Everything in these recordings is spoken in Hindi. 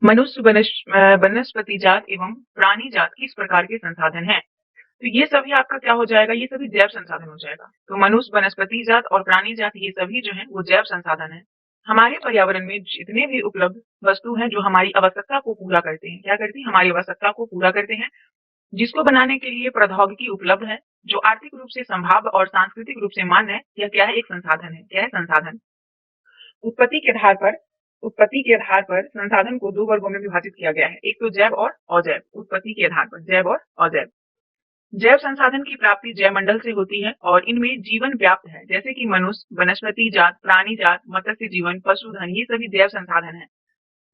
मनुष्य वनस्पति जात एवं प्राणी जात किस प्रकार के संसाधन हैं? तो ये सभी आपका क्या हो जाएगा, ये सभी जैव संसाधन हो जाएगा। तो मनुष्य वनस्पति जात और प्राणी जात ये सभी जो है वो जैव संसाधन है। हमारे पर्यावरण में जितने भी उपलब्ध वस्तु हैं जो हमारी आवश्यकता को पूरा करते हैं, क्या करती हैं, हमारी आवश्यकता को पूरा करते हैं, जिसको बनाने के लिए प्रौद्योगिकी उपलब्ध है, जो आर्थिक रूप से संभाव्य और सांस्कृतिक रूप से मान्य है, यह क्या है, एक संसाधन है। क्या है, संसाधन। उत्पत्ति के आधार पर उत्पत्ति के आधार पर संसाधन को दो वर्गों में विभाजित किया गया है, एक तो जैव और अजैव। उत्पत्ति के आधार पर जैव और अजैव। जैव संसाधन की प्राप्ति जैव मंडल से होती है और इनमें जीवन व्याप्त है, जैसे कि मनुष्य, वनस्पति जात, प्राणी जात, मत्स्य जीवन, पशुधन, ये सभी जैव संसाधन है।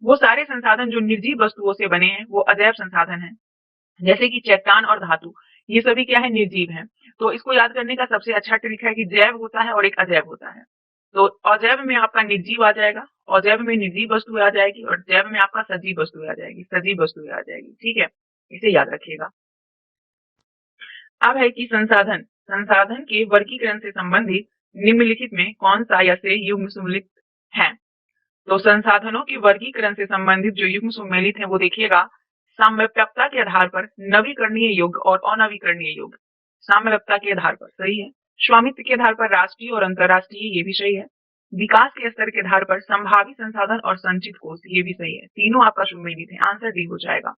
वो सारे संसाधन जो निर्जीव वस्तुओं से बने हैं वो अजैव संसाधन है, जैसे कि चट्टान और धातु, ये सभी क्या है, निर्जीव है। तो इसको याद करने का सबसे अच्छा ट्रिक है कि जैव होता है और एक अजैव होता है। तो अजैव में आपका निर्जीव आ जाएगा, अजैव में निर्जीव वस्तु आ जाएगी और जैव में आपका सजीव वस्तु आ जाएगी, सजीव वस्तु आ जाएगी। ठीक है, इसे याद रखिएगा। अब है कि संसाधन संसाधन के वर्गीकरण से संबंधित निम्नलिखित में कौन सा या से युग्म सुमेलित है? तो संसाधनों के वर्गीकरण से संबंधित जो युग्म सुमेलित है वो देखिएगा, साम्यवस्था के आधार पर नवीकरणीय योग्य और अनवीकरणीय योग्य। साम्यवस्था के आधार पर सही है। स्वामित्व के आधार पर राष्ट्रीय और अंतरराष्ट्रीय, ये भी सही है। विकास के स्तर के आधार पर संभावित संसाधन और संचित कोष, ये भी सही है। तीनों आपका सुमेलित है, आंसर डी हो जाएगा।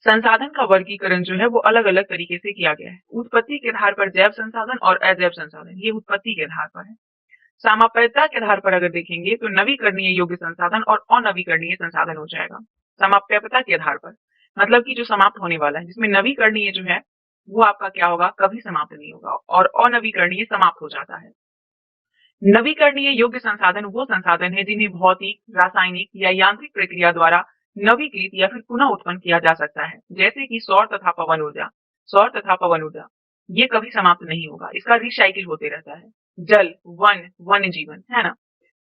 संसाधन का वर्गीकरण जो है वो अलग अलग तरीके से किया गया है। उत्पत्ति के आधार पर जैव संसाधन और अजैव संसाधन, ये उत्पत्ति के आधार पर है। समाप्यता के आधार पर अगर देखेंगे तो नवीकरणीय योग्य संसाधन और अनवीकरणीय संसाधन हो जाएगा। समाप्यता के आधार पर मतलब कि जो समाप्त होने वाला है, जिसमें नवीकरणीय जो है वो आपका क्या होगा, कभी समाप्त नहीं होगा, और अनवीकरणीय समाप्त हो जाता है। नवीकरणीय योग्य संसाधन वो संसाधन है जिन्हें भौतिक, रासायनिक या यांत्रिक प्रक्रिया द्वारा नवीकृत या फिर पुनः उत्पन्न किया जा सकता है, जैसे कि सौर तथा पवन ऊर्जा। सौर तथा पवन ऊर्जा ये कभी समाप्त नहीं होगा, इसका रिसाइकिल होते रहता है। जल, वन, वन्य जीवन, है ना।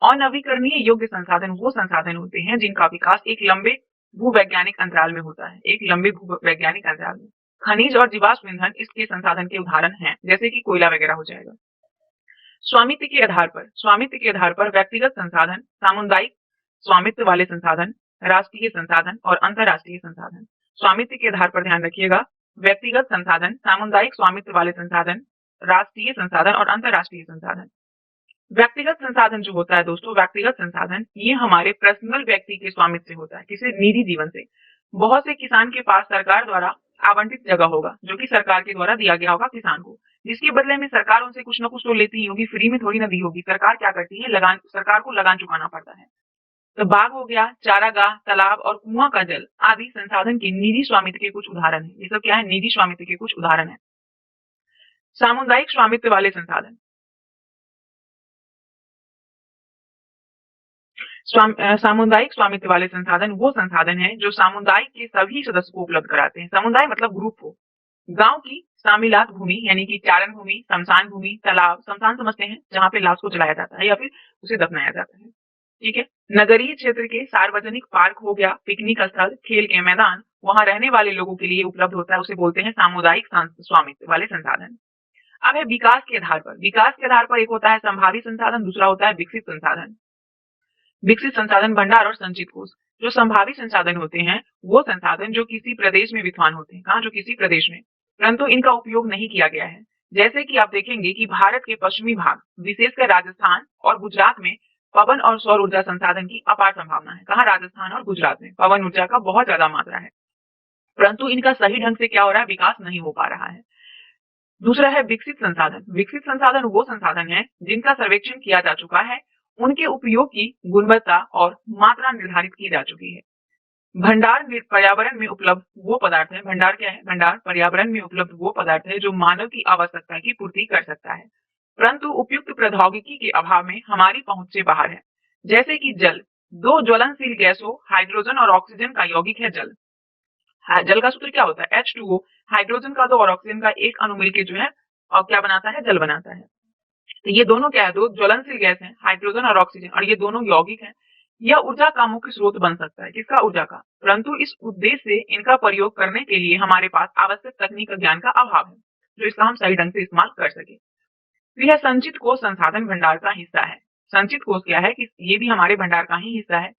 अनवीकरणीय योग्य संसाधन वो संसाधन होते हैं जिनका विकास एक लंबे भूवैज्ञानिक अंतराल में होता है, एक लंबे भूवैज्ञानिक अंतराल में। खनिज और जीवाश्म ईंधन इसके संसाधन के उदाहरण हैं, जैसे कि कोयला वगैरह हो जाएगा। स्वामित्व के आधार पर व्यक्तिगत संसाधन, सामुदायिक स्वामित्व वाले संसाधन, राष्ट्रीय संसाधन और अंतरराष्ट्रीय संसाधन। स्वामित्व के आधार पर ध्यान रखिएगा, व्यक्तिगत संसाधन, सामुदायिक स्वामित्व वाले संसाधन, राष्ट्रीय संसाधन और अंतरराष्ट्रीय संसाधन। व्यक्तिगत संसाधन जो होता है दोस्तों, व्यक्तिगत संसाधन ये हमारे पर्सनल व्यक्ति के स्वामित्व से होता है, किसी निजी जीवन से। बहुत से किसान के पास सरकार द्वारा आवंटित जगह होगा, जो कि सरकार के द्वारा दिया गया होगा किसान को, जिसके बदले में सरकार उनसे कुछ ना कुछ तो लेती ही होगी, फ्री में थोड़ी ना दी होगी। सरकार क्या करती है, लगान, सरकार को लगान चुकाना पड़ता है। तो बाग हो गया, चारागाह, तालाब और कुआं का जल आदि संसाधन के निजी स्वामित्व के कुछ उदाहरण है। ये सब क्या है, निजी स्वामित्व के कुछ उदाहरण है। सामुदायिक स्वामित्व वाले संसाधन, सामुदायिक स्वामित्व वाले संसाधन वो संसाधन है जो समुदाय के सभी सदस्य को उपलब्ध कराते हैं। समुदाय मतलब ग्रुप को। गांव की सामिलात भूमि यानी कि चारण भूमि, शमशान भूमि, तालाब, शमशान समझते हैं जहां पे लाश को जलाया जाता है या फिर उसे दफनाया जाता है। ठीक है। नगरीय क्षेत्र के सार्वजनिक पार्क हो गया, पिकनिक स्थल, खेल के मैदान, वहां रहने वाले लोगों के लिए उपलब्ध होता है, उसे बोलते हैं सामुदायिक स्वामित्व वाले संसाधन। अब है विकास के आधार पर। विकास के आधार पर एक होता है संभावित संसाधन, दूसरा होता है विकसित संसाधन। विकसित संसाधन भंडार और संचित कोष। जो संभावित संसाधन होते हैं वो संसाधन जो किसी प्रदेश में विद्यमान होते हैं, कहाँ, जो किसी प्रदेश में, परंतु इनका उपयोग नहीं किया गया है। जैसे कि आप देखेंगे कि भारत के पश्चिमी भाग, विशेषकर राजस्थान और गुजरात में पवन और सौर ऊर्जा संसाधन की अपार संभावना है। कहाँ, राजस्थान और गुजरात में पवन ऊर्जा का बहुत ज्यादा मात्रा है, परंतु इनका सही ढंग से क्या हो रहा है, विकास नहीं हो पा रहा है। दूसरा है विकसित संसाधन। विकसित संसाधन वो संसाधन है जिनका सर्वेक्षण किया जा चुका है, उनके उपयोग की गुणवत्ता और मात्रा निर्धारित की जा चुकी है। भंडार पर्यावरण में उपलब्ध वो पदार्थ है। भंडार क्या है, भंडार पर्यावरण में उपलब्ध वो पदार्थ है जो मानव की आवश्यकता की पूर्ति कर सकता है, परंतु उपयुक्त प्रौद्योगिकी के अभाव में हमारी पहुंच से बाहर है। जैसे कि जल, दो ज्वलनशील गैसों हाइड्रोजन और ऑक्सीजन का यौगिक है जल। जल का सूत्र क्या होता है, H2O। हाइड्रोजन का दो और ऑक्सीजन का एक अणु मिलकर जो है और क्या बनाता है, जल बनाता है। तो ये दोनों क्या है, दो ज्वलनशील गैस हैं, हाइड्रोजन और ऑक्सीजन, और ये दोनों यौगिक हैं। यह ऊर्जा का मुख्य स्रोत बन सकता है, किसका, ऊर्जा का, परंतु इस उद्देश्य से इनका प्रयोग करने के लिए हमारे पास आवश्यक तकनीक ज्ञान का अभाव है, जो इसका हम सही ढंग से इस्तेमाल कर सके। तो यह संचित कोष संसाधन भंडार का हिस्सा है। संचित कोष क्या है कि ये भी हमारे भंडार का ही हिस्सा है।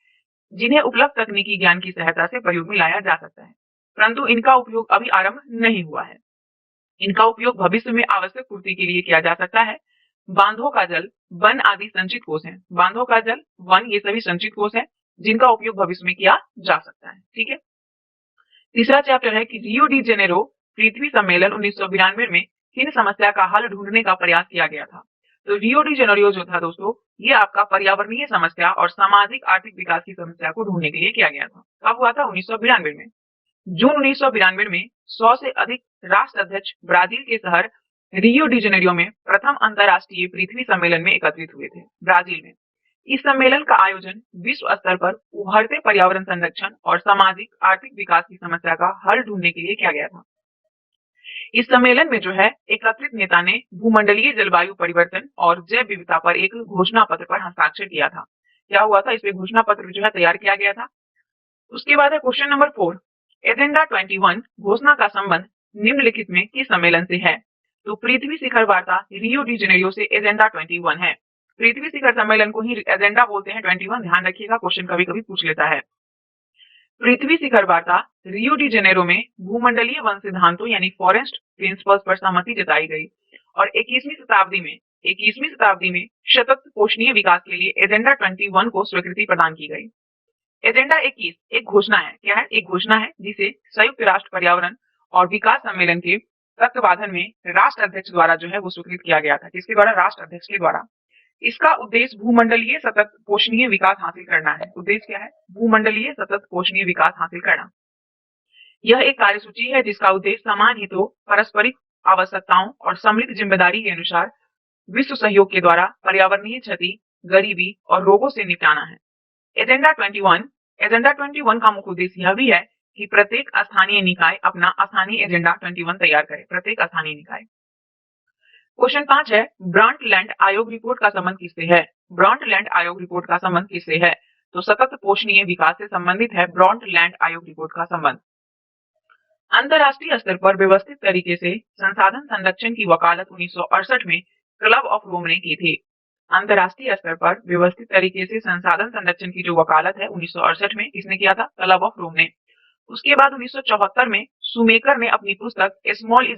जिन्हें उपलब्ध तकनीकी ज्ञान की सहायता से प्रयोग में लाया जा सकता है, परंतु इनका उपयोग अभी आरंभ नहीं हुआ है। इनका उपयोग भविष्य में आवश्यक पूर्ति के लिए किया जा सकता है। बांधों का जल, वन आदि संचित कोष हैं। बांधों का जल, वन, ये सभी संचित कोष हैं जिनका उपयोग भविष्य में किया जा सकता है। ठीक है। तीसरा चैप्टर है कि रियो डी जेनेरो पृथ्वी सम्मेलन 1992 में किन समस्या का हल ढूंढने का प्रयास किया गया था। तो रियो डी जेनेरो जो था दोस्तों, ये आपका पर्यावरणीय समस्या और सामाजिक आर्थिक विकास की समस्या को ढूंढने के लिए किया गया था। कब हुआ था? 1992 में। जून 1992 में 100 से अधिक राष्ट्र अध्यक्ष ब्राजील के शहर रियो डी जेनेरियो में प्रथम अंतरराष्ट्रीय पृथ्वी सम्मेलन में एकत्रित हुए थे, ब्राजील में। इस सम्मेलन का आयोजन विश्व स्तर पर उभरते पर्यावरण संरक्षण और सामाजिक आर्थिक विकास की समस्या का हल ढूंढने के लिए किया गया था। इस सम्मेलन में जो है एकत्रित नेता ने भूमंडलीय जलवायु परिवर्तन और जैव विविधता पर एक घोषणा पत्र पर हस्ताक्षर किया था। क्या हुआ था? इस पे घोषणा पत्र जो है तैयार किया गया था। उसके बाद है क्वेश्चन नंबर 4, एजेंडा 21 घोषणा का संबंध निम्नलिखित में किस सम्मेलन से है? तो पृथ्वी शिखर वार्ता रियो डी जेनेरियो से एजेंडा 21 है। पृथ्वी शिखर सम्मेलन को ही एजेंडा बोलते हैं 21, ध्यान रखिएगा, क्वेश्चन कभी कभी पूछ लेता है। पृथ्वी शिखर वार्ता रियो डी जेनेरो में भूमंडलीय वन सिद्धांतों यानी फॉरेस्ट प्रिंसिपल्स पर सहमति जताई गई और 21वीं शताब्दी में सतत पोषणीय विकास के लिए एजेंडा 21 को स्वीकृति प्रदान की गई। एजेंडा 21 एक घोषणा है। क्या है? एक घोषणा है जिसे संयुक्त राष्ट्र पर्यावरण और विकास सम्मेलन के तत्वावधान में राष्ट्र अध्यक्ष द्वारा जो है वो स्वीकृत किया गया था। किसके द्वारा? राष्ट्र अध्यक्ष के द्वारा। इसका उद्देश्य भूमंडलीय सतत पोषणीय विकास हासिल करना है। उद्देश्य क्या है? भूमंडलीय सतत पोषणीय विकास हासिल करना। यह एक कार्यसूची है जिसका उद्देश्य समान हितों, पारस्परिक आवश्यकताओं और सम्मिलित जिम्मेदारी के अनुसार विश्व सहयोग के द्वारा पर्यावरणीय क्षति, गरीबी और रोगों से निपटाना है। एजेंडा 21 का मुख्य उद्देश्य यह भी है कि प्रत्येक स्थानीय निकाय अपना स्थानीय एजेंडा 21 तैयार करे। प्रत्येक स्थानीय निकाय। क्वेश्चन 5 है, ब्रॉन्टलैंड आयोग रिपोर्ट का संबंध किससे है? ब्रॉन्टलैंड आयोग रिपोर्ट का संबंध किससे है? तो सतत पोषणीय विकास से संबंधित है ब्रॉन्टलैंड आयोग रिपोर्ट का संबंध। अंतरराष्ट्रीय स्तर पर व्यवस्थित तरीके से संसाधन संरक्षण की वकालत 1968 में क्लब ऑफ रोम ने की थी। अंतरराष्ट्रीय स्तर पर व्यवस्थित तरीके से संसाधन संरक्षण की जो वकालत है 1968 में किसने किया था? क्लब ऑफ रोम ने। उसके बाद 1974 में सुमेकर ने अपनी पुस्तक स्मॉल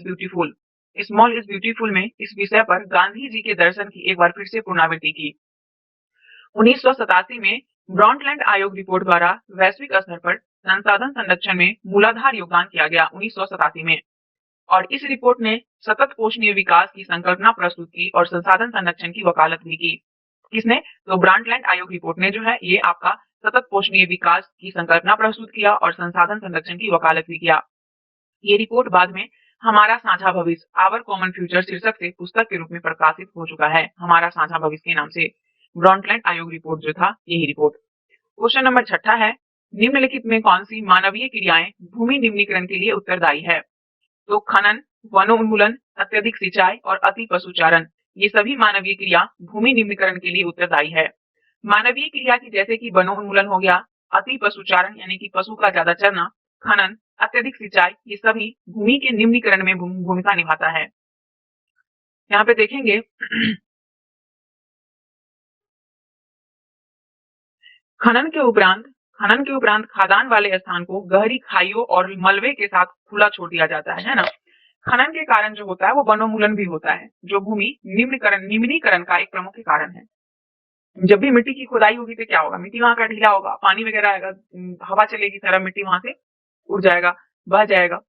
इज ब्यूटीफुल में इस विषय पर गांधी जी के दर्शन की एक बार फिर से पुनरावृत्ति की। 1987 में ब्रॉन्टलैंड आयोग रिपोर्ट द्वारा वैश्विक स्तर पर संसाधन संरक्षण में मूलाधार योगदान किया गया 1987 में, और इस रिपोर्ट ने सतत पोषणीय विकास की संकल्पना प्रस्तुत की और संसाधन संरक्षण की वकालत भी की। किसने? तो ब्रॉन्टलैंड आयोग रिपोर्ट ने जो है ये आपका सतत पोषणीय विकास की संकल्पना प्रस्तुत किया और संसाधन संरक्षण की वकालत भी किया। ये रिपोर्ट बाद में हमारा साझा भविष्य, आवर कॉमन फ्यूचर शीर्षक से पुस्तक के रूप में प्रकाशित हो चुका है। हमारा साझा भविष्य के नाम से ब्रॉन्टलैंड आयोग रिपोर्ट जो था, यही रिपोर्ट। क्वेश्चन नंबर 6 है, निम्नलिखित में कौन सी मानवीय क्रियाएं भूमि निम्नीकरण के लिए उत्तरदायी है? तो खनन, वनोन्मूलन, अत्यधिक सिंचाई और अति पशुचारण, ये सभी मानवीय क्रिया भूमि निम्नीकरण के लिए उत्तरदायी है। मानवीय क्रिया की जैसे कि वनोन्मूलन हो गया, अति पशुचारण यानी कि पशु का ज्यादा चरना, खनन, अत्यधिक सिंचाई, ये सभी भूमि के निम्नीकरण में भूमिका निभाता है। यहाँ पे देखेंगे खनन के उपरांत खादान वाले स्थान को गहरी खाइयों और मलबे के साथ खुला छोड़ दिया जाता है ना। खनन के कारण जो होता है वो वनोन्मूलन भी होता है, जो भूमि निम्नीकरण का एक प्रमुख कारण है। जब भी मिट्टी की खुदाई होगी तो क्या होगा? मिट्टी वहां का ढीला होगा, पानी वगैरह आएगा, हवा चलेगी, सारा मिट्टी वहां से उड़ जाएगा, बह जाएगा।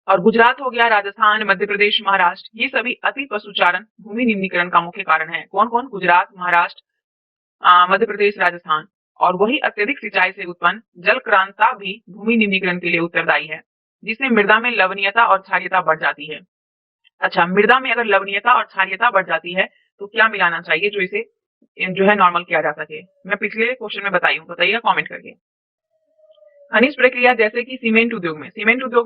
और गुजरात हो गया, राजस्थान, मध्य प्रदेश, महाराष्ट्र, ये सभी अति पशुचारण भूमि निम्नीकरण का मुख्य कारण है। कौन कौन? गुजरात, महाराष्ट्र, मध्य प्रदेश, राजस्थान। और वही अत्यधिक सिंचाई से उत्पन्न जल क्रांता भी भूमि निम्नीकरण के लिए उत्तरदायी है, जिससे मृदा में लवणीयता और क्षारीयता बढ़ जाती है। अच्छा, मृदा में अगर लवणीयता और क्षारीयता बढ़ जाती है तो क्या मिलाना चाहिए जो इसे जो है नॉर्मल किया जा सके? मैं पिछले क्वेश्चन में बताइएगा कमेंट करके। खनिज प्रक्रिया जैसे कि सीमेंट उद्योग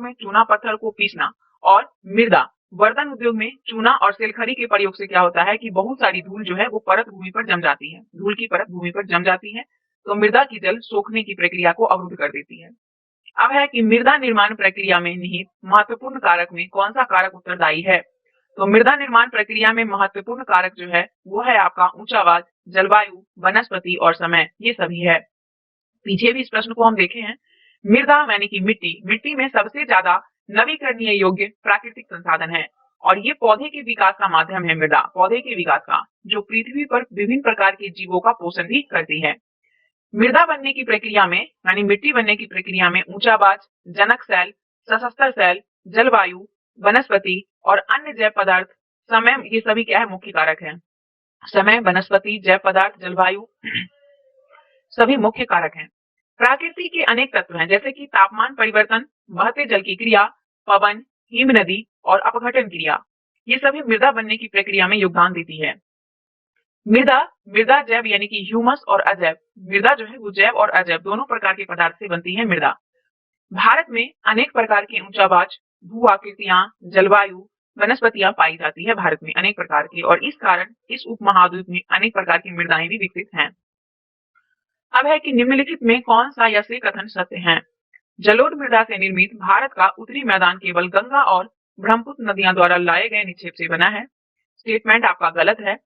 में चूना पत्थर को पीसना, और मृदा बर्तन उद्योग में चूना और सेलखरी के प्रयोग से क्या होता है कि बहुत सारी धूल जो है वो परत भूमि पर जम जाती है। धूल की परत भूमि पर जम जाती है तो मृदा की जल सोखने की प्रक्रिया को अवरुद्ध कर देती है। अब है कि मृदा निर्माण प्रक्रिया में निहित महत्वपूर्ण कारक में कौन सा कारक उत्तरदायी है? तो मृदा निर्माण प्रक्रिया में महत्वपूर्ण कारक जो है वो है आपका ऊंचावाद, जलवायु, वनस्पति और समय, ये सभी है। पीछे भी इस प्रश्न को हम देखे हैं। मृदा यानी कि मिट्टी, मिट्टी में सबसे ज्यादा नवीकरणीय योग्य प्राकृतिक संसाधन है और ये पौधे के विकास का माध्यम है। मृदा पौधे के विकास का, जो पृथ्वी पर विभिन्न प्रकार के जीवों का पोषण भी करती है। मृदा बनने की प्रक्रिया में यानी मिट्टी बनने की प्रक्रिया में ऊंचाबाज, जनक सेल, सशस्त्र सेल, जलवायु, वनस्पति और अन्य जैव पदार्थ, समय, ये सभी क्या है, मुख्य कारक है। समय, वनस्पति, जैव पदार्थ, जलवायु सभी मुख्य कारक हैं। प्रकृति के अनेक तत्व हैं जैसे कि तापमान परिवर्तन, बहते जल की क्रिया, पवन, हिम नदी और अपघटन क्रिया, ये सभी मृदा बनने की प्रक्रिया में योगदान देती है। मृदा मृदा जैव यानी कि ह्यूमस और अजैव, मृदा जो है वो जैव और अजैव दोनों प्रकार के पदार्थ से बनती है मृदा। भारत में अनेक प्रकार के ऊंचाबाज, भू आकृतियां, जलवायु, वनस्पतियां पाई जाती है भारत में अनेक प्रकार की, और इस कारण इस उपमहाद्वीप में अनेक प्रकार की मृदाएं भी विकसित हैं। अब है कि निम्नलिखित में कौन सा या से कथन सत्य है। जलोढ़ मृदा से निर्मित भारत का उत्तरी मैदान केवल गंगा और ब्रह्मपुत्र नदियां द्वारा लाए गए निक्षेप से बना है। स्टेटमेंट आपका गलत है।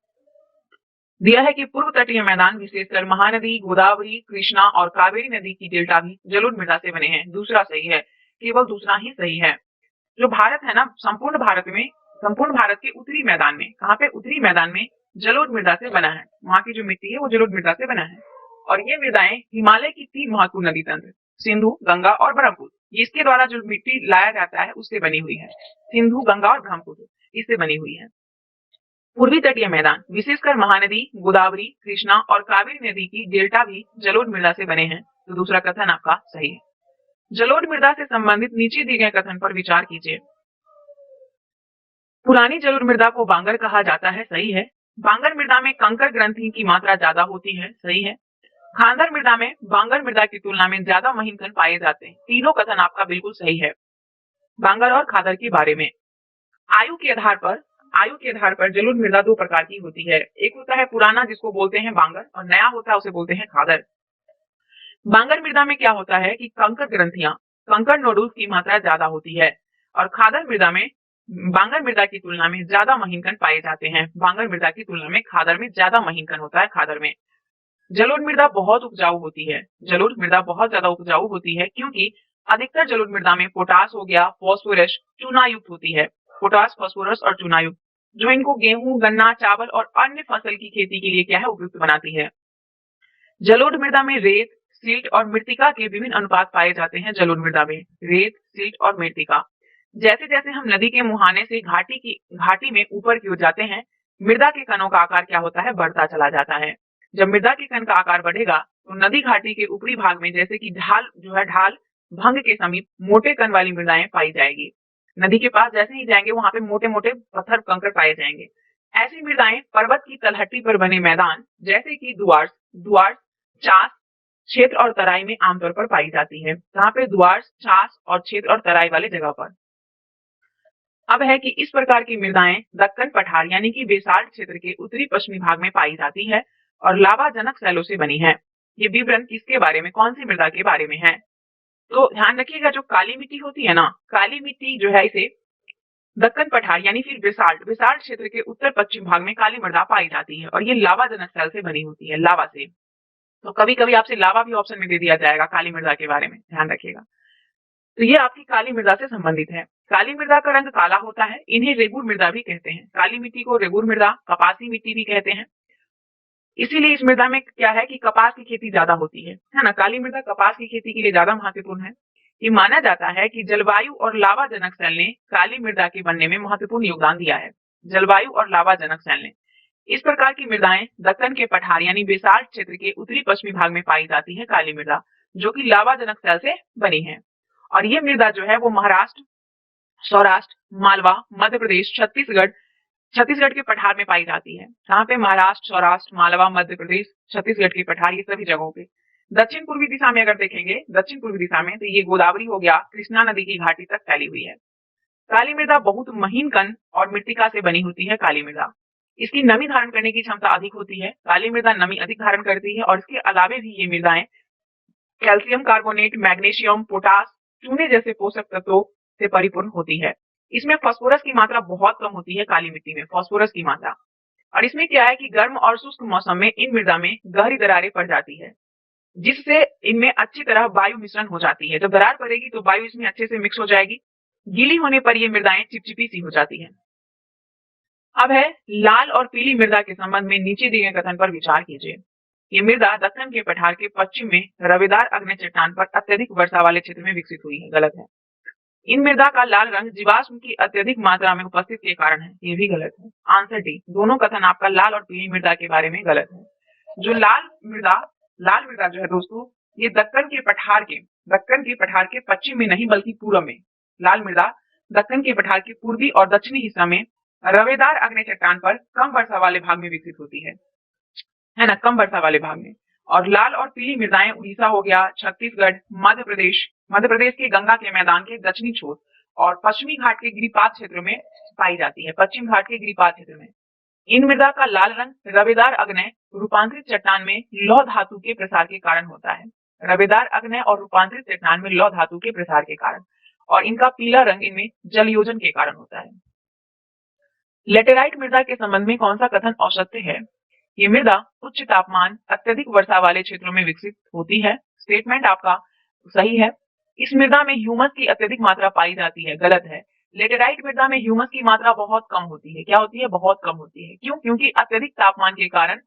दिया है कि पूर्व तटीय मैदान विशेषकर महानदी, गोदावरी, कृष्णा और कावेरी नदी की डेल्टा भी जलोढ़ मृदा से बने हैं। दूसरा सही है, केवल दूसरा ही सही है। जो भारत है ना, संपूर्ण भारत के उत्तरी मैदान में, कहाँ पे, उत्तरी मैदान में जलोढ़ मृदा से बना है। वहां की जो मिट्टी है वो जलोढ़ मृदा से बना है और ये मृदाएं हिमालय की 3 महत्वपूर्ण नदी तंत्र, सिंधु, गंगा और ब्रह्मपुत्र, इसके द्वारा जो मिट्टी लाया जाता है उससे बनी हुई है। सिंधु, गंगा और ब्रह्मपुत्र इससे बनी हुई है। पूर्वी तटीय मैदान विशेषकर महानदी, गोदावरी, कृष्णा और कावेरी नदी की डेल्टा भी जलोढ़ मृदा से बने हैं। तो दूसरा कथन आपका सही है। जलोढ़ मृदा से संबंधित नीचे दिए गए कथन पर विचार कीजिए। पुरानी जलोढ़ मृदा को बांगर कहा जाता है, सही है। बांगर मृदा में कंकर ग्रंथि की मात्रा ज्यादा होती है, सही है। खांदर मृदा में बांगर मृदा की तुलना में ज्यादा महीन कण पाए जाते हैं। तीनों कथन आपका बिल्कुल सही है बांगर और खादर के बारे में। आयु के आधार पर जलोढ़ मृदा 2 प्रकार की होती है। एक होता है पुराना जिसको बोलते हैं बांगर, और नया होता है उसे बोलते हैं खादर। बांगर मृदा में क्या होता है कि कंकर ग्रंथियां, कंकर नोडुल्स की मात्रा ज्यादा होती है और खादर मृदा में बांगर मृदा की तुलना में ज्यादा महीन कण पाए जाते हैं। बांगर मृदा की तुलना में खादर में ज्यादा महीन कण होता है। खादर में जलोढ़ मृदा बहुत उपजाऊ होती है। जलोढ़ मृदा बहुत ज्यादा उपजाऊ होती है क्योंकि अधिकतर जलोढ़ मृदा में पोटास हो गया, फास्फोरस, चूना युक्त होती है। पोटास, फास्फोरस और चूना युक्त, जो इनको गेहूं, गन्ना, चावल और अन्य फसल की खेती के लिए क्या है, उपयुक्त बनाती है। जलोढ़ मृदा में रेत, सिल्ट और मृत्तिका के विभिन्न अनुपात पाए जाते हैं। जलोढ़ मृदा में रेत, सिल्ट और मृत्तिका, जैसे जैसे हम नदी के मुहाने से घाटी में ऊपर की ओर जाते हैं, मृदा के कणों का आकार क्या होता है, बढ़ता चला जाता है। जब मृदा के कण का आकार बढ़ेगा तो नदी घाटी के ऊपरी भाग में, जैसे कि ढाल भंग के समीप मोटे कण वाली मृदाएं पाई जाएगी। नदी के पास जैसे ही जाएंगे वहां पे मोटे मोटे पत्थर कंकड़ पाए जाएंगे। ऐसी मृदाएं पर्वत की तलहटी पर बने मैदान जैसे कि दुआर्स, चास क्षेत्र और तराई में आमतौर पर पाई जाती है। कहाँ पे, दुआर्स, चास और क्षेत्र और तराई वाले जगह पर। अब है कि इस प्रकार की मृदाएं दक्कन पठार यानी कि बेसाल्ट क्षेत्र के उत्तरी पश्चिमी भाग में पाई जाती है और लावा जनक सैलों से बनी है। ये विवरण किसके बारे में, कौन सी मृदा के बारे में है? तो ध्यान रखिएगा, जो काली मिट्टी होती है ना, काली मिट्टी जो है इसे दक्कन पठार यानी फिर बेसाल्ट क्षेत्र के उत्तर पश्चिम भाग में काली मृदा पाई जाती है और ये लावा जनक सेल से बनी होती है, लावा से। तो कभी कभी आपसे लावा भी ऑप्शन में दे दिया जाएगा काली मृदा के बारे में, ध्यान रखिएगा। तो ये आपकी काली मृदा से संबंधित है। काली मृदा का रंग काला होता है, इन्हें रेगुर मृदा भी कहते हैं। काली मिट्टी को रेगुर मृदा, कपासी मिट्टी भी कहते हैं। इसीलिए इस मृदा में क्या है कि कपास की खेती ज्यादा होती है ना। काली मृदा कपास की खेती के लिए ज्यादा महत्वपूर्ण है। ये माना जाता है कि जलवायु और लावा जनक सेल ने काली मृदा के बनने में महत्वपूर्ण योगदान दिया है। जलवायु और लावा जनक सेल ने। इस प्रकार की मृदाएं दक्कन के पठार यानी बेसाल्ट क्षेत्र के उत्तरी पश्चिमी भाग में पाई जाती है, काली मृदा, जो कि लावा जनक सेल से बनी है। और ये मृदा जो है वो महाराष्ट्र, सौराष्ट्र, मालवा, मध्य प्रदेश, छत्तीसगढ़ के पठार में पाई जाती है। जहाँ पे महाराष्ट्र, सौराष्ट्र, मालवा, मध्य प्रदेश, छत्तीसगढ़ के पठार, ये सभी जगहों पे। दक्षिण पूर्वी दिशा में अगर देखेंगे, दक्षिण पूर्वी दिशा में, तो ये गोदावरी हो गया, कृष्णा नदी की घाटी तक फैली हुई है। काली मृदा बहुत महीन कण और मृत्तिका से बनी होती है। काली मृदा, इसकी नमी धारण करने की क्षमता अधिक होती है। काली मृदा नमी अधिक धारण करती है और इसके अलावे भी ये मृदाएं कैल्शियम कार्बोनेट, मैग्नीशियम, पोटास, चूने जैसे पोषक तत्वों से परिपूर्ण होती है। इसमें फास्फोरस की मात्रा बहुत कम होती है, काली मिट्टी में फास्फोरस की मात्रा। और इसमें क्या है कि गर्म और शुष्क मौसम में इन मृदा में गहरी दरारें पड़ जाती है। जिससे इनमें अच्छी तरह वायु मिश्रण हो जाती है। जब दरार पड़ेगी तो वायु इसमें अच्छे से मिक्स हो जाएगी। गीली होने पर ये मृदाएं चिपचिपी सी हो जाती है। अब है लाल और पीली मृदा के संबंध में नीचे दिए गए कथन पर विचार कीजिए। ये मृदा दक्कन के पठार के पश्चिम में रवेदार अग्नि चट्टान पर अत्यधिक वर्षा वाले क्षेत्र में विकसित हुई है। गलत है। इन मृदा का लाल रंग जीवाश्म की अत्यधिक मात्रा में उपस्थित के कारण है। ये भी गलत है। आंसर डी, दोनों कथन आपका लाल और पीली मृदा के बारे में गलत है। जो लाल मृदा जो है दोस्तों, ये दक्कन के पठार के पश्चिम में नहीं बल्कि पूर्व में, लाल मृदा दक्कन के पठार के पूर्वी और दक्षिणी हिस्सा में रवेदार अग्नि चट्टान पर कम वर्षा वाले भाग में विकसित होती है ना, कम वर्षा वाले भाग में। और लाल और पीली मृदाएं उड़ीसा हो गया, छत्तीसगढ़, मध्य प्रदेश के गंगा के मैदान के दक्षिणी छोर और पश्चिमी घाट के गिरिपात क्षेत्र में पाई जाती है। पश्चिम घाट के गिरिपात क्षेत्र में इन मृदा का लाल रंग रवेदार अग्नय रूपांतरित चट्टान में लौह धातु के प्रसार के कारण होता है। रवेदार अग्नय और रूपांतरित चट्टान में लौह धातु के प्रसार के कारण, और इनका पीला रंग इनमें जलयोजन के कारण होता है। लेटेराइट मृदा के संबंध में कौन सा कथन औसत्य है? ये मृदा उच्च तापमान, अत्यधिक वर्षा वाले क्षेत्रों में विकसित होती है। स्टेटमेंट आपका सही है। इस मृदा में ह्यूमस की अत्यधिक मात्रा पाई जाती है। गलत है। लेटेराइट मृदा में ह्यूमस की मात्रा बहुत कम होती है। क्या होती है? बहुत कम होती है। क्यों? क्योंकि अत्यधिक तापमान के कारण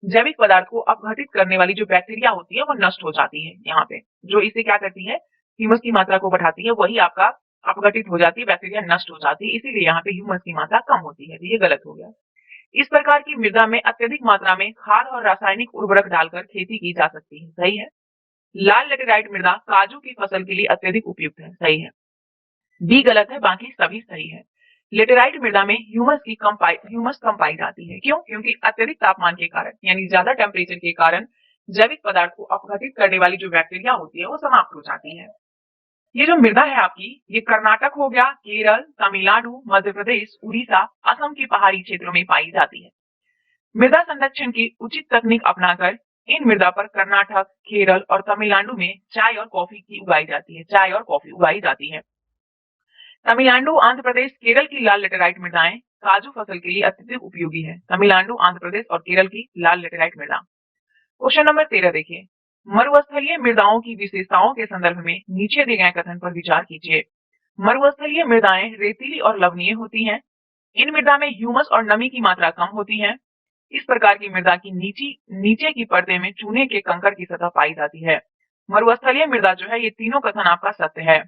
जैविक पदार्थ को अपघटित करने वाली जो बैक्टीरिया होती है वो नष्ट हो जाती है। यहाँ पे जो इसे क्या करती है, ह्यूमस की मात्रा को बढ़ाती है, वही आपका अपघटित हो जाती है, बैक्टीरिया नष्ट हो जाती है, इसीलिए यहाँ पे ह्यूमस की मात्रा कम होती है। तो ये गलत हो गया। इस प्रकार की मृदा में अत्यधिक मात्रा में खाद और रासायनिक उर्वरक डालकर खेती की जा सकती है। सही है। लाल लेटेराइट मृदा काजू की फसल के लिए अत्यधिक उपयुक्त है। सही है। बी गलत है, बाकी सभी सही है। लेटेराइट मृदा में ह्यूमस कम पाई जाती है। क्यों? क्योंकि अत्यधिक तापमान के कारण, यानी ज्यादा टेम्परेचर के कारण जैविक पदार्थ को अपघटित करने वाली जो बैक्टीरिया होती है वो समाप्त हो जाती है। ये जो मृदा है आपकी, ये कर्नाटक हो गया, केरल, तमिलनाडु, मध्य प्रदेश, उड़ीसा, असम के पहाड़ी क्षेत्रों में पाई जाती है। मृदा संरक्षण की उचित तकनीक अपनाकर इन मृदा पर कर्नाटक, केरल और तमिलनाडु में चाय और कॉफी की उगाई जाती है। चाय और कॉफी उगाई जाती है। तमिलनाडु, आंध्र प्रदेश, केरल की लाल लेटेराइट मृदाएं काजू फसल के लिए अत्यधिक उपयोगी है। तमिलनाडु, आंध्र प्रदेश और केरल की लाल लेटेराइट मृदा। क्वेश्चन नंबर 13 देखिए। मरुस्थलीय मृदाओं की विशेषताओं के संदर्भ में नीचे दिए गए कथन पर विचार कीजिए। मरुस्थलीय मृदाएं रेतीली और लवणीय होती हैं। इन मृदा में ह्यूमस और नमी की मात्रा कम होती है। इस प्रकार की मृदा की नीचे की परतें में चूने के कंकड़ की सतह पाई जाती है। मरुस्थलीय मृदा जो है, ये तीनों कथन आपका सत्य है।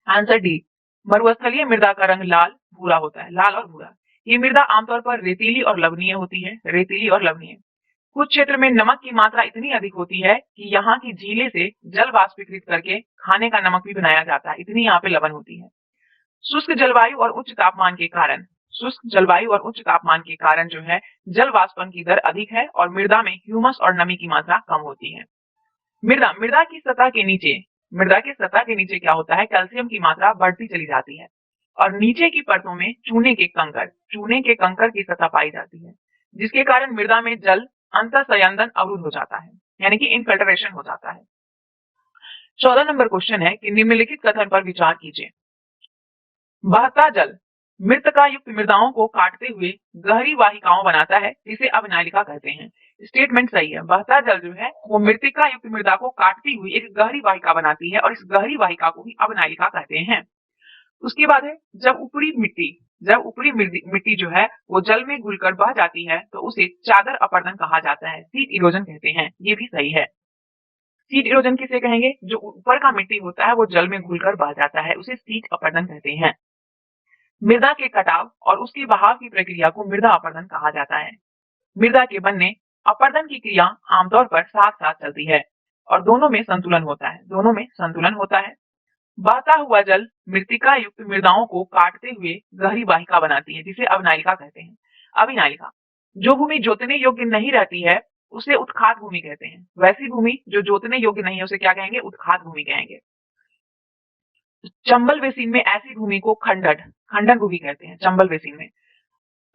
आंसर डी, मरुस्थलीय मृदा का रंग लाल भूरा होता है। लाल और भूरा। ये मृदा आमतौर पर रेतीली और लवणीय होती है। रेतीली और लवणीय। कुछ क्षेत्र में नमक की मात्रा इतनी अधिक होती है कि यहाँ की झीलें से जल वाष्पीकृत करके खाने का नमक भी बनाया जाता है। इतनी यहाँ पे लवण होती है। शुष्क जलवायु और उच्च तापमान के कारण जो है जल वाष्पन की दर अधिक है और मृदा में ह्यूमस और नमी की मात्रा कम होती है। मृदा की सतह के नीचे क्या होता है, कैल्शियम की मात्रा बढ़ती चली जाती है और नीचे की परतों में चूने के कंकड़ की सतह पाई जाती है, जिसके कारण मृदा में जल अंतःसंयंदन अवरुद्ध हो जाता है, यानी कि इनफिल्ट्रेशन हो जाता है। 14 नंबर क्वेश्चन है कि निम्नलिखित कथन पर विचार कीजिए। बहता जल मृत्तिका युक्त मृदाओं को काटते हुए गहरी वाहिकाओं बनाता है, जिसे अवनायिका कहते हैं। स्टेटमेंट सही है। बहता जल जो है वो मृत्तिका युक्त मृदा को काटती हुई एक गहरी वाहिका बनाती है और इस गहरी वाहिका को ही अवनायिका कहते हैं। उसके बाद है जब ऊपरी मिट्टी जो है वो जल में घुलकर बह जाती है तो उसे चादर अपरदन कहा जाता है। सीट इरोजन कहते हैं। ये भी सही है। सीट इरोजन किसे कहेंगे? जो ऊपर का मिट्टी होता है वो जल में घुलकर बह जाता है, उसे सीट अपरदन कहते हैं। मृदा के कटाव और उसके बहाव की प्रक्रिया को मृदा अपरदन कहा जाता है। मृदा के बनने अपरदन की क्रिया आमतौर पर साथ साथ चलती है और दोनों में संतुलन होता है। बहता हुआ जल मृत्तिका युक्त मृदाओं को काटते हुए गहरी वाहिका बनाती है, जिसे अवनायिका कहते हैं। अविनायिका। जो भूमि जोतने योग्य नहीं रहती है उसे उत्खात भूमि कहते हैं। वैसी भूमि जो जोतने योग्य नहीं है उसे क्या कहेंगे? उत्खात भूमि कहेंगे। चंबल बेसिन में ऐसी भूमि को खंडन भूमि कहते हैं। चंबल बेसिन में।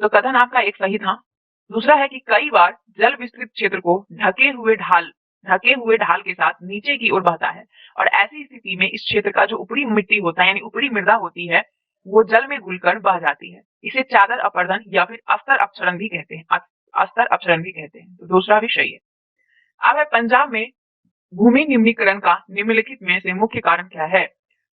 तो कथन आपका एक सही था। दूसरा है कि कई बार जल विस्तृत क्षेत्र को ढके हुए ढाल के साथ नीचे की ओर बहता है और ऐसी स्थिति में इस क्षेत्र का जो ऊपरी मिट्टी होता है, यानी ऊपरी मृदा होती है, वो जल में घुलकर बह जाती है। इसे चादर अपरदन या फिर अस्तर अपक्षरण भी कहते हैं। तो दूसरा भी सही है। अब है पंजाब में भूमि निम्नीकरण का निम्नलिखित में से मुख्य कारण क्या है?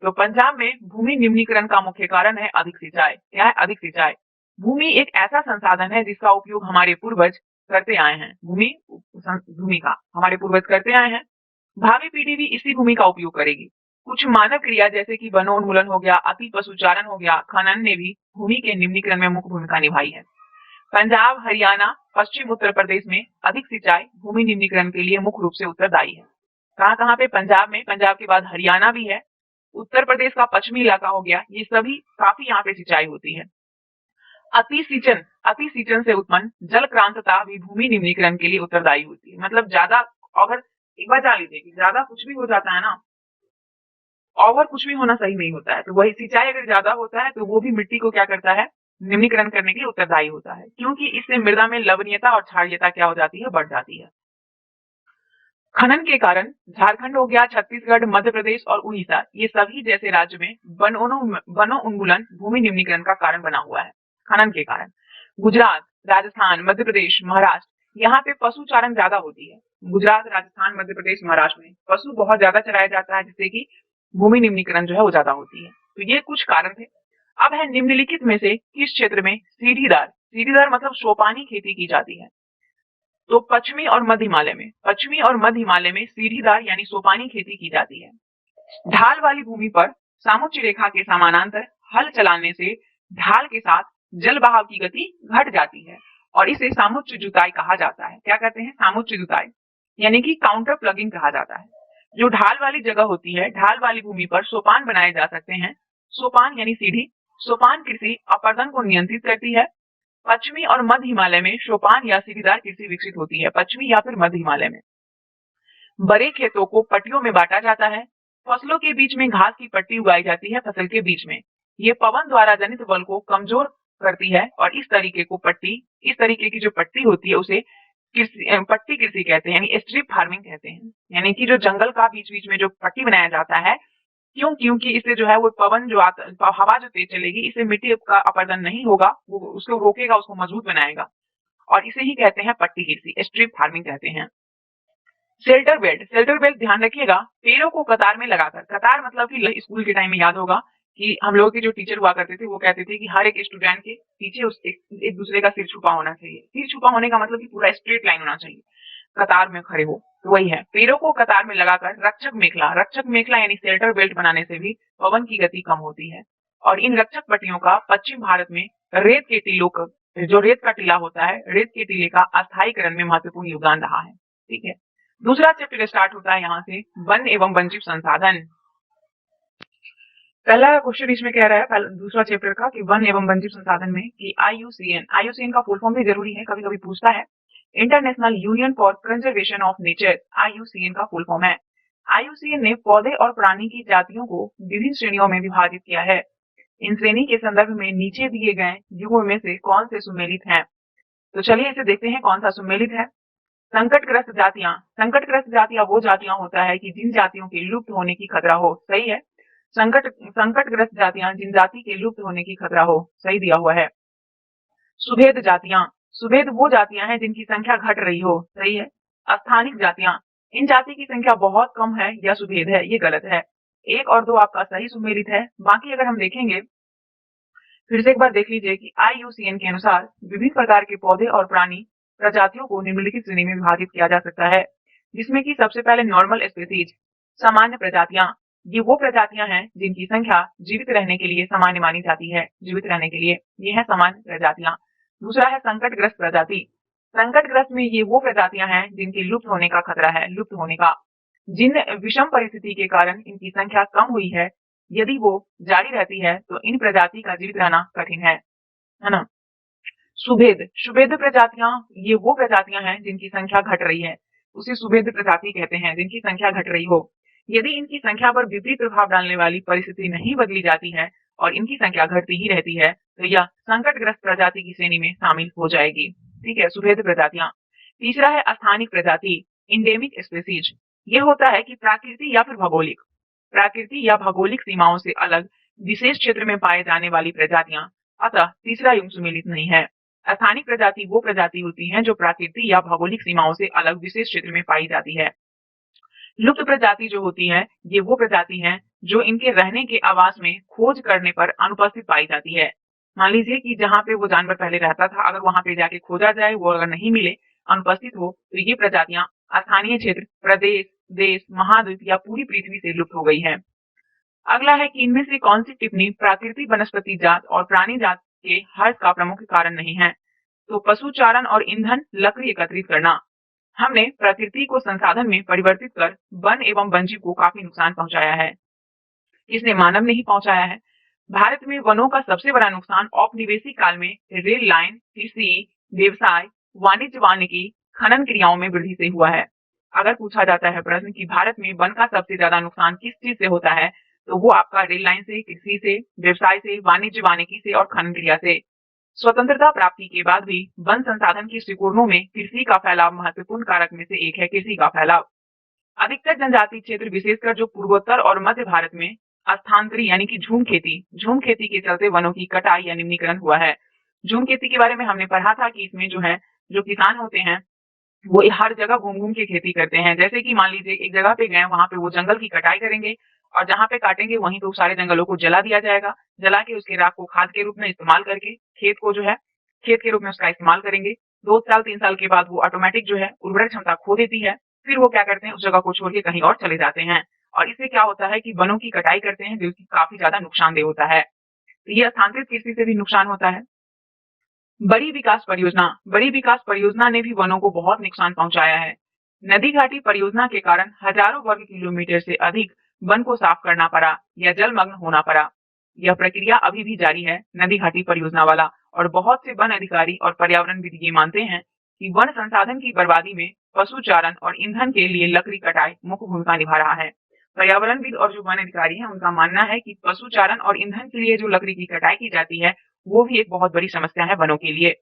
तो पंजाब में भूमि निम्नीकरण का मुख्य कारण है अधिक सिंचाई। क्या है? अधिक सिंचाई। भूमि एक ऐसा संसाधन है जिसका उपयोग हमारे पूर्वज करते आए हैं। भूमि का हमारे पूर्वज करते आए हैं। भावी पीढ़ी भी इसी भूमि का उपयोग करेगी। कुछ मानव क्रिया जैसे कि वनोन्मूलन हो गया, अति पशुचारण हो गया, खनन ने भी भूमि के निम्नीकरण में मुख्य भूमिका निभाई है। पंजाब, हरियाणा, पश्चिम उत्तर प्रदेश में अधिक सिंचाई भूमि निम्नीकरण के लिए मुख्य रूप से उत्तरदायी है। कहाँ कहाँ पे? पंजाब में, पंजाब के बाद हरियाणा भी है, उत्तर प्रदेश का पश्चिमी इलाका हो गया, ये सभी काफी यहाँ पे सिंचाई होती है। अति सिंचन से उत्पन्न जल क्रांतता भी भूमि निम्नीकरण के लिए उत्तरदायी होती है। मतलब ज्यादा, अगर एक बार जान लीजिए कि ज्यादा कुछ भी हो जाता है ना, ओवर कुछ भी होना सही नहीं होता है, तो वही सिंचाई अगर ज्यादा होता है तो वो भी मिट्टी को क्या करता है? निम्नीकरण करने के लिए उत्तरदायी होता है, क्योंकि इससे मृदा में लवणीयता और क्षारीयता क्या हो जाती है? बढ़ जाती है। खनन के कारण झारखंड हो गया, छत्तीसगढ़, मध्य प्रदेश और उड़ीसा, ये सभी जैसे राज्य में वनोन्मूलन भूमि निम्नीकरण का कारण बना हुआ है। खनन के कारण गुजरात, राजस्थान, मध्य प्रदेश, महाराष्ट्र, यहाँ पे पशुचारण ज्यादा होती है। गुजरात, राजस्थान, मध्य प्रदेश, महाराष्ट्र में पशु बहुत ज्यादा चराया जाता है, जिससे कि भूमि निम्नीकरण जो है वो ज्यादा होती है। तो ये कुछ कारण थे। अब है निम्नलिखित में से किस क्षेत्र में सीढ़ीदार मतलब सोपानी खेती की जाती है? तो पश्चिमी और मध्य हिमालय में सीढ़ीदार यानी सोपानी खेती की जाती है। ढाल वाली भूमि पर सामुच्च रेखा के समानांतर हल चलाने से ढाल के साथ जल बहाव की गति घट जाती है और इसे सामुच्च जुताई कहा जाता है। क्या कहते हैं? सामुच्च जुताई, यानी कि काउंटर प्लगिंग कहा जाता है। जो ढाल वाली जगह होती है, ढाल वाली भूमि पर सोपान बनाए जा सकते हैं। सोपान यानी सीढ़ी। सोपान कृषि अपरदन को नियंत्रित करती है। पश्चिमी और मध्य हिमालय में सोपान या सीढ़ीदार कृषि विकसित होती है, पश्चिमी या फिर मध्य हिमालय में। बड़े खेतों को पट्टियों में बांटा जाता है। फसलों के बीच में घास की पट्टी उगाई जाती है फसल के बीच में। ये पवन द्वारा जनित बल को कमजोर करती है और इस तरीके की जो पट्टी होती है उसे पट्टी कृषि कहते हैं, यानी स्ट्रिप फार्मिंग कहते हैं। यानी कि जो जंगल का बीच बीच में जो पट्टी बनाया जाता है, क्योंकि इससे जो है वो पवन जो आता, हवा जो तेज चलेगी, इससे मिट्टी का अपरदन नहीं होगा, वो उसको रोकेगा, उसको मजबूत बनाएगा, और इसे ही कहते हैं पट्टी कृषि, स्ट्रिप फार्मिंग कहते हैं। शेल्टर बेल्ट ध्यान रखिएगा, पेड़ों को कतार में लगाकर, कतार मतलब कि स्कूल के टाइम में याद होगा कि हम लोगों के जो टीचर हुआ करते थे वो कहते थे कि हर एक स्टूडेंट के पीछे एक दूसरे का सिर छुपा होना चाहिए। सिर छुपा होने का मतलब कि पूरा स्ट्रेट लाइन होना चाहिए, कतार में खड़े हो, तो वही है। पेड़ों को कतार में लगाकर रक्षक मेखला यानी शेल्टर बेल्ट बनाने से भी पवन की गति कम होती है। और इन रक्षक पट्टियों का पश्चिम भारत में रेत के टीलों का, जो रेत का टीला होता है, रेत के टीले का अस्थायीकरण में महत्वपूर्ण योगदान रहा है। ठीक है, दूसरा चैप्टर स्टार्ट होता है यहाँ से, वन एवं वन्यजीव संसाधन। पहला क्वेश्चन इसमें कह रहा है दूसरा चैप्टर का कि वन एवं वन्यजीव संसाधन में कि आईयूसीएन का फुल फॉर्म भी जरूरी है, कभी कभी पूछता है। International union for conservation of nature, IUCN का फुल फॉर्म है। आईयूसीएन ने पौधे और प्राणी की जातियों को विभिन्न श्रेणियों में विभाजित किया है। इन श्रेणी के संदर्भ में नीचे दिए गए युगों में से कौन से सुमेलित हैं? तो चलिए इसे देखते हैं कौन सा सुमेलित है। संकटग्रस्त जातियां वो जातियां होता है कि जिन जातियों के लुप्त होने की खतरा हो। सही है, संकटग्रस्त जातियां जिन जाति के लुप्त होने की खतरा हो, सही दिया हुआ है। सुभेद वो जातियां हैं जिनकी संख्या घट रही हो, सही है। स्थानिक जातियां, इन जाति की संख्या बहुत कम है या सुभेद है, ये गलत है। 1 और 2 आपका सही सुमेलित है। बाकी अगर हम देखेंगे, फिर से एक बार देख लीजिए कि आईयूसीएन के अनुसार विभिन्न प्रकार के पौधे और प्राणी प्रजातियों को निम्नलिखित श्रेणी में विभाजित किया जा सकता है, जिसमें कि सबसे पहले नॉर्मल स्पीसीज, सामान्य प्रजातियां। ये वो प्रजातियां हैं जिनकी संख्या जीवित रहने के लिए सामान्य मानी जाती है, जीवित रहने के लिए ये है सामान्य प्रजातियां। दूसरा है संकटग्रस्त प्रजाति। संकटग्रस्त में ये वो प्रजातियां हैं जिनके लुप्त होने का खतरा है, लुप्त होने का, जिन विषम परिस्थिति के कारण इनकी संख्या कम हुई है, यदि वो जारी रहती है तो इन प्रजाति का जीवित रहना कठिन है ना। सुभेद प्रजातियां, ये वो प्रजातियां हैं जिनकी संख्या घट रही है, उसे सुभेद प्रजाति कहते हैं, जिनकी संख्या घट रही हो। यदि इनकी संख्या पर विपरीत प्रभाव डालने वाली परिस्थिति नहीं बदली जाती है और इनकी संख्या घटती ही रहती है तो यह संकटग्रस्त प्रजाति की श्रेणी में शामिल हो जाएगी। ठीक है, सुभेद प्रजातियां। तीसरा है स्थानिक प्रजाति, इंडेमिक स्पीसीज। ये होता है कि प्राकृतिक या भौगोलिक सीमाओं से अलग विशेष क्षेत्र में पाए जाने वाली प्रजातियां, अतः तीसरा युग्म सुमेलित नहीं है। स्थानिक प्रजाति वो प्रजाति होती हैं जो प्राकृतिक या भौगोलिक सीमाओं से अलग विशेष क्षेत्र में पाई जाती है। लुप्त प्रजाति जो होती है, ये वो प्रजाति है जो इनके रहने के आवास में खोज करने पर अनुपस्थित पाई जाती है। मान लीजिए कि जहाँ पे वो जानवर पहले रहता था, अगर वहां पे जाके खोजा जाए, वो अगर नहीं मिले, अनुपस्थित हो, तो ये प्रजातियां स्थानीय क्षेत्र, प्रदेश, देश, महाद्वीप या पूरी पृथ्वी से लुप्त हो गई है। अगला है कि इनमें से कौन सी टिप्पणी प्राकृतिक वनस्पति जात और प्राणी जात के हर्ष का प्रमुख कारण नहीं है। तो पशुचारण और ईंधन, लकड़ी एकत्रित करना। हमने प्रकृति को संसाधन में परिवर्तित कर वन एवं वन्यजीव को काफी नुकसान पहुंचाया है। इसने मानव ने ही पहुंचाया है। भारत में वनों का सबसे बड़ा नुकसान औपनिवेशिक काल में रेल लाइन, कृषि, व्यवसाय, वाणिज्य, वानिकी, खनन क्रियाओं में वृद्धि से हुआ है। अगर पूछा जाता है प्रश्न कि भारत में वन का सबसे ज्यादा नुकसान किस चीज से होता है, तो वो आपका रेल लाइन से, कृषि से, व्यवसाय से, वाणिज्य, वानिकी से और खनन क्रिया से। स्वतंत्रता प्राप्ति के बाद भी वन संसाधन की सिकुड़नों में कृषि का फैलाव महत्वपूर्ण कारक में से एक है। कृषि का फैलाव अधिकतर जनजाति क्षेत्र, विशेषकर जो पूर्वोत्तर और मध्य भारत में स्थानांतरी यानी कि झूम खेती के चलते वनों की कटाई या निम्नीकरण हुआ है। झूम खेती के बारे में हमने पढ़ा था कि इसमें जो है, जो किसान होते हैं, वो हर जगह घूम घूम के खेती करते हैं। जैसे कि मान लीजिए एक जगह पे गए, वहां पे वो जंगल की कटाई करेंगे और जहां पे काटेंगे वहीं पे उस सारे जंगलों को जला दिया जाएगा। जला के उसके राख को खाद के रूप में इस्तेमाल करके खेत को जो है, खेत के रूप में उसका इस्तेमाल करेंगे। 2 साल 3 साल के बाद वो ऑटोमेटिक जो है उर्वरक क्षमता खो देती है। फिर वो क्या करते हैं, उस जगह को छोड़ के कहीं और चले जाते हैं। और इससे क्या होता है कि वनों की कटाई करते हैं, जो कि काफी ज्यादा नुकसानदेह होता है। तो ये स्थानांतरित कृषि से भी नुकसान होता है। बड़ी विकास परियोजना ने भी वनों को बहुत नुकसान पहुंचाया है। नदी घाटी परियोजना के कारण हजारों वर्ग किलोमीटर से अधिक वन को साफ करना पड़ा या जलमग्न होना पड़ा। यह प्रक्रिया अभी भी जारी है, नदी घाटी परियोजना वाला। और बहुत से वन अधिकारी और पर्यावरणविद ये मानते हैं कि वन संसाधन की बर्बादी में पशुचारण और ईंधन के लिए लकड़ी कटाई मुख्य भूमिका निभा रहा है। पर्यावरणविद और जो वन अधिकारी हैं, उनका मानना है कि पशुचारण और ईंधन के लिए जो लकड़ी की कटाई की जाती है, वो भी एक बहुत बड़ी समस्या है वनों के लिए।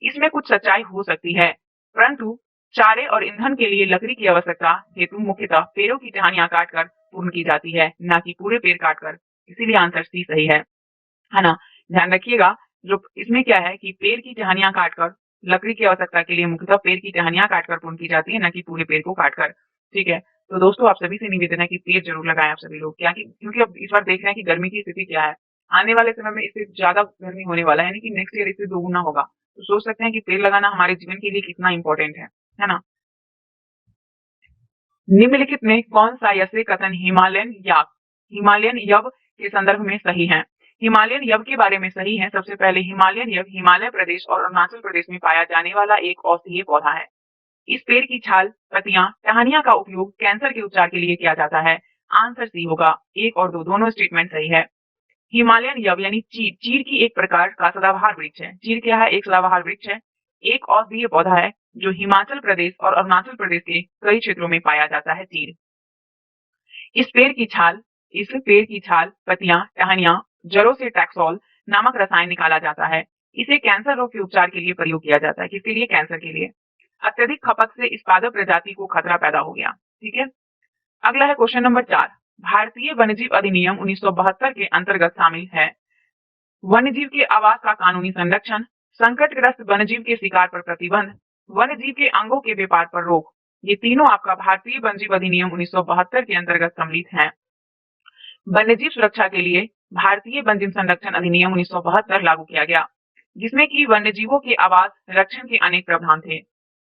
इसमें कुछ सच्चाई हो सकती है, परंतु चारे और ईंधन के लिए लकड़ी की आवश्यकता हेतु मुख्यतः पेड़ों की टहनियां काटकर पूर्ण की जाती है, न कि पूरे पेड़ काटकर। इसीलिए आंसर सी सही है ना। ध्यान रखिएगा, जो इसमें क्या है कि पेड़ की टहनियां काटकर लकड़ी की आवश्यकता के लिए मुख्यतः पेड़ की टहनियां काटकर पूर्ण की जाती है, न कि पूरे पेड़ को काटकर। ठीक है, तो दोस्तों आप सभी से निवेदन है कि पेड़ जरूर लगाएं आप सभी लोग। क्या कि क्योंकि अब इस बार देख रहे हैं कि गर्मी की स्थिति क्या है। आने वाले समय में इससे ज्यादा गर्मी होने वाला है, यानी कि नेक्स्ट ईयर इससे दोगुना होगा। तो सोच सकते हैं कि पेड़ लगाना हमारे जीवन के लिए कितना इंपॉर्टेंट है ना। निम्नलिखित में कौन सा यसे कथन हिमालयन यव के संदर्भ में सही है। हिमालयन यव के बारे में सही है। सबसे पहले हिमालयन यव हिमालय प्रदेश और अरुणाचल प्रदेश में पाया जाने वाला एक औषधीय पौधा है। इस पेड़ की छाल, पत्तियां, टहनियां का उपयोग कैंसर के उपचार के लिए किया जाता है। आंसर सी होगा। 1 और 2 दोनों स्टेटमेंट सही है। हिमालयन यव यानी चीड़ की एक प्रकार का सदाबहार वृक्ष है। चीड़ क्या है? एक सदाबहार वृक्ष है। एक औषधीय पौधा है जो हिमाचल प्रदेश और अरुणाचल प्रदेश के कई क्षेत्रों में पाया जाता है। चीड़। इस पेड़ की छाल, पत्तियां, टहनियां, जड़ों से टैक्सोल नामक रसायन निकाला जाता है। इसे कैंसर रोग के उपचार के लिए प्रयोग किया जाता है। किसके लिए? कैंसर के लिए। अत्यधिक खपत से इस पादप प्रजाति को खतरा पैदा हो गया। ठीक है, अगला है क्वेश्चन नंबर 4। भारतीय वन्यजीव अधिनियम 1972 के अंतर्गत शामिल है वन्यजीव के आवास का कानूनी संरक्षण, संकटग्रस्त वन्यजीव के शिकार पर प्रतिबंध, वन्यजीव के अंगों के व्यापार पर रोक। ये तीनों आपका भारतीय वन्यजीव अधिनियम 1972 के अंतर्गत सम्मिलित हैं। वन्यजीव सुरक्षा के लिए भारतीय वन्यजीव संरक्षण अधिनियम 1972 लागू किया गया, जिसमें कि वन्यजीवों के आवास रक्षण के अनेक प्रावधान थे।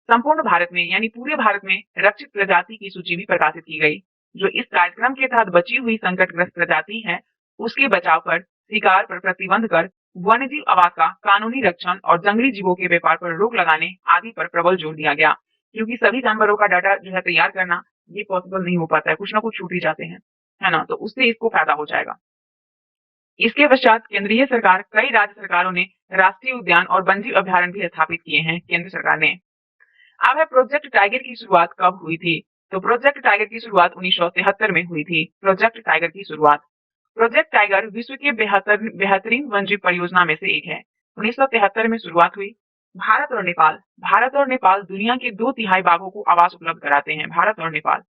संपूर्ण भारत में यानी पूरे भारत में रक्षित प्रजाति की सूची भी प्रकाशित की गई। जो इस कार्यक्रम के तहत बची हुई संकटग्रस्त प्रजाति है, उसके बचाव पर, शिकार पर प्रतिबंध कर, वन्यजीव आवास का कानूनी रक्षण और जंगली जीवों के व्यापार पर रोक लगाने आदि पर प्रबल जोर दिया गया। क्योंकि सभी जानवरों का डाटा जो है तैयार करना ये पॉसिबल नहीं हो पाता है, कुछ ना कुछ छूट ही जाते हैं, है ना। तो उससे इसको फायदा हो जाएगा। इसके पश्चात केंद्रीय सरकार, कई राज्य सरकारों ने राष्ट्रीय उद्यान और वन्यजीव अभ्यारण्य भी स्थापित किए हैं केंद्र सरकार ने। अब है प्रोजेक्ट टाइगर की शुरुआत कब हुई थी। तो प्रोजेक्ट टाइगर की शुरुआत 1973 में हुई थी। प्रोजेक्ट टाइगर की शुरुआत, प्रोजेक्ट टाइगर विश्व के बेहतरीन वन्यजीव परियोजना में से एक है। 1973 में शुरुआत हुई। भारत और नेपाल दुनिया के 2/3 बाघों को आवास उपलब्ध कराते हैं। भारत और नेपाल,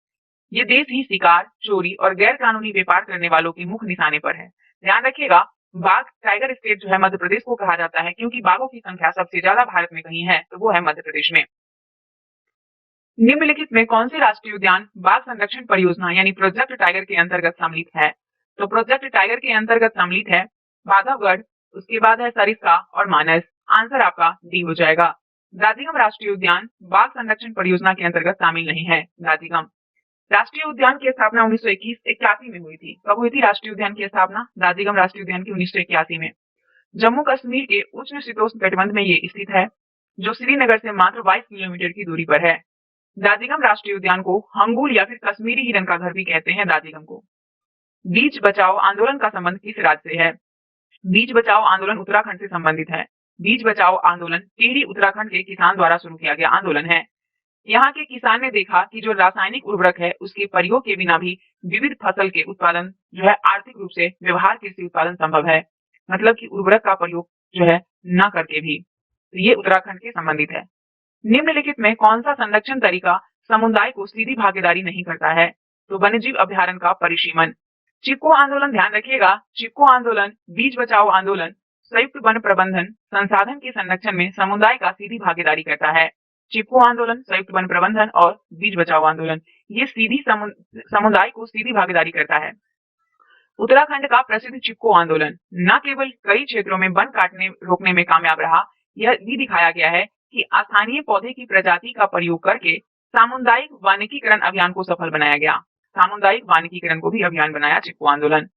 ये देश ही शिकार, चोरी और गैर कानूनी व्यापार करने वालों के मुख्य निशाने पर है। ध्यान रखिएगा, बाघ टाइगर स्टेट जो है मध्य प्रदेश को कहा जाता है, क्योंकि बाघों की संख्या सबसे ज्यादा भारत में कहीं है तो वो है मध्य प्रदेश में। निम्नलिखित में कौन से राष्ट्रीय उद्यान बाघ संरक्षण परियोजना यानी प्रोजेक्ट टाइगर के अंतर्गत सम्मिलित है? तो प्रोजेक्ट टाइगर के अंतर्गत सम्मिलित है बाघवगढ़, उसके बाद है सरिस्का और मानस। आंसर आपका डी हो जाएगा। दाजीगम राष्ट्रीय उद्यान बाघ संरक्षण परियोजना के अंतर्गत शामिल नहीं है। दाजीगम राष्ट्रीय उद्यान की स्थापना 1981 में हुई थी। कब हुई थी राष्ट्रीय उद्यान की स्थापना? दाजीगम राष्ट्रीय उद्यान की 1981 में। जम्मू कश्मीर के उष्ण शीतोष्ण कटिबंध में ये स्थित है, जो श्रीनगर से मात्र 22 किलोमीटर की दूरी पर है। दाजीगम राष्ट्रीय उद्यान को हंगुल या फिर कश्मीरी हिरन का घर भी कहते हैं। दाजीगम को। बीज बचाओ आंदोलन का संबंध किस राज्य से है? बीज बचाओ आंदोलन उत्तराखंड से संबंधित है। बीज बचाओ आंदोलन टिहरी उत्तराखंड के किसान द्वारा शुरू किया गया आंदोलन है। यहाँ के किसान ने देखा कि जो रासायनिक उर्वरक है उसके प्रयोग के बिना भी विविध फसल के उत्पादन जो है आर्थिक रूप से व्यवहार कृषि उत्पादन संभव है। मतलब कि उर्वरक का प्रयोग जो है न करके भी। तो ये उत्तराखंड के संबंधित है। निम्नलिखित में कौन सा संरक्षण तरीका समुदाय को सीधी भागीदारी नहीं करता है? तो वन्यजीव अभ्यारण्य का परिसीमन। चिपको आंदोलन, ध्यान रखिएगा, चिपको आंदोलन, बीज बचाओ आंदोलन, संयुक्त वन प्रबंधन संसाधन के संरक्षण में समुदाय का सीधी भागीदारी करता है। चिपको आंदोलन, संयुक्त वन प्रबंधन और बीज बचाओ आंदोलन ये सीधी समुदाय को सीधी भागीदारी करता है। उत्तराखंड का प्रसिद्ध चिपको आंदोलन न केवल कई क्षेत्रों में वन काटने रोकने में कामयाब रहा, यह भी दिखाया गया है कि स्थानीय पौधे की प्रजाति का प्रयोग करके सामुदायिक वानिकीकरण अभियान को सफल बनाया गया। सामुदायिक वानिकीकरण को भी अभियान बनाया चिपको आंदोलन।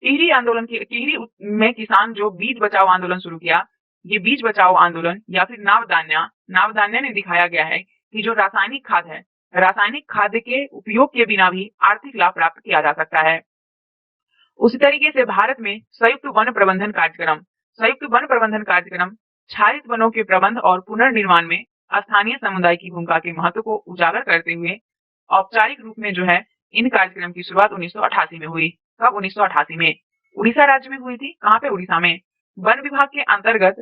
टिहरी में किसान जो बीज बचाओ आंदोलन शुरू किया, ये बीज बचाओ आंदोलन या फिर नावदान्या ने दिखाया गया है कि जो रासायनिक खाद है, रासायनिक खाद के उपयोग के बिना भी आर्थिक लाभ प्राप्त किया जा सकता है। उसी तरीके से भारत में संयुक्त वन प्रबंधन कार्यक्रम क्षारित वनों के प्रबंध और पुनर्निर्माण में स्थानीय समुदाय की भूमिका के महत्व को उजागर करते हुए औपचारिक रूप में जो है इन कार्यक्रम की शुरुआत 1988 में हुई। कब? 1988 में। उड़ीसा राज्य में हुई थी। कहाँ पे? उड़ीसा में। वन विभाग के अंतर्गत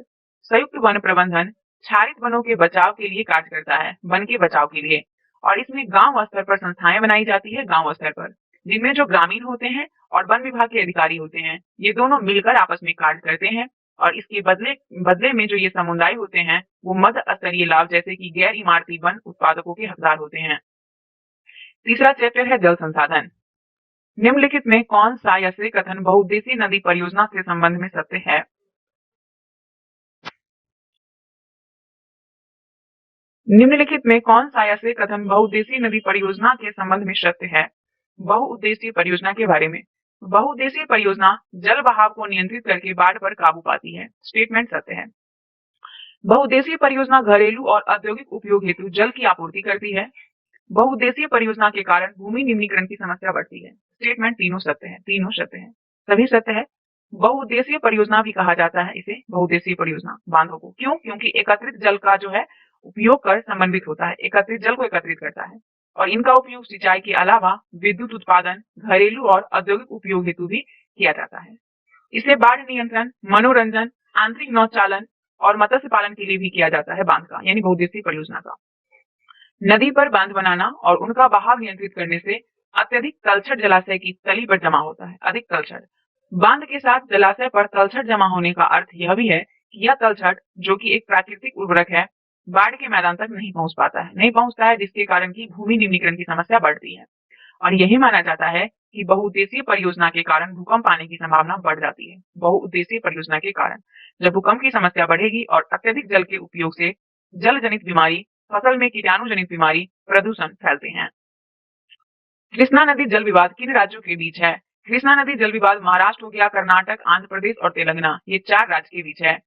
संयुक्त वन प्रबंधन क्षारित वनों के बचाव के लिए कार्य करता है, वन के बचाव के लिए। और इसमें गांव स्तर पर संस्थाएं बनाई जाती है, गांव स्तर पर, जिनमें जो ग्रामीण होते हैं और वन विभाग के अधिकारी होते हैं, ये दोनों मिलकर आपस में कार्य करते हैं। और इसके बदले में जो ये समुदाय होते हैं वो मध्य स्तरीय लाभ जैसे कि गैर इमारती वन उत्पादकों के हकदार होते हैं। तीसरा चैप्टर है जल संसाधन। निम्नलिखित में कौन सा या से कथन बहुउद्देशीय नदी परियोजना से संबंध में सत्य है? निम्नलिखित में कौन सा या से कथन बहुउद्देशीय नदी परियोजना के संबंध में सत्य है? बहुउद्देशीय परियोजना के बारे में। बहुउद्देशीय परियोजना जल बहाव को नियंत्रित करके बाढ़ पर काबू पाती है। स्टेटमेंट सत्य है। बहुउद्देशीय परियोजना घरेलू और औद्योगिक उपयोग हेतु जल की आपूर्ति करती है। बहुउद्देशीय परियोजना के कारण भूमि निम्नीकरण की समस्या बढ़ती है। स्टेटमेंट तीनों सत्य है, तीनों सत्य है, सभी सत्य है। बहुउद्देशीय परियोजना भी कहा जाता है इसे, बहुउद्देशीय परियोजना बांधों को। क्यों? क्योंकि एकत्रित जल का जो है उपयोग कर समन्वित होता है, एकत्रित जल को एकत्रित करता है और इनका उपयोग सिंचाई के अलावा विद्युत उत्पादन, घरेलू और औद्योगिक उपयोग हेतु भी किया जाता है। इसे बाढ़ नियंत्रण, मनोरंजन, आंतरिक नौचालन और मत्स्य पालन के लिए भी किया जाता है बांध का, यानी बहुउद्देशीय परियोजना का। नदी पर बांध बनाना और उनका बहाव नियंत्रित करने से अत्यधिक तलछट जलाशय की तली पर जमा होता है। अधिक तलछट बांध के साथ जलाशय पर तलछट जमा होने का अर्थ यह भी है कि यह तलछट, जो कि एक प्राकृतिक उर्वरक है, बाढ़ के मैदान तक नहीं पहुंचता है, जिसके कारण की भूमि निम्नीकरण की समस्या बढ़ती है। और यही माना जाता है कि बहुउद्देशीय परियोजना के कारण भूकंप आने की संभावना बढ़ जाती है। बहुउद्देशीय परियोजना के कारण जब भूकंप की समस्या बढ़ेगी और अत्यधिक जल के उपयोग से जल जनित बीमारी, फसल में कीटाणु जनित बीमारी, प्रदूषण फैलते हैं। कृष्णा नदी जल विवाद किन राज्यों के बीच है? कृष्णा नदी जल विवाद महाराष्ट्र हो गया, कर्नाटक, आंध्र प्रदेश और तेलंगाना, ये 4 राज्य के बीच है।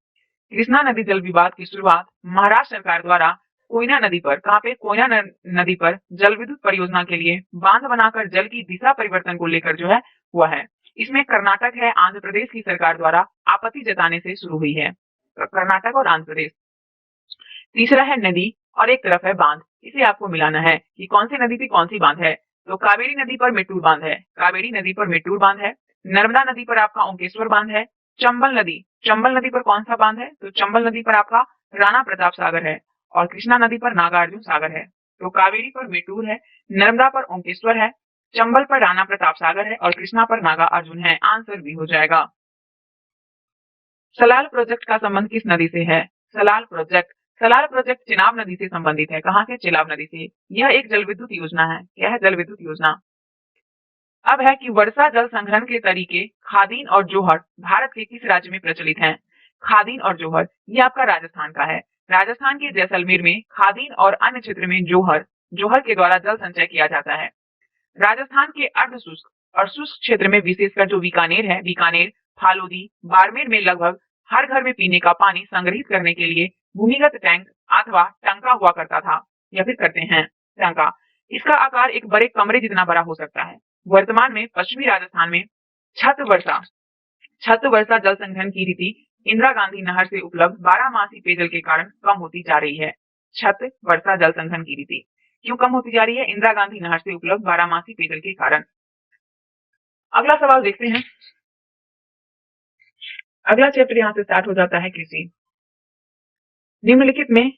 कृष्णा नदी जल विवाद की शुरुआत महाराष्ट्र सरकार द्वारा कोयना नदी पर, कहाँ पे? कोयना नदी पर जल विद्युत परियोजना के लिए बांध बनाकर जल की दिशा परिवर्तन को लेकर जो है हुआ है। इसमें कर्नाटक है, आंध्र प्रदेश की सरकार द्वारा आपत्ति जताने से शुरू हुई है, कर्नाटक और आंध्र प्रदेश। तीसरा है नदी और एक तरफ है बांध। इसे आपको मिलाना है कि कौन सी नदी पे कौन सी बांध है। तो कावेरी नदी पर मेट्टूर बांध है, कावेरी नदी पर मेट्टूर बांध है। नर्मदा नदी पर आपका ओंकेश्वर बांध है। चंबल नदी पर कौन सा बांध है? तो चंबल नदी पर आपका राणा प्रताप सागर है और कृष्णा नदी पर नागार्जुन सागर है। तो कावेरी पर मेट्टूर है, नर्मदा पर ओंकेश्वर है, चंबल पर राणा प्रताप सागर है और कृष्णा पर नागा अर्जुन है। आंसर भी हो जाएगा। सलाल प्रोजेक्ट का संबंध किस नदी से है? सलाल प्रोजेक्ट सलार प्रोजेक्ट चिनाब नदी से संबंधित है। कहाँ से? चिनाब नदी से। यह एक जल विद्युत योजना है। क्या है? जल विद्युत योजना। अब है कि वर्षा जल संग्रहण के तरीके खादीन और जोहर भारत के किस राज्य में प्रचलित हैं? खादीन और जोहर ये आपका राजस्थान का है। राजस्थान के जैसलमेर में खादीन और अन्य क्षेत्र में जोहर जोहर के द्वारा जल संचय किया जाता है। राजस्थान के अर्ध शुष्क और शुष्क क्षेत्र में विशेषकर जो बीकानेर है, बीकानेर, फालोदी, बाड़मेर में लगभग हर घर में पीने का पानी संग्रहित करने के लिए भूमिगत टैंक अथवा टंका हुआ करता था या फिर करते हैं टंका। इसका आकार एक बड़े कमरे जितना बड़ा हो सकता है। वर्तमान में पश्चिमी राजस्थान में छत वर्षा जल संग्रहण की रीति इंदिरा गांधी नहर से उपलब्ध 12 मासी पेयजल के कारण कम होती जा रही है। छत वर्षा जल संग्रहण की रीति क्यों कम होती जा रही है? इंदिरा गांधी नहर से उपलब्ध 12 मासी पेयजल के कारण। अगला सवाल देखते हैं। अगला चैप्टर यहाँ से स्टार्ट हो जाता है कृषि। निम्नलिखित में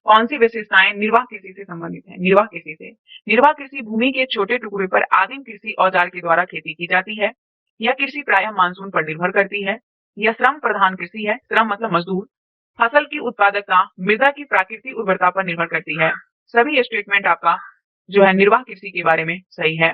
कौन सी विशेषताएं निर्वाह कृषि से संबंधित है? निर्वाह कृषि से निर्वाह कृषि भूमि के छोटे टुकड़े पर आदिम कृषि औजार के द्वारा खेती की जाती है। यह कृषि प्रायः मानसून पर निर्भर करती है। यह श्रम प्रधान कृषि है। श्रम मतलब मजदूर। फसल की उत्पादकता मृदा की प्राकृतिक उर्वरता पर निर्भर करती है। सभी स्टेटमेंट आपका जो है निर्वाह कृषि के बारे में सही है।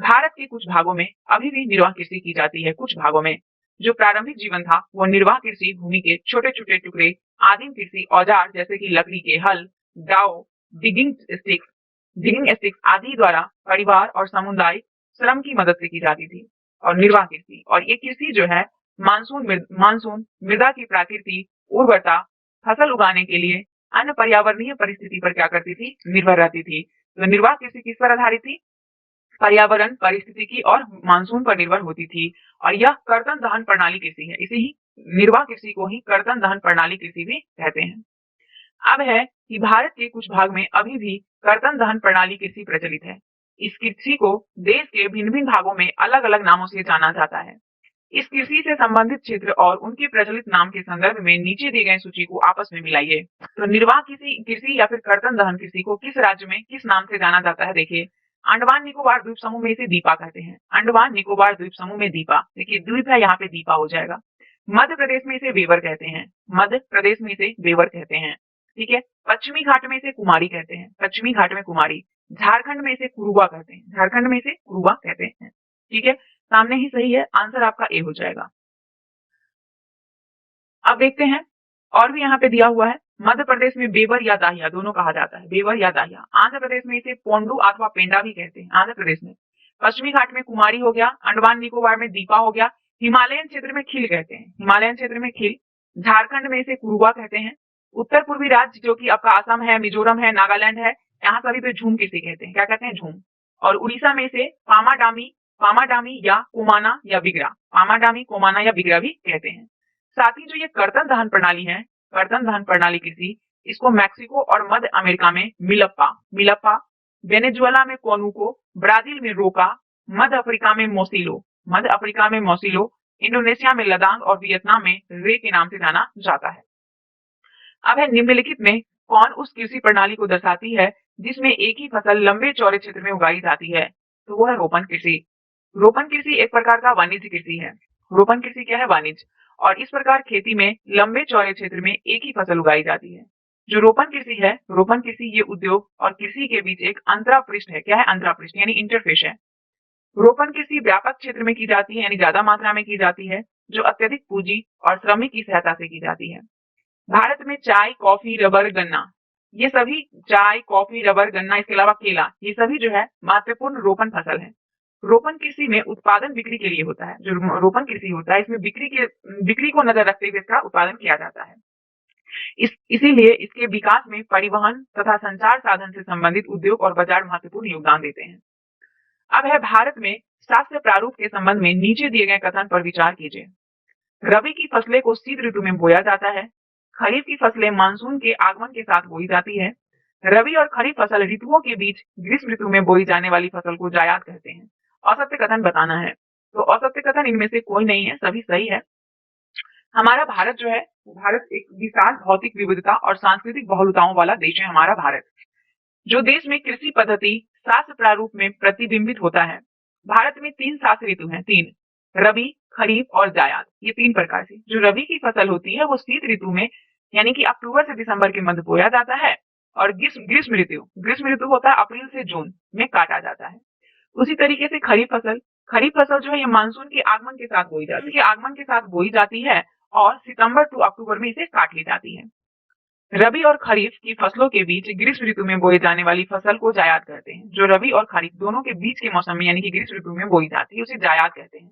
भारत के कुछ भागों में अभी भी निर्वाह कृषि की जाती है। कुछ भागों में जो प्रारंभिक जीवन था वो निर्वाह कृषि भूमि के छोटे छोटे टुकड़े आदिम कृषि औजार जैसे कि लकड़ी के हल, दाव, डिगिंग स्टिक्स आदि द्वारा परिवार और समुदाय श्रम की मदद से की जाती थी। और निर्वाह कृषि और ये कृषि जो है मानसून मृदा की प्राकृतिक उर्वरता फसल उगाने के लिए अन्य पर्यावरणीय परिस्थिति पर क्या करती थी? निर्भर रहती थी। तो निर्वाह कृषि किस पर आधारित थी? पर्यावरण परिस्थितिकी और मानसून पर निर्भर होती थी। और यह कर्तन दहन प्रणाली कृषि है। इसे ही निर्वाह कृषि को ही कर्तन दहन प्रणाली कृषि भी कहते हैं। अब है कि भारत के कुछ भाग में अभी भी कर्तन दहन प्रणाली कृषि प्रचलित है। इस कृषि को देश के भिन्न भिन्न भागों में अलग अलग नामों से जाना जाता है। इस कृषि से संबंधित क्षेत्र और उनके प्रचलित नाम के संदर्भ में नीचे दी गई सूची को आपस में मिलाइए। तो निर्वाह कृषि या फिर कर्तन दहन कृषि को किस राज्य में किस नाम से जाना जाता है? देखिए, अंडमान निकोबार द्वीप समूह में इसे दीपा कहते हैं। अंडमान निकोबार द्वीप समूह में दीपा, देखिए द्वीप है, यहाँ पे दीपा हो जाएगा। मध्य प्रदेश में इसे वेवर कहते हैं। मध्य प्रदेश में इसे वेवर कहते हैं। ठीक है। पश्चिमी घाट में इसे कुमारी कहते हैं। पश्चिमी घाट में कुमारी। झारखंड में इसे कुरुबा कहते हैं। झारखंड में इसे कुरुबा कहते हैं। ठीक है, सामने ही सही है, आंसर आपका ए हो जाएगा। अब देखते हैं और भी यहाँ पे दिया हुआ है। मध्य प्रदेश में बेवर या दाहिया दोनों कहा जाता है। बेवर या दाहिया। आंध्र प्रदेश में इसे पोंडू अथवा पेंडा भी कहते हैं। आंध्र प्रदेश में। पश्चिमी घाट में कुमारी हो गया। अंडमान निकोबार में दीपा हो गया। हिमालयन क्षेत्र में खिल कहते हैं। हिमालयन क्षेत्र में खिल। झारखंड में इसे कुरुबा कहते हैं। उत्तर पूर्वी राज्य जो कि आपका असम है, मिजोरम है, नागालैंड है, यहाँ सभी पे झूम किसे कहते हैं? क्या कहते हैं? झूम। और उड़ीसा में इसे पामाडामी या कोमाना या बिगड़ा, पामाडामी कोमाना या बिगड़ा भी कहते हैं। साथ ही जो ये कर्तन दहन प्रणाली है, कर्तन दहन प्रणाली कृषि, इसको मैक्सिको और मध्य अमेरिका में मिलप्पा, वेनेजुएला में कोनुको, ब्राजील में रोका, मध्य अफ्रीका में मोसिलो, इंडोनेशिया में लदांग और वियतनाम में रे के नाम से जाना जाता है। अब है निम्नलिखित में कौन उस कृषि प्रणाली को दर्शाती है जिसमें एक ही फसल लंबे चौड़े क्षेत्र में उगाई जाती है? तो वो है रोपण कृषि। रोपण कृषि एक प्रकार का वाणिज्य कृषि है। रोपण कृषि क्या है? वाणिज्य। और इस प्रकार खेती में लंबे चौड़े क्षेत्र में एक ही फसल उगाई जाती है। जो रोपण कृषि है, रोपण कृषि ये उद्योग और कृषि के बीच एक अंतरापृष्ठ है। क्या है? अंतरापृष्ठ यानी इंटरफेस है। रोपण कृषि व्यापक क्षेत्र में की जाती है, यानी ज्यादा मात्रा में की जाती है, जो अत्यधिक पूंजी और श्रमिक की सहायता से की जाती है। भारत में चाय, कॉफी, रबर, गन्ना, ये सभी चाय, कॉफी, रबर, गन्ना, इसके अलावा केला, ये सभी जो है महत्वपूर्ण रोपण फसल है। रोपण कृषि में उत्पादन बिक्री के लिए होता है। जो रोपण कृषि होता है इसमें बिक्री को नजर रखते हुए इसका उत्पादन किया जाता है। इसीलिए इसके विकास में परिवहन तथा संचार साधन से संबंधित उद्योग और बाजार महत्वपूर्ण योगदान देते हैं। अब है भारत में शास्त्र प्रारूप के संबंध में नीचे दिए गए कथन पर विचार कीजिए। रबी की फसलें को शीत ऋतु में बोया जाता है। खरीफ की फसलें मानसून के आगमन के साथ बोई जाती है। रबी और खरीफ फसल ऋतुओं के बीच ग्रीष्म ऋतु में बोई जाने वाली फसल को जायद कहते हैं। असत्य कथन बताना है। तो असत्य कथन इनमें से कोई नहीं है, सभी सही है। हमारा भारत जो है, भारत एक विशाल भौतिक विविधता और सांस्कृतिक बहुलताओं वाला देश है। हमारा भारत जो देश में कृषि पद्धति शास्त्र प्रारूप में प्रतिबिंबित होता है। भारत में 3 शास्त्र ऋतु हैं, 3, रबी, खरीफ और जायद। ये 3 प्रकार से जो रबी की फसल होती है वो शीत ऋतु में यानी कि अक्टूबर से दिसंबर के मध्य बोया जाता है। और ग्रीष्म ऋतु होता है अप्रैल से जून में काटा जाता है। उसी तरीके से खरीफ फसल जो है ये मानसून के आगमन के साथ बोई जाती है और सितंबर टू अक्टूबर में इसे काट ली जाती है। रबी और खरीफ की फसलों के बीच ग्रीष्म ऋतु में बोई जाने वाली फसल को जायद कहते हैं। जो रबी और खरीफ दोनों के बीच के मौसम में यानी कि ग्रीष्म ऋतु में बोई जाती है उसे जायद कहते हैं।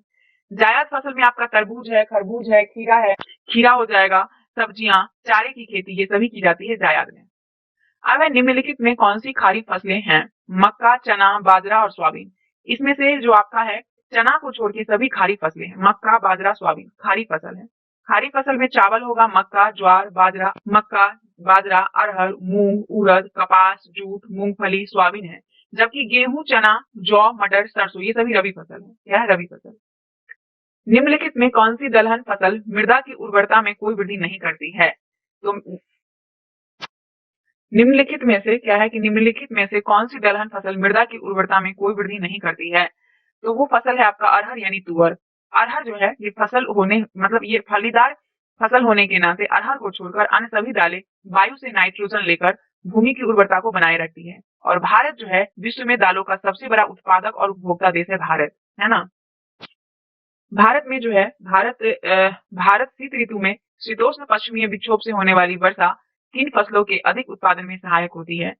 जायद फसल में आपका तरबूज है, खरबूज है, खीरा हो जाएगा, सब्जियां, चारे की खेती, ये सभी की जाती है जायद में। अब है निम्नलिखित में कौन सी खरीफ फसलें हैं? मक्का, चना, बाजरा और सोयाबीन। इसमें से जो आपका है चना को छोड़ के सभी खरीफ फसलें हैं। मक्का, बाजरा, सोयाबीन खरीफ फसल है। खरीफ फसल में चावल होगा मक्का, ज्वार, बाजरा, अरहर, मूंग, उड़द, कपास, जूट, मूंगफली, सोयाबीन है। जबकि गेहूं, चना, जौ, मटर, सरसों ये सभी रबी फसल है। क्या है? रबी फसल। निम्नलिखित में कौन सी दलहन फसल मृदा की उर्वरता में कोई वृद्धि नहीं करती है? तो निम्नलिखित में से कौन सी दलहन फसल मृदा की उर्वरता में कोई वृद्धि नहीं करती है? तो वो फसल है आपका अरहर यानी तुअर। अरहर जो है ये फसल होने मतलब ये फलीदार फसल होने के नाते अरहर को छोड़कर अन्य सभी दालें वायु से नाइट्रोजन लेकर भूमि की उर्वरता को बनाए रखती है। और भारत जो है विश्व में दालों का सबसे बड़ा उत्पादक और उपभोक्ता देश है भारत, है ना। भारत में जो है भारत शीत ऋतु में शीतोष्ण पश्चिमीय विक्षोभ से होने वाली वर्षा किन फसलों के अधिक उत्पादन में सहायक होती है?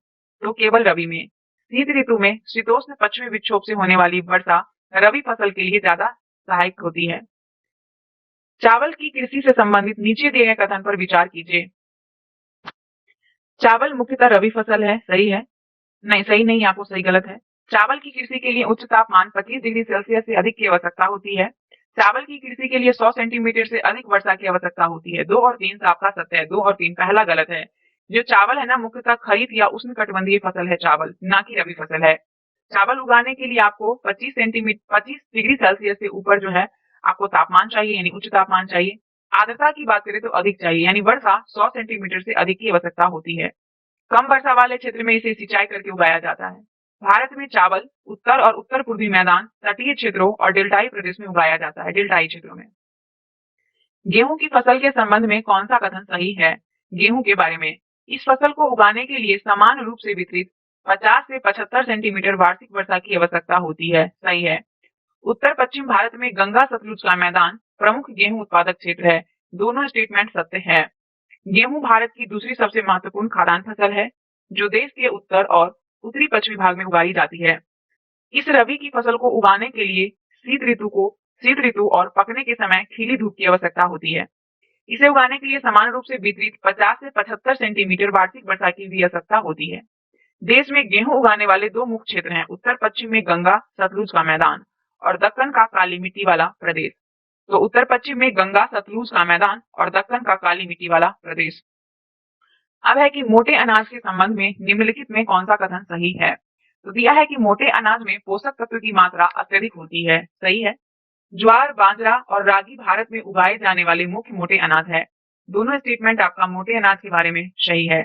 तो केवल रबी में। शीत ऋतु में शीतोष्ण पश्चिमी विक्षोभ से होने वाली वर्षा रबी फसल के लिए ज्यादा सहायक होती है। चावल की कृषि से संबंधित नीचे दिए गए कथन पर विचार कीजिए। चावल मुख्यतः रबी फसल है, सही है? नहीं, सही नहीं, आपको सही गलत है। चावल की कृषि के लिए उच्च तापमान 25 डिग्री सेल्सियस से अधिक की आवश्यकता होती है। चावल की कृषि के लिए 100 सेंटीमीटर से अधिक वर्षा की आवश्यकता होती है। 2 और 3 आपका सत्य है। 2 और 3 पहला गलत है। जो चावल है ना मुख्यतः खरीफ या उष्णकटिबंधीय फसल है चावल, ना कि रबी फसल है। चावल उगाने के लिए आपको 25 डिग्री सेल्सियस से ऊपर जो है आपको तापमान चाहिए यानी उच्च तापमान चाहिए। आर्द्रता की बात करें तो अधिक चाहिए यानी वर्षा 100 सेंटीमीटर से अधिक की आवश्यकता होती है। कम वर्षा वाले क्षेत्र में इसे सिंचाई करके उगाया जाता है। भारत में चावल उत्तर और उत्तर पूर्वी मैदान, तटीय क्षेत्रों और डेल्टाई प्रदेश में उगाया जाता है। डेल्टाई क्षेत्रों में। गेहूं की फसल के संबंध में कौन सा कथन सही है? गेहूं के बारे में, इस फसल को उगाने के लिए समान रूप से वितरित 50 से 75 सेंटीमीटर वार्षिक वर्षा की आवश्यकता होती है। सही है। उत्तर पश्चिम भारत में गंगा सतलुज का मैदान प्रमुख गेहूं उत्पादक क्षेत्र है। दोनों स्टेटमेंट सत्य है। गेहूं भारत की दूसरी सबसे महत्वपूर्ण खाद्यान्न फसल है जो देश के उत्तर और उत्तरी पश्चिमी भाग में उगाई जाती है। इस रबी की फसल को उगाने के लिए शीत ऋतु और पकने के समय खिली धूप की आवश्यकता होती है। इसे उगाने के लिए समान रूप से वितरित 50 से 75 सेंटीमीटर वार्षिक वर्षा की भी आवश्यकता होती है। देश में गेहूं उगाने वाले 2 मुख्य क्षेत्र हैं, उत्तर पश्चिम में गंगा सतलुज का मैदान और दक्कन का काली मिट्टी वाला प्रदेश। तो उत्तर पश्चिम में गंगा सतलुज का मैदान और दक्कन का काली मिट्टी वाला प्रदेश। अब है कि मोटे अनाज के संबंध में निम्नलिखित में कौन सा कथन सही है? तो दिया है कि मोटे अनाज में पोषक तत्व की मात्रा अत्यधिक होती है। सही है। ज्वार, बाजरा और रागी भारत में उगाए जाने वाले मुख्य मोटे अनाज है। दोनों स्टेटमेंट आपका मोटे अनाज के बारे में सही है।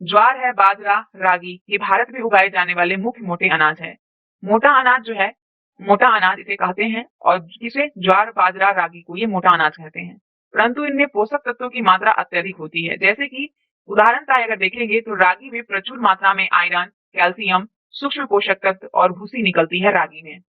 ज्वार है, बाजरा, रागी ये भारत में उगाए जाने वाले मुख्य मोटे अनाज है। मोटा अनाज जो है मोटा अनाज इसे कहते हैं और जिसे ज्वार, बाजरा, रागी को ये मोटा अनाज कहते हैं। परंतु इनमें पोषक तत्वों की मात्रा अत्यधिक होती है। जैसे कि उदाहरणतः अगर देखेंगे तो रागी में प्रचुर मात्रा में आयरन, कैल्शियम, सूक्ष्म पोषक तत्व और भूसी निकलती है रागी में।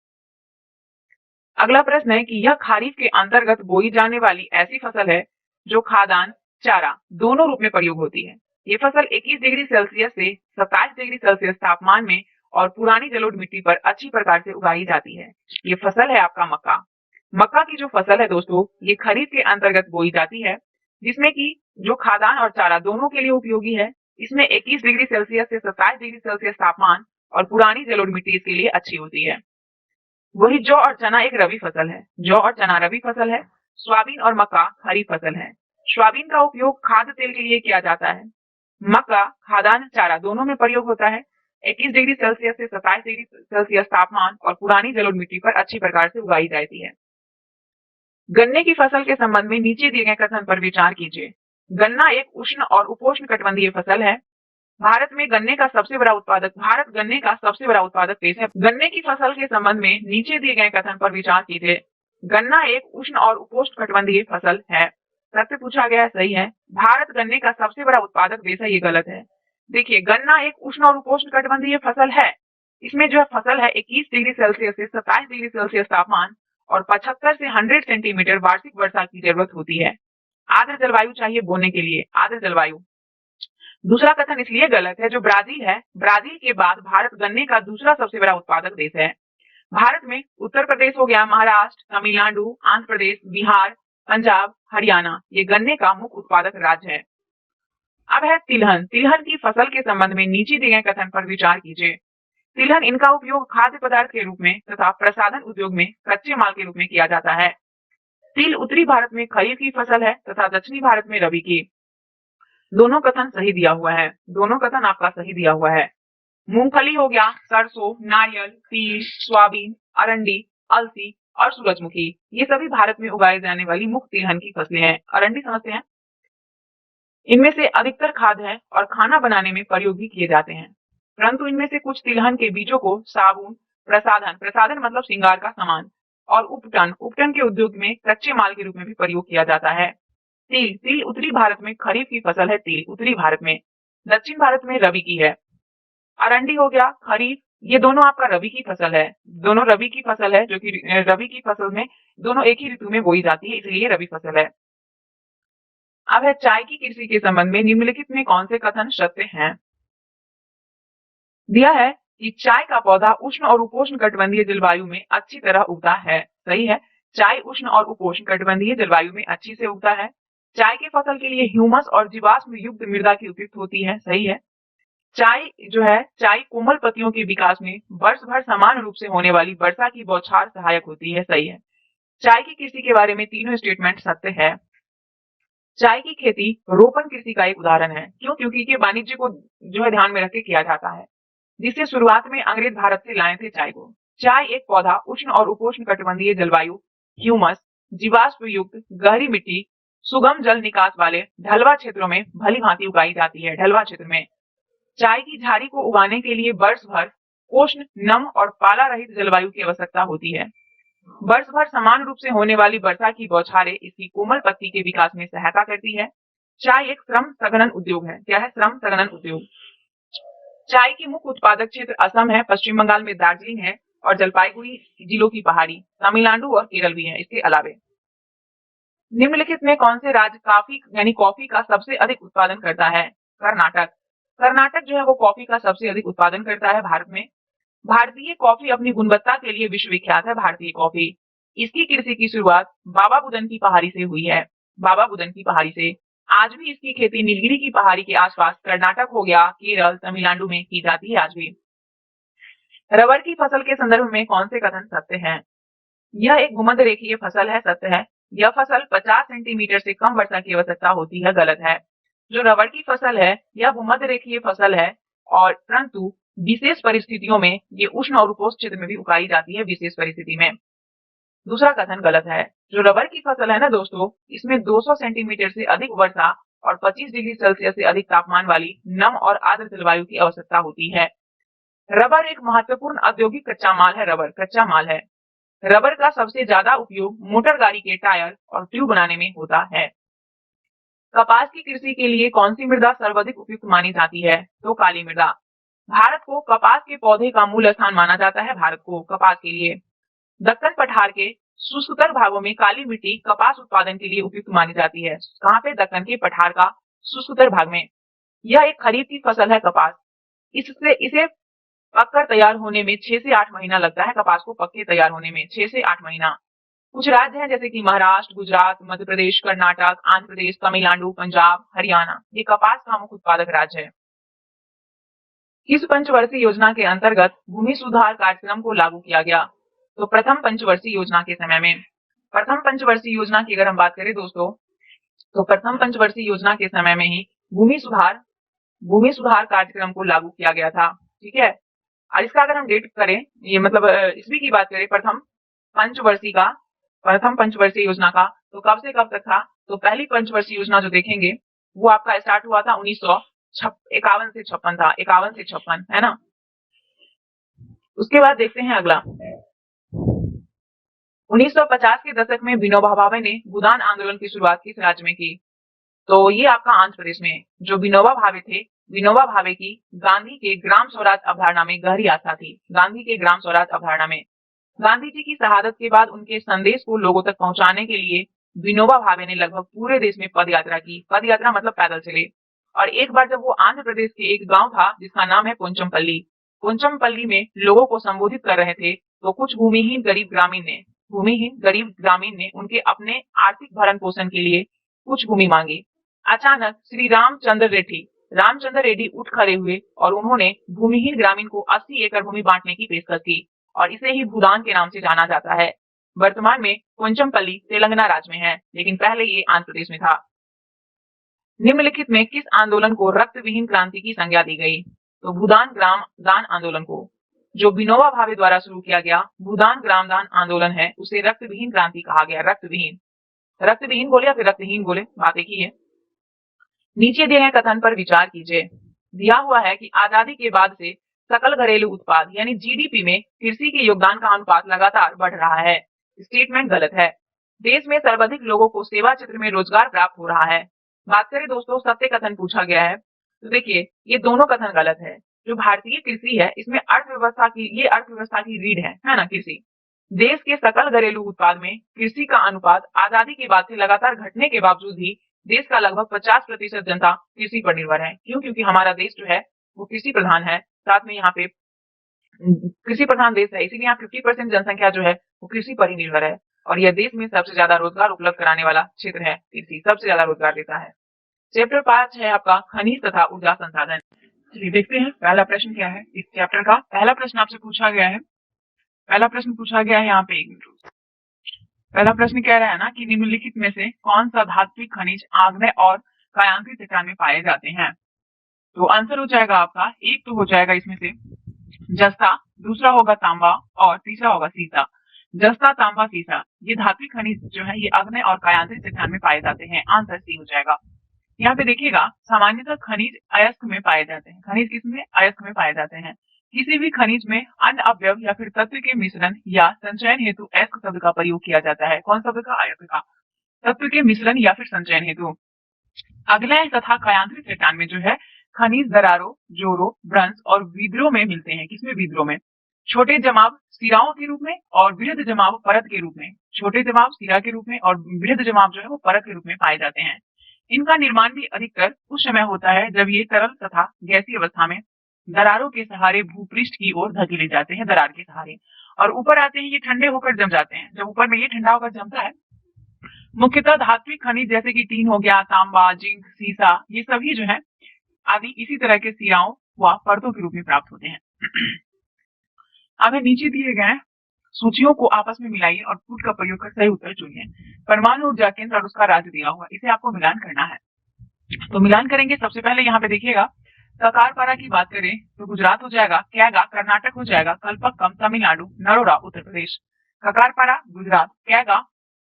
अगला प्रश्न है कि यह खरीफ के अंतर्गत बोई जाने वाली ऐसी फसल है जो खाद्यान्न, चारा दोनों रूप में प्रयोग होती है। ये फसल 21 डिग्री सेल्सियस से 27 डिग्री सेल्सियस तापमान में और पुरानी जलोढ़ मिट्टी पर अच्छी प्रकार से उगाई जाती है। ये फसल है आपका मक्का। मक्का की जो फसल है दोस्तों ये खरीफ के अंतर्गत बोई जाती है जिसमें कि जो खाद्यान्न और चारा दोनों के लिए उपयोगी है। इसमें 21 डिग्री सेल्सियस से 27 डिग्री सेल्सियस तापमान और पुरानी जलोढ़ मिट्टी इसके लिए अच्छी होती है। वही जौ और चना एक रबी फसल है। जौ और चना रबी फसल है। सोयाबीन और मक्का खरीफ फसल है। सोयाबीन का उपयोग खाद्य तेल के लिए किया जाता है। मक्का खाद्यान्न, चारा दोनों में प्रयोग होता है। 21 डिग्री सेल्सियस से 27 डिग्री सेल्सियस तापमान और पुरानी जलोढ़ मिट्टी पर अच्छी प्रकार से उगाई जाती है। गन्ने की फसल के संबंध में नीचे दिए गए कथन पर विचार कीजिए। गन्ना एक उष्ण और उपोष्ण कटिबंधीय फसल है। भारत गन्ने का सबसे बड़ा उत्पादक देश है। गन्ने की फसल के संबंध में नीचे दिए गए कथन पर विचार कीजिए। गन्ना एक उष्ण और उपोष्ण कटिबंधीय फसल है। सत्य पूछा गया है, सही है। भारत गन्ने का सबसे बड़ा उत्पादक देश है, ये गलत है। देखिए, गन्ना एक उष्ण और उपोष्ण कटिबंधीय फसल है। इसमें जो है फसल है 21 डिग्री सेल्सियस से 27 डिग्री सेल्सियस तापमान और 75 से 100 सेंटीमीटर वार्षिक वर्षा की जरूरत होती है। आर्द्र जलवायु चाहिए बोने के लिए, आर्द्र जलवायु। दूसरा कथन इसलिए गलत है, जो ब्राजील है, ब्राजील के बाद भारत गन्ने का दूसरा सबसे बड़ा उत्पादक देश है। भारत में उत्तर प्रदेश हो गया, महाराष्ट्र, तमिलनाडु, आंध्र प्रदेश, बिहार, पंजाब, हरियाणा, ये गन्ने का मुख्य उत्पादक राज्य है। अब है तिलहन। तिलहन की फसल के संबंध में नीचे दिए गए कथन पर विचार कीजिए। तिलहन, इनका उपयोग खाद्य पदार्थ के रूप में तथा प्रसाधन उद्योग में कच्चे माल के रूप में किया जाता है। तिल उत्तरी भारत में खरीफ की फसल है तथा दक्षिणी भारत में रबी की। दोनों कथन सही दिया हुआ है, दोनों कथन आपका सही दिया हुआ है। मूंगफली हो गया, सरसों, नारियल, तिल, सोयाबीन, अरंडी, अलसी और सूरजमुखी, ये सभी भारत में उगाई जाने वाली मुख्य तिलहन की फसलें हैं। अरंडी समझते हैं, इनमें से अधिकतर खाद्य है और खाना बनाने में प्रयोग भी किए जाते हैं। परंतु इनमें से कुछ तिलहन के बीजों को साबुन, प्रसाधन, प्रसाधन मतलब श्रृंगार का सामान, और उपटन, उपटन के उद्योग में कच्चे माल के रूप में भी प्रयोग किया जाता है। तिल, तिल उत्तरी भारत में खरीफ की फसल है, तिल उत्तरी भारत में, दक्षिण भारत में रबी की है। अरंडी हो गया खरीफ, ये दोनों आपका रबी की फसल है, दोनों रबी की फसल है, जो कि रबी की फसल में दोनों एक ही ऋतु में बोई जाती है, इसलिए रबी फसल है। अब है चाय की कृषि के संबंध में निम्नलिखित में कौन से कथन सत्य हैं। दिया है कि चाय का पौधा उष्ण और उपोष्ण कटिबंधीय जलवायु में अच्छी तरह उगता है, सही है। चाय उष्ण और उपोष्ण कटिबंधीय जलवायु में अच्छी से उगता है। चाय की फसल के लिए ह्यूमस और जीवाश्म युक्त मृदा की उपयुक्त होती है, सही है। चाय जो है, चाय कोमल पत्तियों के विकास में वर्ष भर समान रूप से होने वाली वर्षा की बौछार सहायक होती है, सही है। चाय की कृषि के बारे में तीनों स्टेटमेंट सत्य है। चाय की खेती रोपण कृषि का एक उदाहरण है, क्यों? क्योंकि ये वाणिज्य को जो है ध्यान में रख के किया जाता है, जिससे शुरुआत में अंग्रेज भारत से लाए थे चाय को। चाय एक पौधा उष्ण और उपोष्ण कटिबंधीय जलवायु, ह्यूमस, जीवाश्म युक्त गहरी मिट्टी, सुगम जल निकास वाले ढलवा क्षेत्रों में भली भांति उगाई जाती है। ढलवा क्षेत्र में चाय की झाड़ी को उगाने के लिए वर्ष भर उष्ण, नम और पाला रहित जलवायु की आवश्यकता होती है। वर्ष भर समान रूप से होने वाली वर्षा की बौछारें इसकी कोमल पत्ती के विकास में सहायता करती है। चाय एक श्रम संघनन उद्योग है। क्या है? श्रम संघनन उद्योग। चाय की मुख्य उत्पादक क्षेत्र असम है, पश्चिम बंगाल में दार्जिलिंग है और जलपाईगुड़ी जिलों की पहाड़ी, तमिलनाडु और केरल भी है इसके अलावे। निम्नलिखित में कौन से राज्य कॉफी यानी कॉफी का सबसे अधिक उत्पादन करता है? कर्नाटक। कर्नाटक जो है वो कॉफी का सबसे अधिक उत्पादन करता है भारत में। भारतीय कॉफी अपनी गुणवत्ता के लिए विश्वविख्यात है। भारतीय कॉफी, इसकी कृषि की शुरुआत बाबा बुदन की पहाड़ी से हुई है। बाबा बुदन की पहाड़ी से। आज भी इसकी खेती नीलगिरी की पहाड़ी के आसपास कर्नाटक हो गया, केरल, तमिलनाडु में की जाती है आज भी। रबर की फसल के संदर्भ में कौन से कथन सत्य हैं? यह एक भूमध्य रेखीय फसल है, सत्य है। यह फसल 50 सेंटीमीटर से कम वर्षा की आवश्यकता होती है, गलत है। जो रबर की फसल है यह भूमध्य रेखीय फसल है और परंतु विशेष परिस्थितियों में ये उष्ण और उपोष्ण क्षेत्र में भी उगाई जाती है, विशेष परिस्थिति में। दूसरा कथन गलत है। जो रबर की फसल है ना दोस्तों, इसमें 200 सेंटीमीटर से अधिक वर्षा और 25 डिग्री सेल्सियस से अधिक तापमान वाली नम और आर्द्र जलवायु की आवश्यकता होती है। रबर एक महत्वपूर्ण औद्योगिक कच्चा माल है। रबर कच्चा माल है। रबर का सबसे ज्यादा उपयोग मोटर गाड़ी के टायर और ट्यूब बनाने में होता है। कपास की कृषि के लिए कौन सी मृदा सर्वाधिक उपयुक्त मानी जाती है? तो काली मृदा। भारत को कपास के पौधे का मूल स्थान माना जाता है। भारत को कपास के लिए दक्कन पठार के शुष्कतर भागों में काली मिट्टी कपास उत्पादन के लिए उपयुक्त मानी जाती है। कहाँ पे? दक्कन के पठार का शुष्कतर भाग में। यह एक खरीफ की फसल है कपास। इसे पककर तैयार होने में 6 से 8 महीना लगता है। कपास को पक्के तैयार होने में 6 से 8 महीना। कुछ राज्य हैं जैसे कि महाराष्ट्र, गुजरात, मध्य प्रदेश, कर्नाटक, आंध्र प्रदेश, तमिलनाडु, पंजाब, हरियाणा, ये कपास का मुख्य उत्पादक राज्य है। किस पंचवर्षीय योजना के अंतर्गत भूमि सुधार कार्यक्रम को लागू किया गया? तो प्रथम पंचवर्षीय योजना के समय में। प्रथम पंचवर्षीय योजना की अगर हम बात करें दोस्तों, तो प्रथम पंचवर्षीय योजना के समय में ही भूमि सुधार कार्यक्रम को लागू किया गया था। ठीक है। और इसका अगर हम डेट करें, ये मतलब ईस्वी की बात करें, प्रथम पंचवर्षीय योजना का, तो कब से कब तक था? तो पहली पंचवर्षीय योजना जो देखेंगे वो आपका स्टार्ट हुआ था 1951 से 56 था। 51 से 56 है ना। उसके बाद देखते हैं अगला। 1950 के दशक में विनोबा भावे ने भूदान आंदोलन की शुरुआत किस राज्य में की? तो ये आपका आंध्र प्रदेश में है। जो विनोबा भावे थे, विनोबा भावे की गांधी के ग्राम स्वराज अवधारणा में गहरी आस्था थी। गांधी के ग्राम स्वराज अवधारणा में गांधी जी की शहादत के बाद उनके संदेश को लोगों तक पहुंचाने के लिए विनोबा भावे ने लगभग पूरे देश में पद यात्रा की। पद यात्रा मतलब पैदल चले। और एक बार जब वो आंध्र प्रदेश के एक गांव था जिसका नाम है पोंचमपल्ली, पोंचमपल्ली में लोगों को संबोधित कर रहे थे, तो कुछ भूमिहीन गरीब ग्रामीण ने उनके अपने आर्थिक भरण पोषण के लिए कुछ भूमि मांगी। अचानक श्री रामचंद्र रेड्डी उठ खड़े हुए और उन्होंने भूमिहीन ग्रामीण को 80 एकड़ भूमि बांटने की पेशकश की और इसे ही भूदान के नाम से जाना जाता है। वर्तमान में पोंचमपल्ली तेलंगाना राज्य में है, लेकिन पहले ये आंध्र प्रदेश में था। निम्नलिखित में किस आंदोलन को रक्त विहीन क्रांति की संज्ञा दी गई? तो भूदान ग्राम दान आंदोलन को, जो विनोबा भावे द्वारा शुरू किया गया भूदान ग्राम दान आंदोलन है, उसे रक्त विहीन क्रांति कहा गया। रक्त विहीन बोले या फिर रक्तहीन बोले, बात एक ही है। नीचे दिए गए कथन पर विचार कीजिए। दिया हुआ है कि आजादी के बाद से सकल घरेलू उत्पाद यानी जीडीपी में कृषि के योगदान का अनुपात लगातार बढ़ रहा है। स्टेटमेंट गलत है। देश में सर्वाधिक लोगों को सेवा क्षेत्र में रोजगार प्राप्त हो रहा है। बात करें दोस्तों, सत्य कथन पूछा गया है, तो देखिए ये दोनों कथन गलत है। जो भारतीय कृषि है इसमें अर्थव्यवस्था की रीढ़ है ना कृषि। देश के सकल घरेलू उत्पाद में कृषि का अनुपात आजादी के बाद से लगातार घटने के बावजूद भी देश का लगभग 50% जनता कृषि पर निर्भर है। क्यों? क्योंकि हमारा देश जो है वो कृषि प्रधान है। साथ में यहाँ पे कृषि प्रधान देश है, इसीलिए यहाँ 50% जनसंख्या जो है वो कृषि पर ही निर्भर है। और यह देश में सबसे ज्यादा रोजगार उपलब्ध कराने वाला क्षेत्र है। कृषि सबसे ज्यादा रोजगार देता है। चैप्टर 5 है आपका खनिज तथा ऊर्जा संसाधन। चलिए देखते हैं पहला प्रश्न क्या है इस चैप्टर का। पहला प्रश्न आपसे पूछा गया है, यहाँ पे एक मिनट। पहला प्रश्न कह रहा है ना कि निम्नलिखित में से कौन सा धात्विक खनिज आग्नेय और कायांत्रिक चट्टान में पाए जाते हैं? तो आंसर हो जाएगा आपका, एक तो हो जाएगा इसमें से जस्ता, दूसरा होगा तांबा और तीसरा होगा सीसा। जस्ता, तांबा, सीसा ये धात्विक खनिज जो है ये आग्नेय और कायांत्रिक चट्टान में पाए जाते हैं। आंसर सी हो जाएगा। यहाँ पे देखिएगा सामान्यतः खनिज अयस्क में पाए जाते हैं। खनिज किसमें? अयस्क में पाए जाते हैं। किसी भी खनिज में अन्य अवयव या फिर तत्व के मिश्रण या संचयन हेतु अयस्क शब्द का प्रयोग किया जाता है। कौन शब्द का? अयस्क का। तत्व के मिश्रण या फिर संचयन हेतु। अग्नेय तथा कायांत्रिक चट्टान में जो है खनिज दरारों, जोरों, ब्रंश और विद्रोह में मिलते हैं। किसमें? विद्रोह में। छोटे जमाव सिराओं के रूप में और वृहद जमाव परत के रूप में। छोटे जमाव सिरा के रूप में और वृहद जमाव जो है वो परत के रूप में पाए जाते हैं। इनका निर्माण भी अधिकतर उस समय होता है जब ये तरल तथा गैसीय अवस्था में दरारों के सहारे भूपृष्ठ की ओर धकेले जाते हैं, दरार के सहारे, और ऊपर आते हैं ये ठंडे होकर जम जाते हैं। जब ऊपर में ये ठंडा होकर जमता है, मुख्यतः धात्विक खनिज जैसे कि टीन हो गया, तांबा, जिंक, सीसा, ये सभी जो है आदि इसी तरह के सिराओं व परतों के रूप में प्राप्त होते हैं। अब नीचे दिए गए सूचियों को आपस में मिलाइए और फूट का प्रयोग कर सही उत्तर चुनिए। परमाणु ऊर्जा केंद्र और उसका राज्य दिया हुआ, इसे आपको मिलान करना है। तो मिलान करेंगे। सबसे पहले यहाँ पे देखिएगा ककारपारा की बात करें तो गुजरात हो जाएगा, कैगा कर्नाटक हो जाएगा, कल्पक्कम तमिलनाडु, नरोरा उत्तर प्रदेश। ककारपारा गुजरात, कैगा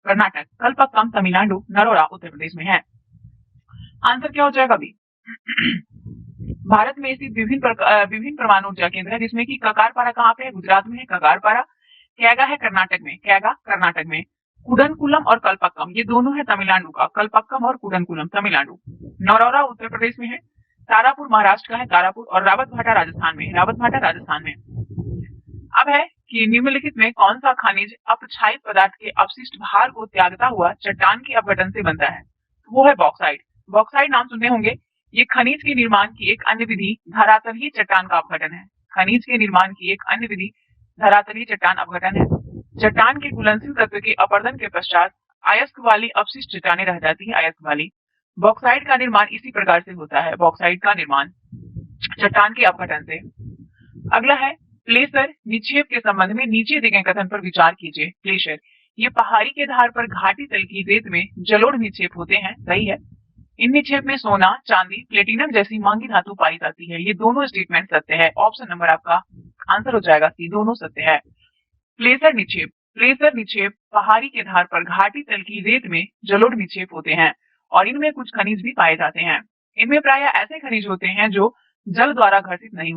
कर्नाटक, कल्पक्कम तमिलनाडु, नरोरा उत्तर प्रदेश में है। आंसर क्या हो जाएगा अभी? भारत में स्थित विभिन्न परमाणु ऊर्जा केंद्र है, जिसमें कि ककारपारा कहाँ पे है? गुजरात में है ककारपारा। कैगा है कर्नाटक में, कैगा कर्नाटक में। कुडनकुलम और कल्पक्कम ये दोनों है तमिलनाडु का, कल्पक्कम और कुडनकुलम तमिलनाडु। नरोरा उत्तर प्रदेश में है। तारापुर महाराष्ट्र का है, तारापुर। और रावतभाटा राजस्थान में, रावतभाटा राजस्थान में। अब है कि निम्नलिखित में कौन सा खनिज अपक्षायित पदार्थ के अपशिष्ट भार को त्यागता हुआ चट्टान के अपघटन से बनता है? वो है बॉक्साइट। बॉक्साइट नाम सुने होंगे। ये खनिज के निर्माण की एक अन्य विधि धरातलीय चट्टान का अपघटन है। खनिज के निर्माण की एक अन्य विधि धरातलीय चट्टान अपघटन है। चट्टान के घुलनशील तत्व के अपरदन के पश्चात अयस्क वाली अपशिष्ट चट्टानें रह जाती है, अयस्क वाली। बॉक्साइट का निर्माण इसी प्रकार से होता है, बॉक्साइट का निर्माण चट्टान के अपघटन से। अगला है प्लेसर निक्षेप के संबंध में नीचे दिए गए कथन पर विचार कीजिए। प्लेसर ये पहाड़ी के धार पर घाटी तल की रेत में जलोढ़ निक्षेप होते हैं, सही है। इन निक्षेप में सोना, चांदी, प्लेटिनम जैसी महंगी धातु पाई जाती है। ये दोनों स्टेटमेंट सत्य है। ऑप्शन नंबर आपका आंसर हो जाएगा सी, दोनों सत्य है। प्लेसर निक्षेप पहाड़ी के धार पर घाटी तल की रेत में जलोढ़ निक्षेप होते हैं और इनमें कुछ खनिज भी पाए जाते हैं। इनमें प्रायः ऐसे खनिज होते हैं जो जल द्वारा घर्षित नहीं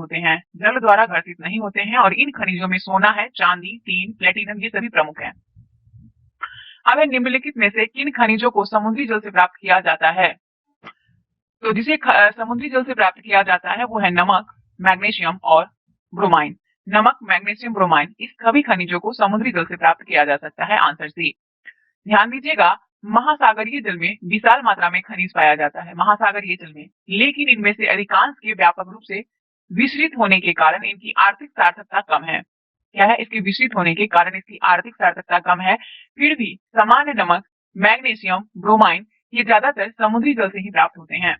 होते हैं और इन खनिजों में सोना है, चांदी, टीन, प्लेटिनम ये सभी प्रमुख हैं। अब है निम्नलिखित में से किन खनिजों को समुद्री जल से प्राप्त किया जाता है? तो जिसे समुद्री जल से प्राप्त किया जाता है वो है नमक, मैग्नीशियम और ब्रोमाइन। नमक, मैग्नीशियम, ब्रोमाइन, इस सभी खनिजों को समुद्री जल से प्राप्त किया जा सकता है। Answer C. ध्यान दीजिएगा, महासागरीय जल में विशाल मात्रा में खनिज पाया जाता है, महासागरीय जल में, लेकिन इनमें से अधिकांश के व्यापक रूप से विसरित होने के कारण इनकी आर्थिक सार्थकता कम है। क्या है? इसके विसरित होने के कारण इसकी आर्थिक सार्थकता कम है। फिर भी सामान्य नमक, मैग्नीशियम, ब्रोमाइन ये ज्यादातर समुद्री जल से ही प्राप्त होते हैं।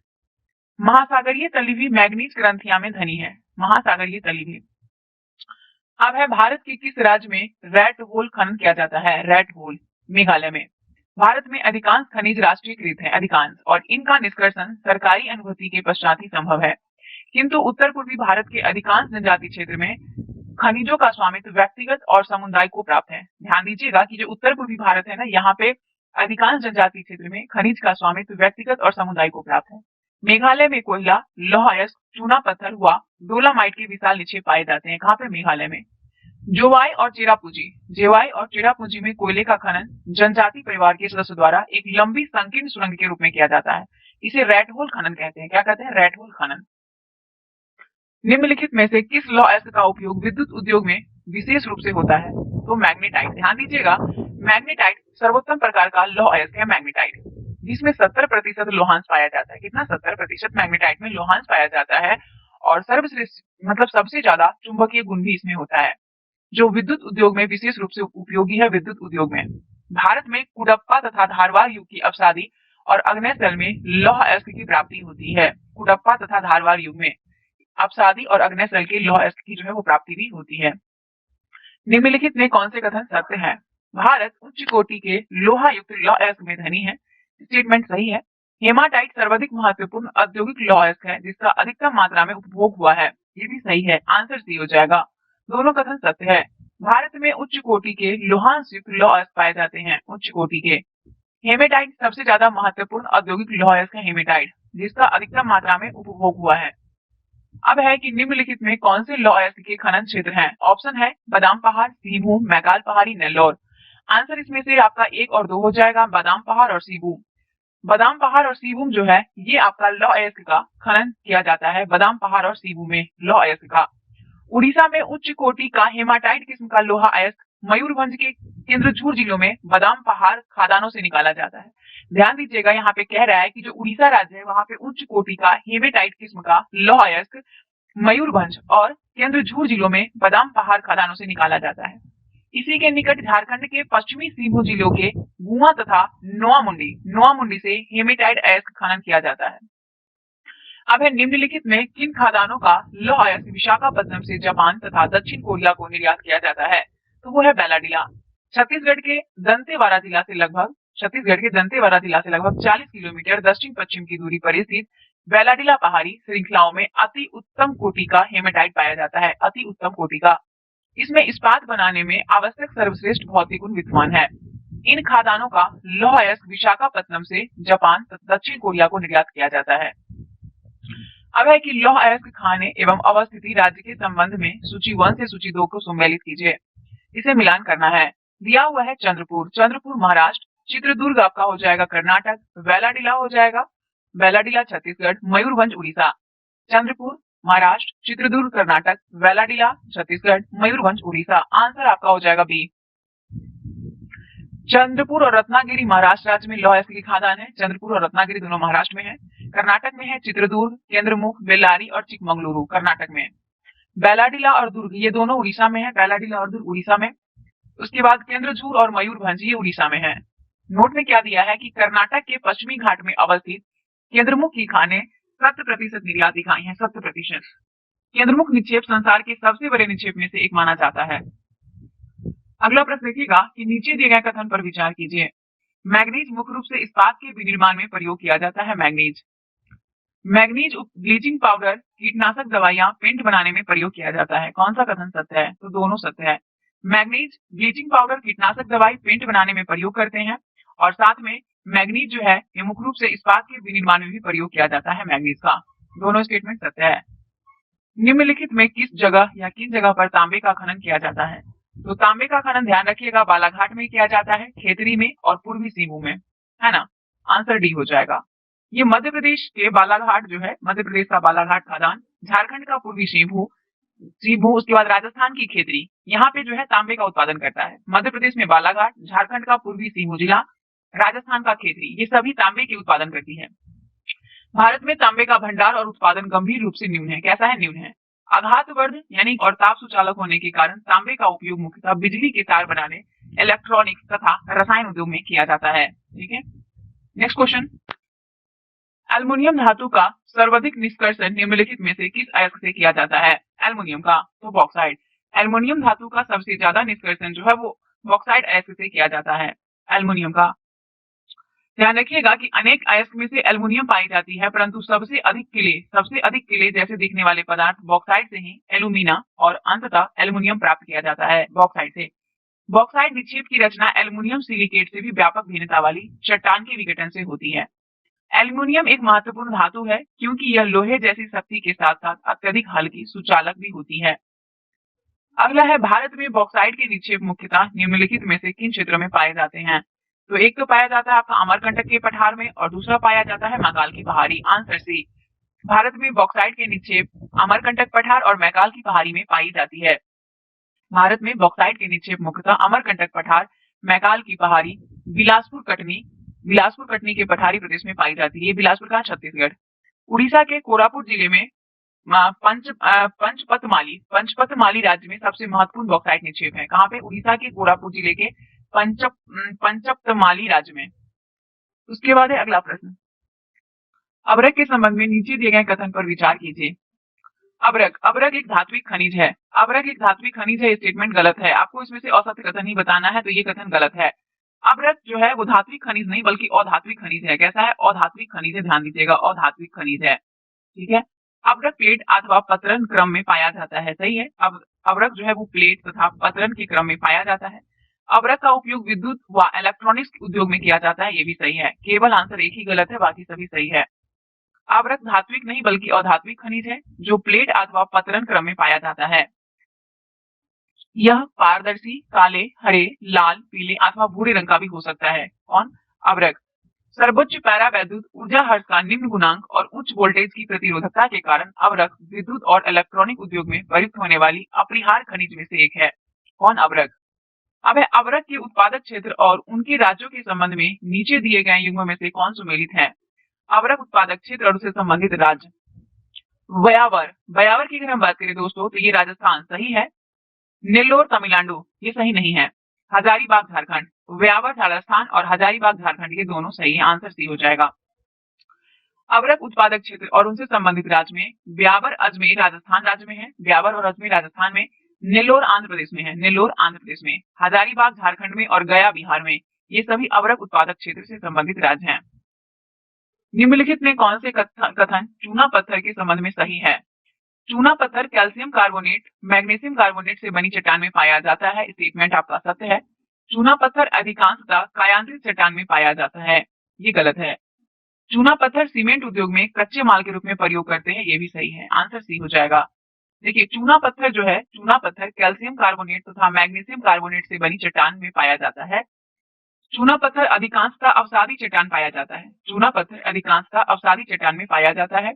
महासागरीय तली हुई मैग्नीज ग्रंथियां में धनी है, महासागरीय तली हुई। अब है भारत के किस राज्य में रेड होल खनन किया जाता है? रेड होल, मेघालय में। भारत में अधिकांश खनिज राष्ट्रीयकृत है, अधिकांश, और इनका निष्कर्षण सरकारी अनुमति के पश्चात ही संभव है। किंतु उत्तर पूर्वी भारत के अधिकांश जनजाति क्षेत्र में खनिजों का स्वामित्व व्यक्तिगत और समुदाय को प्राप्त है। ध्यान दीजिएगा कि जो उत्तर पूर्वी भारत है ना, यहाँ पे अधिकांश जनजाति क्षेत्र में खनिज का स्वामित्व व्यक्तिगत और समुदाय को प्राप्त है। मेघालय में कोयला, लौह अयस्क, चूना पत्थर हुआ डोलामाइट के विशाल निक्षेप पाए जाते हैं। कहाँ पे? मेघालय में। जोवाई और चेरापूंजी, जेवाई और चेरापूंजी में कोयले का खनन जनजाति परिवार के सदस्यों द्वारा एक लंबी संकीर्ण सुरंग के रूप में किया जाता है। इसे रेड होल खनन कहते हैं। क्या कहते हैं? रेड होल खनन। निम्नलिखित में से किस लौह अयस्क का उपयोग विद्युत उद्योग में विशेष रूप से होता है? तो मैग्नेटाइट। ध्यान दीजिएगा, मैग्नेटाइट सर्वोत्तम प्रकार का लौह अयस्क है, मैग्नेटाइट, जिसमें 70% लोहांश पाया जाता है। कितना? 70% मैग्नेटाइट में लोहांश पाया जाता है। और सर्वश्रेष्ठ मतलब सबसे ज्यादा चुंबकीय गुण भी इसमें होता है, जो विद्युत उद्योग में विशेष रूप से उपयोगी है। विद्युत उद्योग में भारत में कुडप्पा तथा धारवाड़ युग की अवसादी और अग्नेय में लौह अयस्क की प्राप्ति होती है। कुडप्पा तथा धारवाड़ युग में अवसादी और अग्नेय के लौह अयस्क की जो है वो प्राप्ति भी होती है। निम्नलिखित में कौन से कथन सत्य है? भारत उच्च कोटि के लोहा युक्त लौह अयस्क में धनी है। स्टेटमेंट सही है। हेमाटाइट सर्वाधिक महत्वपूर्ण औद्योगिक लौह अयस्क है जिसका अधिकतम मात्रा में उपभोग हुआ है। ये भी सही है। आंसर सी हो जाएगा। दोनों कथन सत्य है। भारत में उच्च कोटि के लोहांश युक्त लौह अयस्क पाए जाते हैं, उच्च कोटि के। हेमेटाइट सबसे ज्यादा महत्वपूर्ण औद्योगिक लौह अयस्क है, हेमेटाइट, जिसका अधिकतम मात्रा में उपभोग हुआ है। अब है कि निम्नलिखित में कौन से लौह अयस्क के खनन क्षेत्र हैं? ऑप्शन है बादाम पहाड़, सीभूम, मैकाल पहाड़ी, नेल्लौर। आंसर इसमें से आपका 1 और 2 हो जाएगा, बादाम पहाड़ और सीभूम। बादाम पहाड़ और सीभूम जो है ये आपका लौह अयस्क का खनन किया जाता है, बादाम पहाड़ और सीभूम में लौह अयस्क का। उड़ीसा में उच्च कोटि का हेमाटाइट किस्म का लोहा अयस्क मयूरभंज के केंद्रझूर जिलों में बादाम पहाड़ खादानों से निकाला जाता है। ध्यान दीजिएगा, यहाँ पे कह रहा है कि जो उड़ीसा राज्य है वहां पे उच्च कोटि का हेमेटाइट किस्म का लौह अयस्क मयूरभंज और केंद्रझूर जिलों में बादाम पहाड़ खादानों से निकाला जाता है। इसी के निकट झारखंड के पश्चिमी सिंहभूम जिलों के गुआ तथा नोआमुंडी से हेमेटाइट अयस्क खनन किया जाता है। अब है निम्नलिखित में किन खादानों का लौह अयस्क विशाखापत्तनम से जापान तथा दक्षिण कोरिया को निर्यात किया जाता है? तो वो है बेलाडीला। छत्तीसगढ़ के दंतेवाड़ा जिला से लगभग 40 किलोमीटर दक्षिण पश्चिम की दूरी पर स्थित बेलाडीला पहाड़ी श्रृंखलाओं में अति उत्तम कोटि का हेमेटाइट पाया जाता है, अति उत्तम कोटि का। इसमें इस्पात बनाने में आवश्यक सर्वश्रेष्ठ भौतिक गुण विद्यमान है। इन खादानों का लौह अयस्क विशाखापत्तनम से जापान तथा दक्षिण कोरिया को निर्यात किया जाता है। अब है कि लौह अयस्क खाने एवं अवस्थिति राज्य के संबंध में सूची 1 से सूची 2 को सम्मिलित कीजिए। इसे मिलान करना है। दिया हुआ है चंद्रपुर महाराष्ट्र, चित्रदुर्ग आपका हो जाएगा कर्नाटक, बेलाडीला हो जाएगा, बेलाडीला छत्तीसगढ़, मयूरभंज उड़ीसा। चंद्रपुर महाराष्ट्र, चित्रदुर्ग कर्नाटक, बेलाडीला छत्तीसगढ़, मयूरभंज उड़ीसा। आंसर आपका हो जाएगा बी। चंद्रपुर और रत्नागिरी महाराष्ट्र राज्य में लौह अयस्क की खादान है। चंद्रपुर और रत्नागिरी दोनों महाराष्ट्र में है। कर्नाटक में है चित्रदुर्ग, केंद्रमुख, बेल्लारी और चिकमंगलुरु कर्नाटक में। बेलाडीला और दुर्ग ये दोनों उड़ीसा में है, बेलाडीला और दुर्ग उड़ीसा में। उसके बाद केंद्रझूर और मयूरभंज ये उड़ीसा में है। नोट में क्या दिया है कि कर्नाटक के पश्चिमी घाट में अवस्थित केंद्रमुख की खाने 70% निर्यात दिखाई है, 70%। केंद्रमुख निक्षेप संसार के सबसे बड़े निक्षेप में से एक माना जाता है। अगला प्रश्न देखिएगा कि नीचे दिए गए कथन पर विचार कीजिए। मैग्नीज मुख्य रूप से इस्पात के विनिर्माण में प्रयोग किया जाता है। मैग्नीज ब्लीचिंग पाउडर, कीटनाशक दवाइयां, पेंट बनाने में प्रयोग किया जाता है। कौन सा कथन सत्य है? तो दोनों सत्य है। मैग्नीज ब्लीचिंग पाउडर, कीटनाशक दवाई, पेंट बनाने में प्रयोग करते हैं और साथ में मैग्नीज जो है ये मुख्य रूप से इस्पात के विनिर्माण में भी प्रयोग किया जाता है मैग्नीज का। दोनों स्टेटमेंट सत्य है। निम्नलिखित में किस जगह या किन जगह पर तांबे का खनन किया जाता है? तो तांबे का खनन ध्यान रखिएगा बालाघाट में किया जाता है, खेतरी में और पूर्वी सिंहभूम में, है ना। आंसर डी हो जाएगा। ये मध्य प्रदेश के बालाघाट जो है, मध्य प्रदेश का बालाघाट खदान, झारखंड का पूर्वी सिंहभूम, उसके बाद राजस्थान की खेतरी, यहाँ पे जो है तांबे का उत्पादन करता है। मध्य प्रदेश में बालाघाट, झारखंड का पूर्वी सिंहभूम जिला, राजस्थान का खेतरी, ये सभी तांबे के उत्पादन करती है। भारत में तांबे का भंडार और उत्पादन गंभीर रूप से न्यून है। कैसा है? न्यून है। आघातवर्ध यानी और ताप सुचालक होने के कारण तांबे का उपयोग मुख्यतः बिजली के तार बनाने, इलेक्ट्रॉनिक्स तथा रसायन उद्योग में किया जाता है। ठीक है, नेक्स्ट क्वेश्चन। एल्युमिनियम धातु का सर्वाधिक निष्कर्षण निम्नलिखित में से किस अयस्क से किया जाता है? एल्युमिनियम का, तो बॉक्साइड। एल्युमिनियम धातु का सबसे ज्यादा निष्कर्षण जो है वो बॉक्साइड अयस्क से किया जाता है, एल्युमिनियम का। ध्यान रखिएगा कि अनेक अयस्क में से एल्युमिनियम पाई जाती है, परंतु सबसे अधिक किले जैसे दिखने वाले पदार्थ बॉक्साइड से ही एल्यूमिना और अंततः एल्युमिनियम प्राप्त किया जाता है बॉक्साइड से। बॉक्साइड निक्षेप की रचना एल्युमिनियम सिलिकेट से भी व्यापक भिन्नता वाली चट्टान के विघटन से होती है। एल्युमिनियम एक महत्वपूर्ण धातु है क्योंकि यह लोहे जैसी शक्ति के साथ साथ अत्यधिक हल्की, सुचालक भी होती है। अगला है, भारत में बॉक्साइड के निक्षेप मुख्यतः निम्नलिखित में से किन क्षेत्रों में पाए जाते हैं? तो एक तो पाया जाता है आपका अमरकंटक के पठार में और दूसरा पाया जाता है मैकाल की पहाड़ी। Answer C. भारत में बॉक्साइड के निक्षेप अमरकंटक पठार और मैकाल की पहाड़ी में पाई जाती है। भारत में बॉक्साइड के निक्षेप मुख्यतः अमरकंटक पठार, मैकाल की पहाड़ी, बिलासपुर कटनी के पठारी प्रदेश में पाई जाती है। ये बिलासपुर का छत्तीसगढ़। उड़ीसा के कोरापुट जिले में पंचपतमाली राज्य में सबसे महत्वपूर्ण बॉक्साइट निक्षेप है। कहाँ पे? उड़ीसा के कोरापुट जिले के पंचपतमाली राज्य में। उसके बाद है अगला प्रश्न। अभ्रक के संबंध में नीचे दिए गए कथन पर विचार कीजिए। अभ्रक एक धात्विक खनिज है। अभ्रक एक धात्विक खनिज है, स्टेटमेंट गलत है। आपको इसमें से असत्य कथन ही बताना है, तो ये कथन गलत है। अभ्रक जो है वो धात्विक खनिज नहीं बल्कि अधात्विक खनिज है। कैसा है? अधात्विक खनिज है, ध्यान दीजिएगा, अधात्विक खनिज है। ठीक है। अभ्रक प्लेट अथवा पतरन क्रम में पाया जाता है। सही है। अब अभ्रक जो है वो प्लेट तथा पतरन के क्रम में पाया जाता है। अभ्रक का उपयोग विद्युत व इलेक्ट्रॉनिक्स उद्योग में किया जाता है। ये भी सही है। केवल आंसर एक ही गलत है, बाकी सभी सही है। अभ्रक धात्विक नहीं बल्कि अधात्विक खनिज है जो प्लेट अथवा पतरन क्रम में पाया जाता है। यह पारदर्शी, काले, हरे, लाल, पीले अथवा भूरे रंग का भी हो सकता है। कौन? अभ्रक। सर्वोच्च पैरा वैद्युत ऊर्जा हर्ष का निम्न गुणांक और उच्च वोल्टेज की प्रतिरोधकता के कारण अभ्रक विद्युत और इलेक्ट्रॉनिक उद्योग में प्रयुक्त होने वाली अपरिहार्य खनिज में से एक है। कौन? अभ्रक। अब है, अभ्रक के उत्पादक क्षेत्र और उनके राज्यों के संबंध में नीचे दिए गए युग्मों में से कौन सुमेलित है? अभ्रक उत्पादक क्षेत्र और उससे संबंधित राज्य। बयावर की अगर हम बात करें दोस्तों तो ये राजस्थान सही है। नेल्लोर तमिलनाडु ये सही नहीं है। हजारीबाग झारखंड, व्यावर राजस्थान और हजारीबाग झारखंड ये दोनों सही है। आंसर सी हो जाएगा। अभ्रक उत्पादक क्षेत्र और उनसे संबंधित राज्य में ब्यावर अजमेर राजस्थान राज्य में है। ब्यावर और अजमेर राजस्थान में। नेल्लोर आंध्र प्रदेश में है। नेल्लोर आंध्र प्रदेश में। हजारीबाग झारखंड में और गया बिहार में। ये सभी अभ्रक उत्पादक क्षेत्र से संबंधित राज्य हैं। निम्नलिखित में कौन से कथन चूना पत्थर के संबंध में सही है? चूना पत्थर कैल्शियम कार्बोनेट, मैग्नीशियम कार्बोनेट से बनी चट्टान में पाया जाता है। स्टेटमेंट आपका सत्य है। चूना पत्थर अधिकांशतः कायांत्रित चट्टान में पाया जाता है। ये गलत है। चूना पत्थर सीमेंट उद्योग में कच्चे माल के रूप में प्रयोग करते हैं। ये भी सही है। आंसर सी हो जाएगा। देखिए, चूना पत्थर जो है, चूना पत्थर कैल्शियम कार्बोनेट तथा मैग्नीशियम कार्बोनेट से बनी चट्टान में पाया जाता है। चूना पत्थर अधिकांशतः अवसादी चट्टान पाया जाता है। चूना पत्थर अधिकांशतः अवसादी चट्टान में पाया जाता है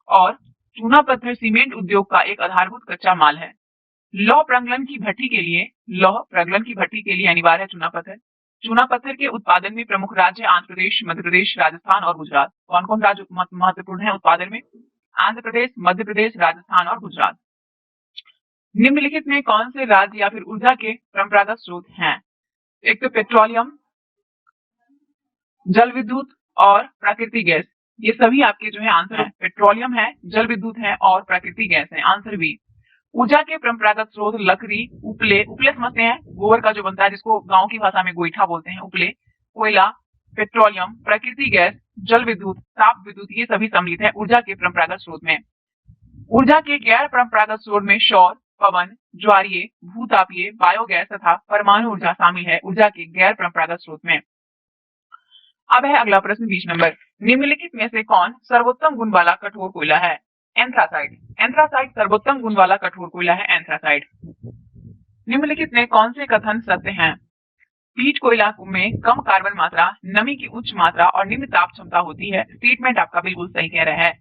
और चूना पत्थर सीमेंट उद्योग का एक आधारभूत कच्चा माल है। लौह प्रगलन की भट्टी के लिए अनिवार्य है चूना पत्थर। चूना पत्थर के उत्पादन में प्रमुख राज्य आंध्र प्रदेश, मध्य प्रदेश, राजस्थान और गुजरात। कौन कौन राज्य महत्वपूर्ण है उत्पादन में? आंध्र प्रदेश, मध्य प्रदेश, राजस्थान और गुजरात। निम्नलिखित में कौन से राज्य या फिर ऊर्जा के परंपरागत स्रोत हैं? एक तो पेट्रोलियम, जल विद्युत और प्राकृतिक गैस। ये सभी आपके जो है आंसर है। पेट्रोलियम है, जल विद्युत है और प्राकृतिक गैस है। Answer B. ऊर्जा के परंपरागत स्रोत लकड़ी, उपले समझते हैं, गोबर का जो बनता है जिसको गांव की भाषा में गोईठा बोलते हैं, उपले, कोयला, पेट्रोलियम, प्राकृतिक गैस, जल विद्युत, ताप विद्युत, ये सभी सम्मिलित है ऊर्जा के परंपरागत स्रोत में। ऊर्जा के गैर परंपरागत स्रोत में सौर, पवन, ज्वारीय, भूतापीय, बायोगैस तथा परमाणु ऊर्जा शामिल है ऊर्जा के गैर परंपरागत स्रोत में। अब है अगला प्रश्न 20 नंबर। निम्नलिखित में से कौन सर्वोत्तम गुण वाला कठोर कोयला है? एंथ्रासाइड। एंथ्रासाइड सर्वोत्तम गुण वाला कठोर कोयला है। एंथ्रासाइड। निम्नलिखित में कौन से कथन सत्य हैं? पीट कोयला में कम कार्बन मात्रा, नमी की उच्च मात्रा और निम्न ताप क्षमता होती है। स्टेटमेंट आपका बिल्कुल सही कह रहा है।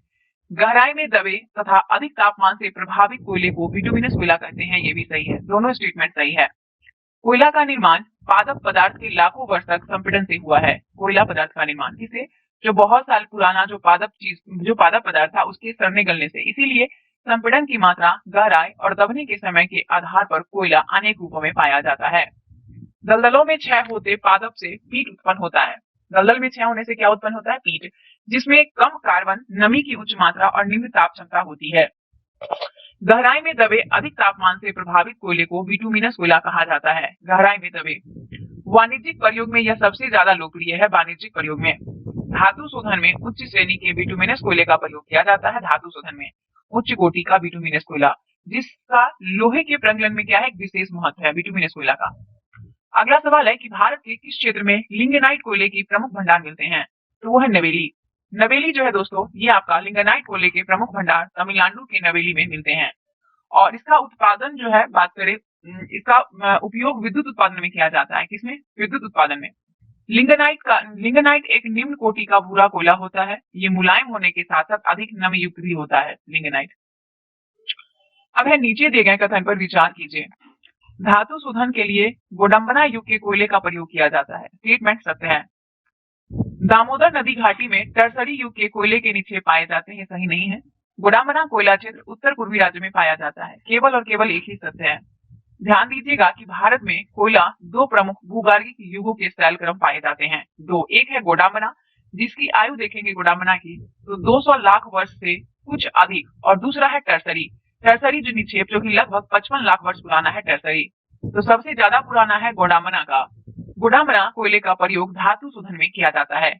गहराई में दबे तथा अधिक तापमान से प्रभावित कोयले को बिटुमिनस कोयला कहते हैं, ये भी सही है। दोनों स्टेटमेंट सही है। कोयला का निर्माण पादप पदार्थ के लाखों वर्ष तक संपीड़न से हुआ है। कोयला पदार्थ का निर्माण किसे? जो बहुत साल पुराना जो पादप पदार्थ था उसके सड़ने गलने से। इसीलिए संपीड़न की मात्रा, गहराई और दबने के समय के आधार पर कोयला अनेक रूपों में पाया जाता है। दलदलों में क्षय होते पादप से पीट उत्पन्न होता है। दलदल में क्षय होने से क्या उत्पन्न होता है? पीट, जिसमें कम कार्बन, नमी की उच्च मात्रा और निम्न ताप क्षमता होती है। गहराई में दबे अधिक तापमान से प्रभावित कोयले को बिटुमिनस कोयला कहा जाता है। गहराई में दबे वाणिज्यिक प्रयोग में यह सबसे ज्यादा लोकप्रिय है। वाणिज्यिक प्रयोग में धातु शोधन में उच्च श्रेणी के बिटुमिनस कोयले का प्रयोग किया जाता है। धातु शोधन में उच्च कोटि का बिटुमिनस कोयला, जिसका लोहे के प्रज्वलन में क्या है, एक विशेष महत्व है बिटुमिनस कोयला का। अगला सवाल है कि भारत के किस क्षेत्र में लिंगेनाइट कोयले की प्रमुख भंडार मिलते हैं? तो वो है नवेली। नवेली जो है दोस्तों, ये आपका लिंगेनाइट कोयले के प्रमुख भंडार तमिलनाडु के नवेली में मिलते हैं। और इसका उत्पादन जो है, बात करें इसका उपयोग विद्युत उत्पादन में किया जाता है। किसमें? विद्युत उत्पादन में। लिंगेनाइट एक निम्न कोटि का भूरा कोयला होता है। ये मुलायम होने के साथ साथ अधिक नमी युक्त भी होता है लिंगेनाइट। अब है नीचे दिए गए कथन पर विचार कीजिए। धातु शोधन के लिए गोडम्बना युग के कोयले का प्रयोग किया जाता है। स्टेटमेंट सत्य है। दामोदर नदी घाटी में टर्सरी युग के कोयले के निक्षेप पाए जाते हैं, सही नहीं है। गोडाम्बना कोयला क्षेत्र उत्तर पूर्वी राज्य में पाया जाता है। केवल और केवल एक ही सत्य है। ध्यान दीजिएगा कि भारत में कोयला दो प्रमुख भूगर्भिक युगों के शैल क्रम पाए जाते हैं। दो, एक है गोडाम्बना, जिसकी आयु देखेंगे गोडाम्बना की तो 200 लाख वर्ष से कुछ अधिक, और दूसरा है टर्सरी। टर्सरी जो निक्षेप जो कि लगभग 55 लाख वर्ष पुराना है टर्सरी। तो सबसे ज्यादा पुराना है गोडाम्बना का। गोडाम्बना कोयले का प्रयोग धातु शोधन में किया जाता है।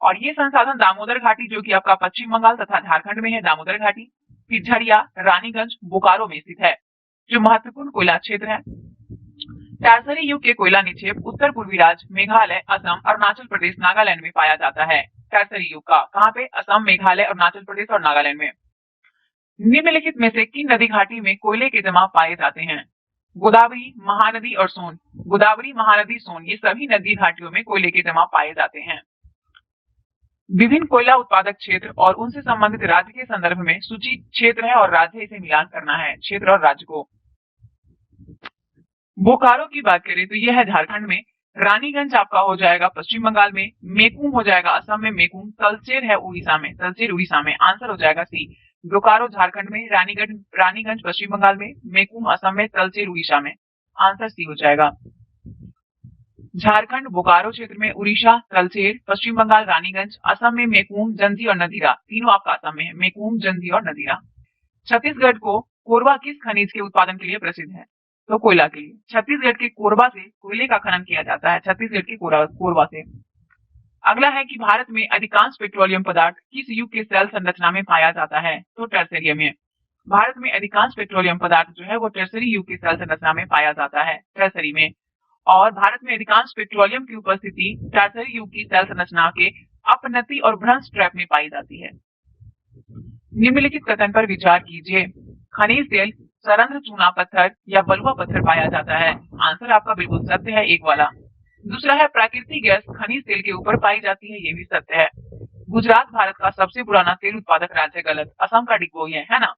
और ये संसाधन दामोदर घाटी, जो कि आपका पश्चिम बंगाल तथा झारखंड में है, दामोदर घाटी, पिझरिया, रानीगंज, बोकारो में स्थित है, जो महत्वपूर्ण कोयला क्षेत्र है। टर्सरी युग के कोयला निक्षेप उत्तर पूर्वी राज्य मेघालय, असम, अरुणाचल प्रदेश, नागालैंड में पाया जाता है। टर्सरी युग का कहाँ पे? असम, मेघालय, अरुणाचल प्रदेश और नागालैंड में। निम्नलिखित में से किन नदी घाटी में कोयले के जमाव पाए जाते हैं? गोदावरी, महानदी और सोन। गोदावरी, महानदी, सोन, ये सभी नदी घाटियों में कोयले के जमाव पाए जाते हैं। विभिन्न कोयला उत्पादक क्षेत्र और उनसे संबंधित राज्य के संदर्भ में सूची क्षेत्र है और राज्य, इसे मिलान करना है, क्षेत्र और राज्य को। बोकारो की बात करें तो यह है झारखंड में, रानीगंज आपका हो जाएगा पश्चिम बंगाल में, मेकुम हो जाएगा असम में, मेकुम, तलचेर है उड़ीसा में, तलचेर उड़ीसा में। आंसर हो जाएगा सी। बोकारो झारखंड में, रानीगंज पश्चिम बंगाल में, मेकुम असम में, तलचेर उड़ीसा में। आंसर सी हो जाएगा। झारखंड बोकारो क्षेत्र में, उड़ीसा तलचेर, पश्चिम बंगाल रानीगंज, असम में मेकुम, जंजी और नदीरा, तीनों आपका असम में है, मेकुम, जंजी और नदीरा। छत्तीसगढ़ को कोरबा किस खनिज के उत्पादन के लिए प्रसिद्ध है? तो कोयला के लिए। छत्तीसगढ़ के कोरबा से कोयले का खनन किया जाता है, छत्तीसगढ़ के कोरबा से। अगला है कि भारत में अधिकांश पेट्रोलियम पदार्थ किस युग के सेल संरचना में पाया जाता है? तो टर्सरी में। भारत में अधिकांश पेट्रोलियम पदार्थ जो है वो टर्सरी युग के सेल संरचना में पाया जाता है, टर्सरी में। और भारत में अधिकांश पेट्रोलियम की उपस्थिति टर्सरी युग की सेल संरचना के अपनति और भ्रंश ट्रैप में पाई जाती है। निम्नलिखित कथन पर विचार कीजिए। खनिज तेल सरंध्र चूना पत्थर या बलुआ पत्थर पाया जाता है। आंसर आपका बिल्कुल सत्य है, एक वाला। दूसरा है प्राकृतिक गैस खनिज तेल के ऊपर पाई जाती है, ये भी सत्य है। गुजरात भारत का सबसे पुराना तेल उत्पादक राज्य, गलत। असम का डिगबोई है ना।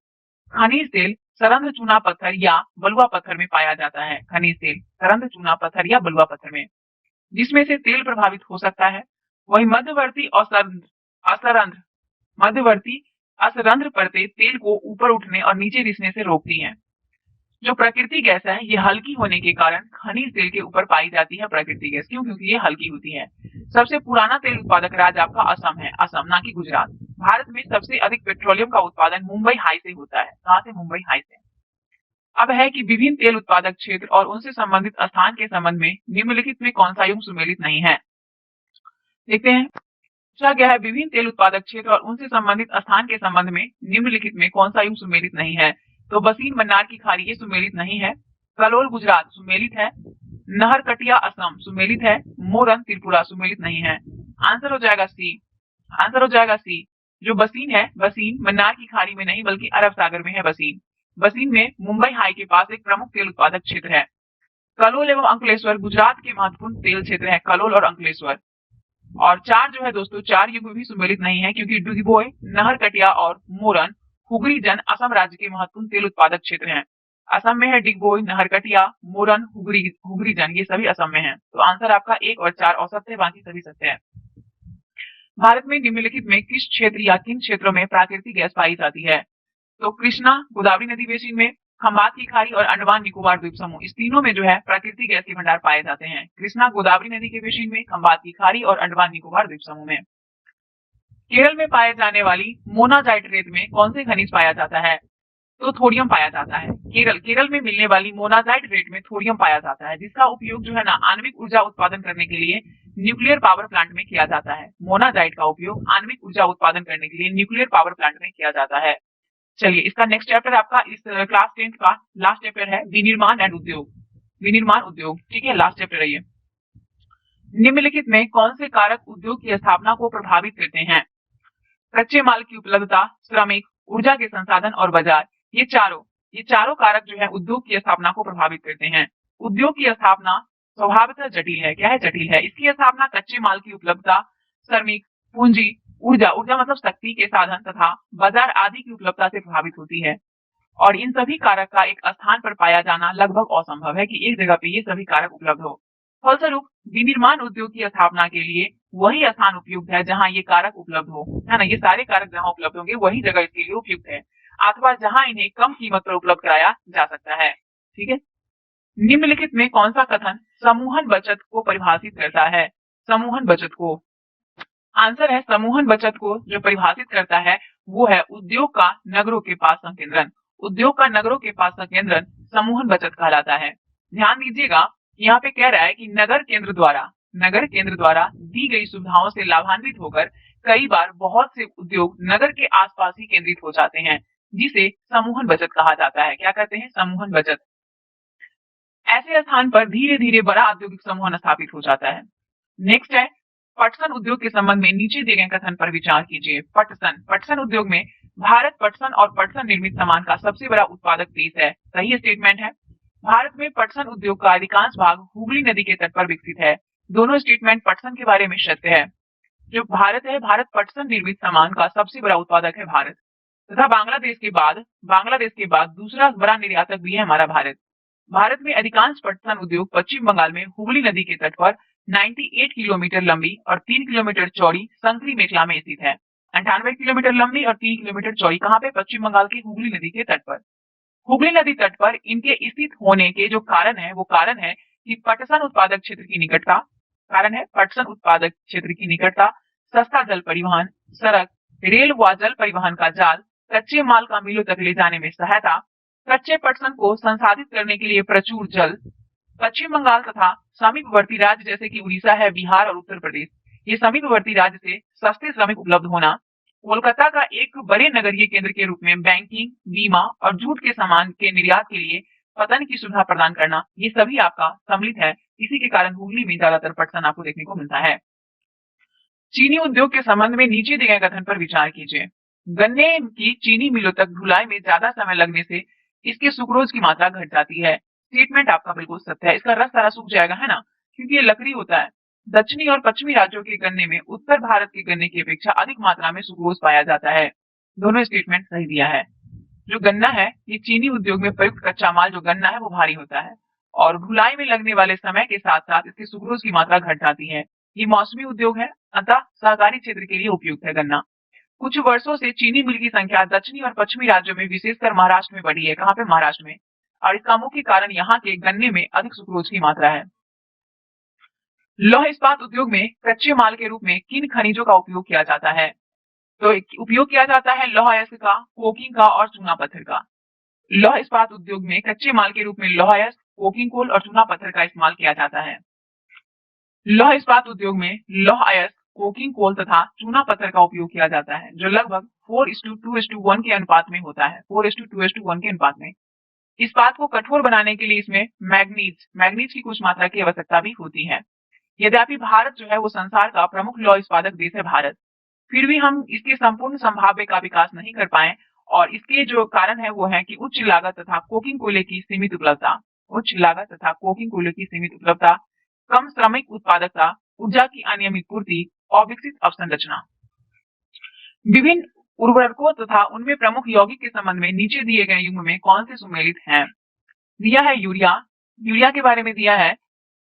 खनिज तेल सरंध्र चूना पत्थर या बलुआ पत्थर में पाया जाता है। खनिज तेल सरंध्र चूना पत्थर या बलुआ पत्थर में, जिसमें से तेल प्रभावित हो सकता है। वही मध्यवर्ती असरंध्र परतें तेल को ऊपर उठने और नीचे रिसने से रोकती हैं। जो प्राकृतिक गैस है ये हल्की होने के कारण खनिज तेल के ऊपर पाई जाती है प्राकृतिक गैस। क्यों? क्योंकि ये हल्की होती है। सबसे पुराना तेल उत्पादक राज्य आपका असम है, असम ना कि गुजरात। भारत में सबसे अधिक पेट्रोलियम का उत्पादन मुंबई हाई से होता है। कहां से? मुंबई हाई से। अब है कि विभिन्न तेल उत्पादक क्षेत्र और उनसे संबंधित स्थान के संबंध में निम्नलिखित में कौन सा युग सुमेलित नहीं है? देखते हैं। पूछा गया है विभिन्न तेल उत्पादक क्षेत्र और उनसे संबंधित स्थान के संबंध में निम्नलिखित में कौन सा युग सुमेलित नहीं है? तो बसीन मन्नार की खाड़ी ये सुमेलित नहीं है। कलोल गुजरात सुमेलित है। नहरकटिया असम सुमेलित है। मोरन त्रिपुरा सुमेलित नहीं है। आंसर हो जाएगा सी। आंसर हो जाएगा सी। जो बसीन है, बसीन मन्नार की खाड़ी में नहीं बल्कि अरब सागर में है बसीन। बसीन में मुंबई हाई के पास एक प्रमुख तेल उत्पादक क्षेत्र है। कलोल एवं अंकलेश्वर गुजरात के महत्वपूर्ण तेल क्षेत्र हैं, कलोल और अंकलेश्वर। और 4 जो है दोस्तों, 4 युग भी सम्मिलित नहीं है, क्योंकि डुगबोय, नहरकटिया और मोरन हुगरीजन असम राज्य के महत्वपूर्ण तेल उत्पादक क्षेत्र हैं। असम में है डिगबोय, नहरकटिया, मोरन, हुगरीजन, ये सभी असम में हैं। तो आंसर आपका 1 और 4 औसत है, बाकी सभी सत्य है। भारत में निम्नलिखित में किस क्षेत्र या किन क्षेत्रों में प्राकृतिक गैस पाई जाती है? तो कृष्णा गोदावरी नदी बेसिन में, खंबात की खाड़ी और अंडमान निकोबार द्वीप समूह, इस तीनों में जो है प्राकृतिक गैस के भंडार पाए जाते हैं। कृष्णा गोदावरी नदी के बेसिन में, खंबात की खाड़ी और अंडमान निकोबार द्वीप समूह में। केरल में पाए जाने वाली मोनाजाइट रेत में कौन से खनिज पाया जाता है? तो थोडियम पाया जाता है। केरल में मिलने वाली मोनाजाइट रेत में थोडियम पाया जाता है, जिसका उपयोग जो है ना आणविक ऊर्जा उत्पादन करने के लिए न्यूक्लियर पावर प्लांट में किया जाता है। मोनाजाइट का उपयोग आणविक ऊर्जा उत्पादन करने के लिए न्यूक्लियर पावर प्लांट में किया जाता है। चलिए, इसका नेक्स्ट चैप्टर आपका इस क्लास 10th का लास्ट चैप्टर है, विनिर्माण एंड उद्योग। विनिर्माण उद्योग, ठीक है, लास्ट चैप्टर है ये। निम्नलिखित में कौन से कारक उद्योग की स्थापना को प्रभावित करते हैं? कच्चे माल की उपलब्धता, श्रमिक, ऊर्जा के संसाधन और बाजार, ये चारों कारक जो है उद्योग की स्थापना को प्रभावित करते हैं। उद्योग की स्थापना स्वभावतः जटिल है। क्या है? जटिल है। इसकी स्थापना कच्चे माल की उपलब्धता, श्रमिक, पूंजी, ऊर्जा मतलब शक्ति के साधन तथा बाजार आदि की उपलब्धता से प्रभावित होती है। और इन सभी कारक का एक स्थान पर पाया जाना लगभग असंभव है कि एक जगह पे ये सभी कारक उपलब्ध हो। फलस्वरूप विनिर्माण उद्योग की स्थापना के लिए वही स्थान उपयुक्त है जहां ये कारक उपलब्ध हो, है ना। ये सारे कारक जहां उपलब्ध होंगे वही जगह इसके लिए उपयुक्त है, अथवा जहां इन्हें कम कीमत पर उपलब्ध कराया जा सकता है। ठीक है। निम्नलिखित में कौन सा कथन समूहन बचत को परिभाषित करता है? समूहन बचत को, आंसर है समूहन बचत को जो परिभाषित करता है वो है उद्योग का नगरों के पास संकेंद्रण। उद्योग का नगरों के पास संकेंद्रण समूहन बचत कहलाता है। ध्यान दीजिएगा, यहाँ पे कह रहा है कि नगर केंद्र द्वारा दी गई सुविधाओं से लाभान्वित होकर कई बार बहुत से उद्योग नगर के आसपास ही केंद्रित हो जाते हैं, जिसे समूहन बचत कहा जाता है। क्या कहते हैं? समूहन बचत। ऐसे स्थान पर धीरे धीरे बड़ा औद्योगिक समूह स्थापित हो जाता है। नेक्स्ट है पटसन उद्योग के संबंध में नीचे दिए गए कथन पर विचार कीजिए। पटसन उद्योग में भारत पटसन और पटसन निर्मित सामान का सबसे बड़ा उत्पादक देश है। सही स्टेटमेंट है। भारत में पटसन उद्योग का अधिकांश भाग हुगली नदी के तट पर विकसित है। दोनों स्टेटमेंट पटसन के बारे में सत्य है। जो भारत है, भारत पटसन निर्मित सामान का सबसे बड़ा उत्पादक है भारत, तथा बांग्लादेश के बाद दूसरा बड़ा निर्यातक भी है हमारा भारत। भारत में अधिकांश पटसन उद्योग पश्चिम बंगाल में हुगली नदी के तट पर 98 किलोमीटर लंबी और 3 किलोमीटर चौड़ी संकरी मेखला में स्थित है। 98 किलोमीटर लंबी और 3 किलोमीटर चौड़ी कहाँ पे? पश्चिम बंगाल की हुगली नदी के तट पर। हुगली नदी तट पर इनके स्थित होने के जो कारण है वो कारण है कि पटसन उत्पादक क्षेत्र की निकटता, सस्ता जल परिवहन, सड़क, रेल व जल परिवहन का जाल, कच्चे माल का मिलों तक ले जाने में सहायता, कच्चे पटसन को संसाधित करने के लिए प्रचुर जल, पश्चिम बंगाल तथा समीपवर्ती राज्य जैसे कि उड़ीसा है, बिहार और उत्तर प्रदेश, ये समीपवर्ती राज्य से सस्ते श्रमिक उपलब्ध होना, कोलकाता का एक बड़े नगरीय केंद्र के रूप में बैंकिंग, बीमा और जूट के सामान के निर्यात के लिए पतन की सुविधा प्रदान करना, ये सभी आपका सम्मिलित है। इसी के कारण हुगली में ज्यादातर पटसन आपको देखने को मिलता है। चीनी उद्योग के संबंध में नीचे दिए गए कथन पर विचार कीजिए। गन्ने की चीनी मिलों तक ढुलाई में ज्यादा समय लगने से इसके सुक्रोज की मात्रा घट जाती है। स्टेटमेंट आपका बिल्कुल सत्य है। इसका रस सारा सूख जाएगा, है ना, क्योंकि ये लकड़ी होता है। दक्षिणी और पश्चिमी राज्यों के गन्ने में उत्तर भारत के गन्ने की अपेक्षा अधिक मात्रा में सुक्रोज पाया जाता है। दोनों स्टेटमेंट सही दिया है। जो गन्ना है, ये चीनी उद्योग में प्रयुक्त कच्चा माल जो गन्ना है वो भारी होता है और ढुलाई में लगने वाले समय के साथ साथ इसके सुक्रोज की मात्रा घट जाती है। ये मौसमी उद्योग है, अतः सहकारी क्षेत्र के लिए उपयुक्त है गन्ना। कुछ वर्षों से चीनी मिल की संख्या दक्षिणी और पश्चिमी राज्यों में विशेषकर महाराष्ट्र में बढ़ी है। कहाँ पे? महाराष्ट्र में। और इसका मुख्य कारण यहाँ के गन्ने में अधिक सुक्रोज की मात्रा है। लौह इस्पात उद्योग में कच्चे माल के रूप में किन खनिजों का उपयोग किया जाता है? तो उपयोग किया जाता है लौह अयस्क का, कोकिंग का और चूना पत्थर का। लौह इस्पात उद्योग में कच्चे माल के रूप में लौह अयस्क, कोकिंग कोल और चूना पत्थर का इस्तेमाल किया जाता है। लौह इस्पात उद्योग में लौह अयस्क, कोकिंग कोल तथा चूना पत्थर का उपयोग किया जाता है, जो लगभग 4:2:1 के अनुपात में होता है। 4:2:1 के अनुपात में। इस्पात को कठोर बनाने के लिए इसमें मैग्नीज की कुछ मात्रा की आवश्यकता भी होती है। यद्यपि भारत जो है वो संसार का प्रमुख लौह उत्पादक देश है भारत, फिर भी हम इसके संपूर्ण संभाव्य का विकास नहीं कर पाए और इसके जो कारण है वो है कि उच्च लागत तथा कोकिंग कोयले की सीमित उपलब्धता। उच्च लागत तथा कोकिंग कोयले की सीमित उपलब्धता, कम श्रमिक उत्पादकता, ऊर्जा की अनियमित पूर्ति, अविकसित अवसंरचना। विभिन्न उर्वरकों तथा उनमें प्रमुख यौगिक के संबंध में नीचे दिए गए युग्म में कौन से सुमेलित हैं? दिया है यूरिया। यूरिया के बारे में दिया है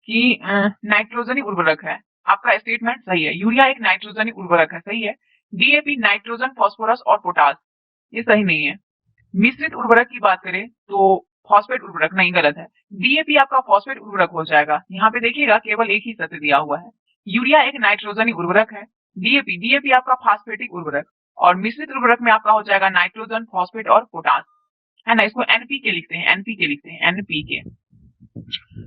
कि नाइट्रोजनी उर्वरक है। आपका स्टेटमेंट सही है, यूरिया एक नाइट्रोजनी उर्वरक है, सही है। डीएपी नाइट्रोजन, फास्फोरस और पोटास, ये सही नहीं है। मिश्रित उर्वरक की बात करें तो फॉस्फेट उर्वरक, नहीं, गलत है। डीएपी आपका फॉस्फेट उर्वरक हो जाएगा। यहाँ पे देखिएगा केवल एक ही सत्य दिया हुआ है। यूरिया एक नाइट्रोजनी उर्वरक है। डीएपी आपका फास्फेटिक उर्वरक, और मिश्रित उर्वरक में आपका हो जाएगा नाइट्रोजन, फॉस्फेट और पोटास, है ना। इसको एनपीके लिखते हैं, एनपीके।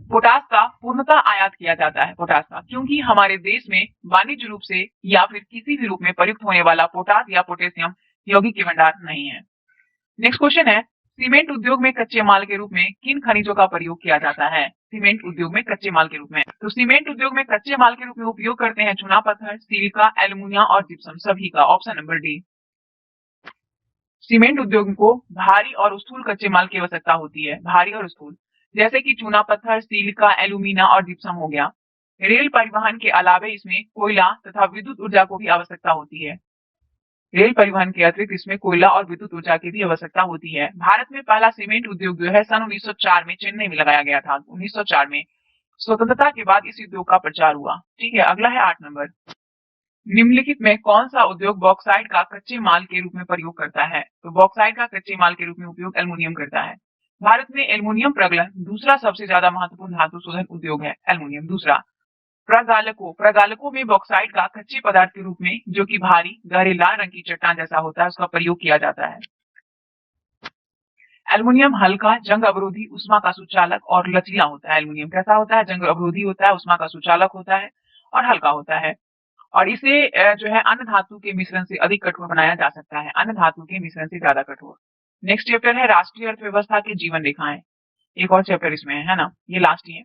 पोटास का पूर्णतः आयात किया जाता है, पोटास का, क्योंकि हमारे देश में वाणिज्य रूप से या फिर किसी भी रूप में प्रयुक्त होने वाला पोटास या पोटेशियम यौगिक के भंडार नहीं है। नेक्स्ट क्वेश्चन है, सीमेंट उद्योग में कच्चे माल के रूप में किन खनिजों का प्रयोग किया जाता है? सीमेंट उद्योग में कच्चे माल के रूप में, तो सीमेंट उद्योग में कच्चे माल के रूप में उपयोग करते हैं चूना पत्थर, सिलिका, एल्युमिनियम और जिप्सम, सभी का, ऑप्शन नंबर डी। सीमेंट उद्योग को भारी और स्थूल कच्चे माल की आवश्यकता होती है, भारी और स्थूल, जैसे कि चूना पत्थर, सिलिका, एल्यूमिना और जिप्सम हो गया। रेल परिवहन के अलावे इसमें कोयला तथा विद्युत ऊर्जा को भी आवश्यकता होती है। रेल परिवहन के अतिरिक्त इसमें कोयला और विद्युत ऊर्जा की भी आवश्यकता होती है। भारत में पहला सीमेंट उद्योग जो है सन 1904 में चेन्नई में लगाया गया था। 1904 में स्वतंत्रता के बाद इस उद्योग का प्रचार हुआ। ठीक है, अगला है 8 नंबर। निम्नलिखित में कौन सा उद्योग बॉक्साइट का कच्चे माल के रूप में प्रयोग करता है? तो बॉक्साइट का कच्चे माल के रूप में उपयोग एल्युमिनियम करता है। भारत में एल्युमिनियम प्रगलन दूसरा सबसे ज्यादा महत्वपूर्ण धातु शोधन उद्योग है, एल्युमिनियम दूसरा। प्रगालकों में बॉक्साइट का कच्चे पदार्थ के रूप में, जो कि भारी गहरे लाल रंग की चट्टान जैसा होता है, उसका प्रयोग किया जाता है। एल्युमिनियम हल्का, जंग अवरोधी, उष्मा का सुचालक और लचीला होता है। एल्युमिनियम कैसा होता है? जंग अवरोधी होता है, उष्मा का सुचालक होता है और हल्का होता है। और इसे जो है अन्य धातु के मिश्रण से अधिक कठोर बनाया जा सकता है, अन्य धातु के मिश्रण से ज्यादा कठोर। नेक्स्ट चैप्टर है राष्ट्रीय अर्थव्यवस्था के जीवन रेखाएं। एक और चैप्टर इसमें है ना, ये लास्ट ही है।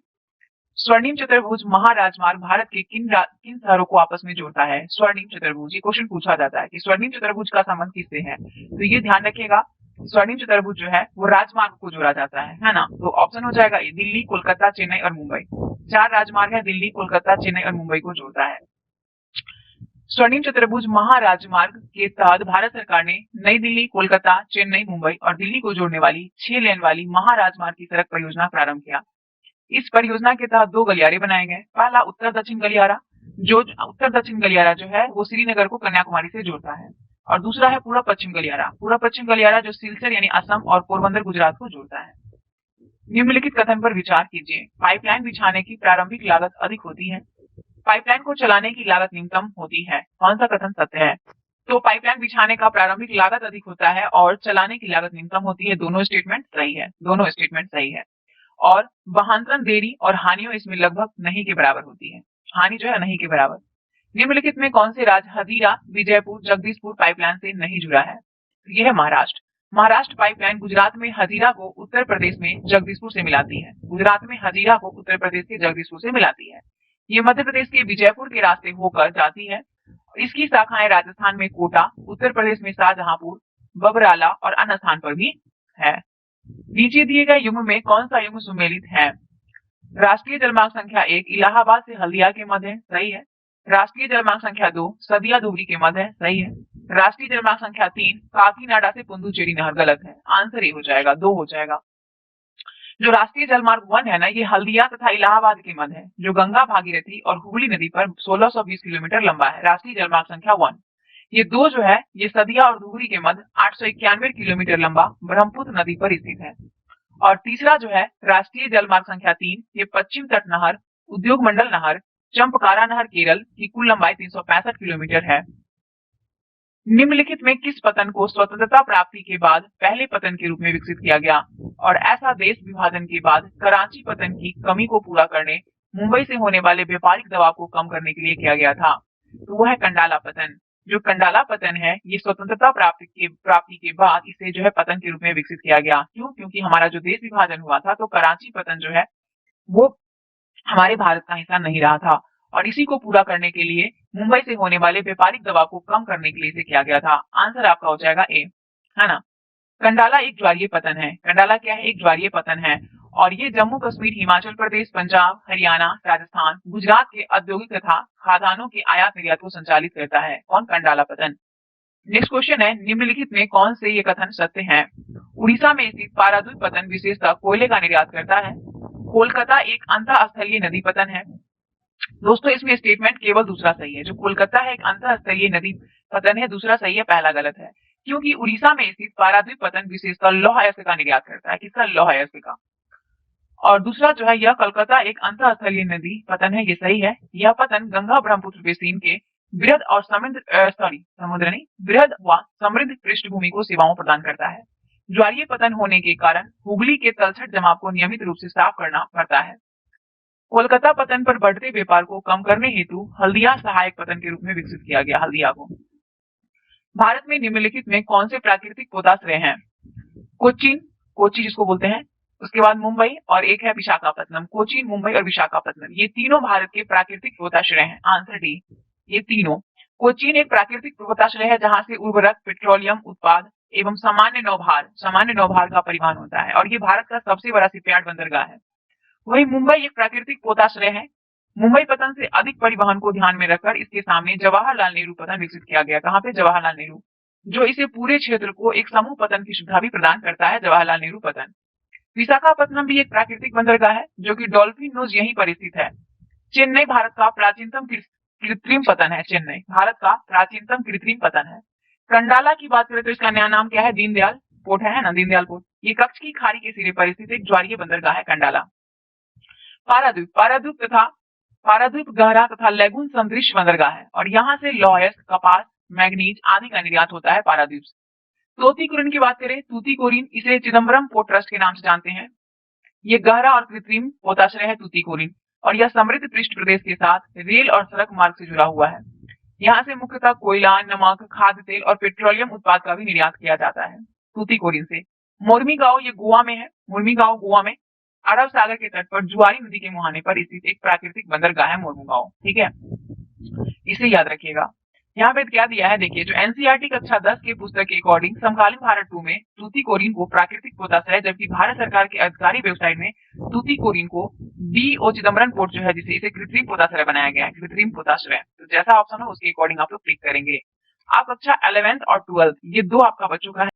स्वर्णिम चतुर्भुज महाराजमार्ग भारत के किन शहरों को आपस में जोड़ता है? स्वर्णिम चतुर्भुज, ये क्वेश्चन पूछा जाता है कि स्वर्णिम चतुर्भुज का संबंध किससे है, तो ये ध्यान रखिएगा, स्वर्णिम चतुर्भुज जो है वो राजमार्ग को जोड़ा जाता है ना। तो ऑप्शन हो जाएगा ये, दिल्ली, कोलकाता, चेन्नई और मुंबई। 4 राजमार्ग है, दिल्ली, कोलकाता, चेन्नई और मुंबई को जोड़ता है। स्वर्णिम चतुर्भुज महाराजमार्ग के तहत भारत सरकार ने नई दिल्ली, कोलकाता, चेन्नई, मुंबई और दिल्ली को जोड़ने वाली 6 लेन वाली महाराजमार्ग की सड़क परियोजना प्रारंभ किया। इस परियोजना के तहत 2 गलियारे बनाए गए। पहला उत्तर दक्षिण गलियारा, जो है वो श्रीनगर को कन्याकुमारी से जोड़ता है, और दूसरा है पूर्व पश्चिम गलियारा, जो सिलचर यानी असम और पोरबंदर गुजरात को जोड़ता है। निम्नलिखित कथन पर विचार कीजिए। पाइपलाइन बिछाने की प्रारंभिक लागत अधिक होती है, पाइपलाइन को चलाने की लागत न्यूनतम होती है। कौन सा कथन सत्य है? तो पाइपलाइन बिछाने का प्रारंभिक लागत अधिक होता है और चलाने की लागत न्यूनतम होती है। दोनों स्टेटमेंट सही है। और बहांतरण देरी और हानियों इसमें लगभग नहीं के बराबर होती है, हानि जो है नहीं के बराबर। निम्नलिखित में कौन से राज्य हजीरा, विजयपुर, जगदीशपुर पाइपलाइन से नहीं जुड़ा है? तो यह है महाराष्ट्र पाइपलाइन गुजरात में हजीरा को उत्तर प्रदेश में जगदीशपुर से मिलाती है। ये मध्य प्रदेश के विजयपुर के रास्ते होकर जाती है। इसकी शाखाएं राजस्थान में कोटा, उत्तर प्रदेश में शाहजहांपुर, बबराला और अन्य स्थान पर भी है। नीचे दिए गए युग्म में कौन सा युग्म सुमेलित है? राष्ट्रीय जलमार्ग संख्या 1 इलाहाबाद से हल्दिया के मध्य, सही है। राष्ट्रीय जलमार्ग संख्या 2 सदिया धुबरी के मध्य, सही है। राष्ट्रीय जलमार्ग संख्या 3 काकीनाडा से पुंदुचेरी नहर, गलत है। आंसर ए हो जाएगा, 2 हो जाएगा। जो राष्ट्रीय जलमार्ग 1 है ना, ये हल्दिया तथा इलाहाबाद के मध्य है, जो गंगा, भागीरथी और हुगली नदी पर 1620 किलोमीटर लंबा है। राष्ट्रीय जलमार्ग संख्या 1। ये 2 जो है ये सदिया और धुबरी के मध्य 891 किलोमीटर लंबा ब्रह्मपुत्र नदी पर स्थित है। और तीसरा जो है राष्ट्रीय जलमार्ग संख्या 3, ये पश्चिम तट नहर, उद्योग मंडल नहर, चंपकारा नहर केरल की कुल लंबाई 365 किलोमीटर है। निम्नलिखित में किस पतन को स्वतंत्रता प्राप्ति के बाद पहले पतन के रूप में विकसित किया गया? और ऐसा देश विभाजन के बाद कराची पतन की कमी को पूरा करने, मुंबई से होने वाले व्यापारिक दबाव को कम करने के लिए किया गया था। तो वो है कंडाला पतन। जो कंडाला पतन है ये स्वतंत्रता प्राप्ति के बाद इसे जो है पतन के रूप में विकसित किया गया। क्यों? क्योंकि हमारा जो देश विभाजन हुआ था तो कराची पतन जो है वो हमारे भारत का हिस्सा नहीं रहा था, और इसी को पूरा करने के लिए मुंबई से होने वाले व्यापारिक दबाव को कम करने के लिए इसे किया गया था। आंसर आपका हो जाएगा ए, है ना। कंडाला एक ज्वारीय पतन है। कंडाला क्या है? एक ज्वारीय पतन है। और ये जम्मू कश्मीर, हिमाचल प्रदेश, पंजाब, हरियाणा, राजस्थान, गुजरात के औद्योगिक तथा खाद्यान्नों के आयात निर्यात को संचालित करता है। कौन? कंडाला पतन। नेक्स्ट क्वेश्चन है, निम्नलिखित में कौन से ये कथन सत्य हैं? उड़ीसा में स्थित पारादीप पतन विशेषतः कोयले का निर्यात करता है। कोलकाता एक अंतःस्थलीय नदी पतन है। दोस्तों इसमें स्टेटमेंट केवल दूसरा सही है। जो कोलकाता है एक अंतःस्थलीय नदी पतन है, दूसरा सही है, पहला गलत है। क्योंकि उड़ीसा में स्थित पारादीप पतन विशेषतः लौह अयस्क का निर्यात करता है। किसका? लौह अयस्क का। और दूसरा जो है, यह कोलकाता एक अंतःस्थलीय नदी पतन है, ये सही है। यह पतन गंगा ब्रह्मपुत्र बेसिन के बृहद और समुद्र नहीं, बृहद व समृद्ध पृष्ठभूमि को सेवाओं प्रदान करता है। ज्वारीय पतन होने के कारण हुगली के तलछट जमाव को नियमित रूप से साफ करना पड़ता है। कोलकाता पतन पर बढ़ते व्यापार को कम करने हेतु हल्दिया सहायक पतन के रूप में विकसित किया गया। हल्दिया को। भारत में निम्नलिखित में कौन से प्राकृतिक पोताश्रय हैं? कोचीन, कोची जिसको बोलते हैं, उसके बाद मुंबई और एक है विशाखापत्तनम। कोचीन, मुंबई और विशाखापत्तनम ये तीनों भारत के प्राकृतिक पोताश्रय हैं। आंसर डी, ये तीनों। कोचीन एक प्राकृतिक पोताश्रय है जहां से उर्वरक, पेट्रोलियम उत्पाद एवं सामान्य नौभार का परिवहन होता है और ये भारत का सबसे बड़ा शिपयार्ड बंदरगाह है। वहीं मुंबई एक प्राकृतिक पोताश्रय है। मुंबई पतन से अधिक परिवहन को ध्यान में रखकर इसके सामने जवाहरलाल नेहरू पतन विकसित किया गया। कहां पे? जवाहरलाल नेहरू, जो इसे पूरे क्षेत्र को एक समूह पतन की सुविधा भी प्रदान करता है। जवाहरलाल नेहरू पतन। विशाखापत्तनम भी एक प्राकृतिक बंदरगाह है जो कि डॉल्फिन नोज यहीं पर स्थित है। चेन्नई भारत का प्राचीनतम कृत्रिम पतन है। चेन्नई भारत का प्राचीनतम कृत्रिम पतन है। कंडाला की बात करें तो इसका नया नाम क्या है? दीनदयाल पोर्ट है ना, दीनदयाल पोर्ट। ये कच्छ की खाड़ी के सिरे पर स्थित एक ज्वारीय बंदरगाह है कंडाला। पारादीप गहरा तथा लेगुन सदृश बंदरगाह है और यहाँ से लौह अयस्क, कपास, मैग्नीज आदि का निर्यात होता है पारादीप से। तूतीकोरिन की बात करें, तूतीकोरिन इसे चिदम्बरम पोर्ट ट्रस्ट के नाम से जानते हैं। ये गहरा और कृत्रिम पोताश्रय है तूतीकोरिन और यह समृद्ध पृष्ठ प्रदेश के साथ रेल और सड़क मार्ग से जुड़ा हुआ है। यहाँ से मुख्यतः कोयला, नमक, खाद्य तेल और पेट्रोलियम उत्पाद का भी निर्यात किया जाता है तूतीकोरिन से। मुर्मीगांव ये गोवा में है। मुर्मीगांव गोवा में अरब सागर के तट पर जुआरी नदी के मुहाने पर स्थित एक प्राकृतिक बंदरगाह है मुर्मुगांव। ठीक है, इसे याद रखिएगा। यहाँ पे क्या दिया है देखिए, जो एनसीईआरटी कक्षा 10 की पुस्तक के अकॉर्डिंग समकालीन भारत 2 में तूतीकोरिन को प्राकृतिक पोताश्रय, जबकि भारत सरकार के अधिकारी वेबसाइट में तूतीकोरिन को बीओ चिदम्बरम पोर्ट जो है जिसे इसे कृत्रिम पोताश्रय बनाया गया है। कृत्रिम पोताश्रय, तो जैसा ऑप्शन हो उसके अकॉर्डिंग आप लोग क्लिक करेंगे। आप कक्षा 11th और 12th ये दो आपका बच्चों का है।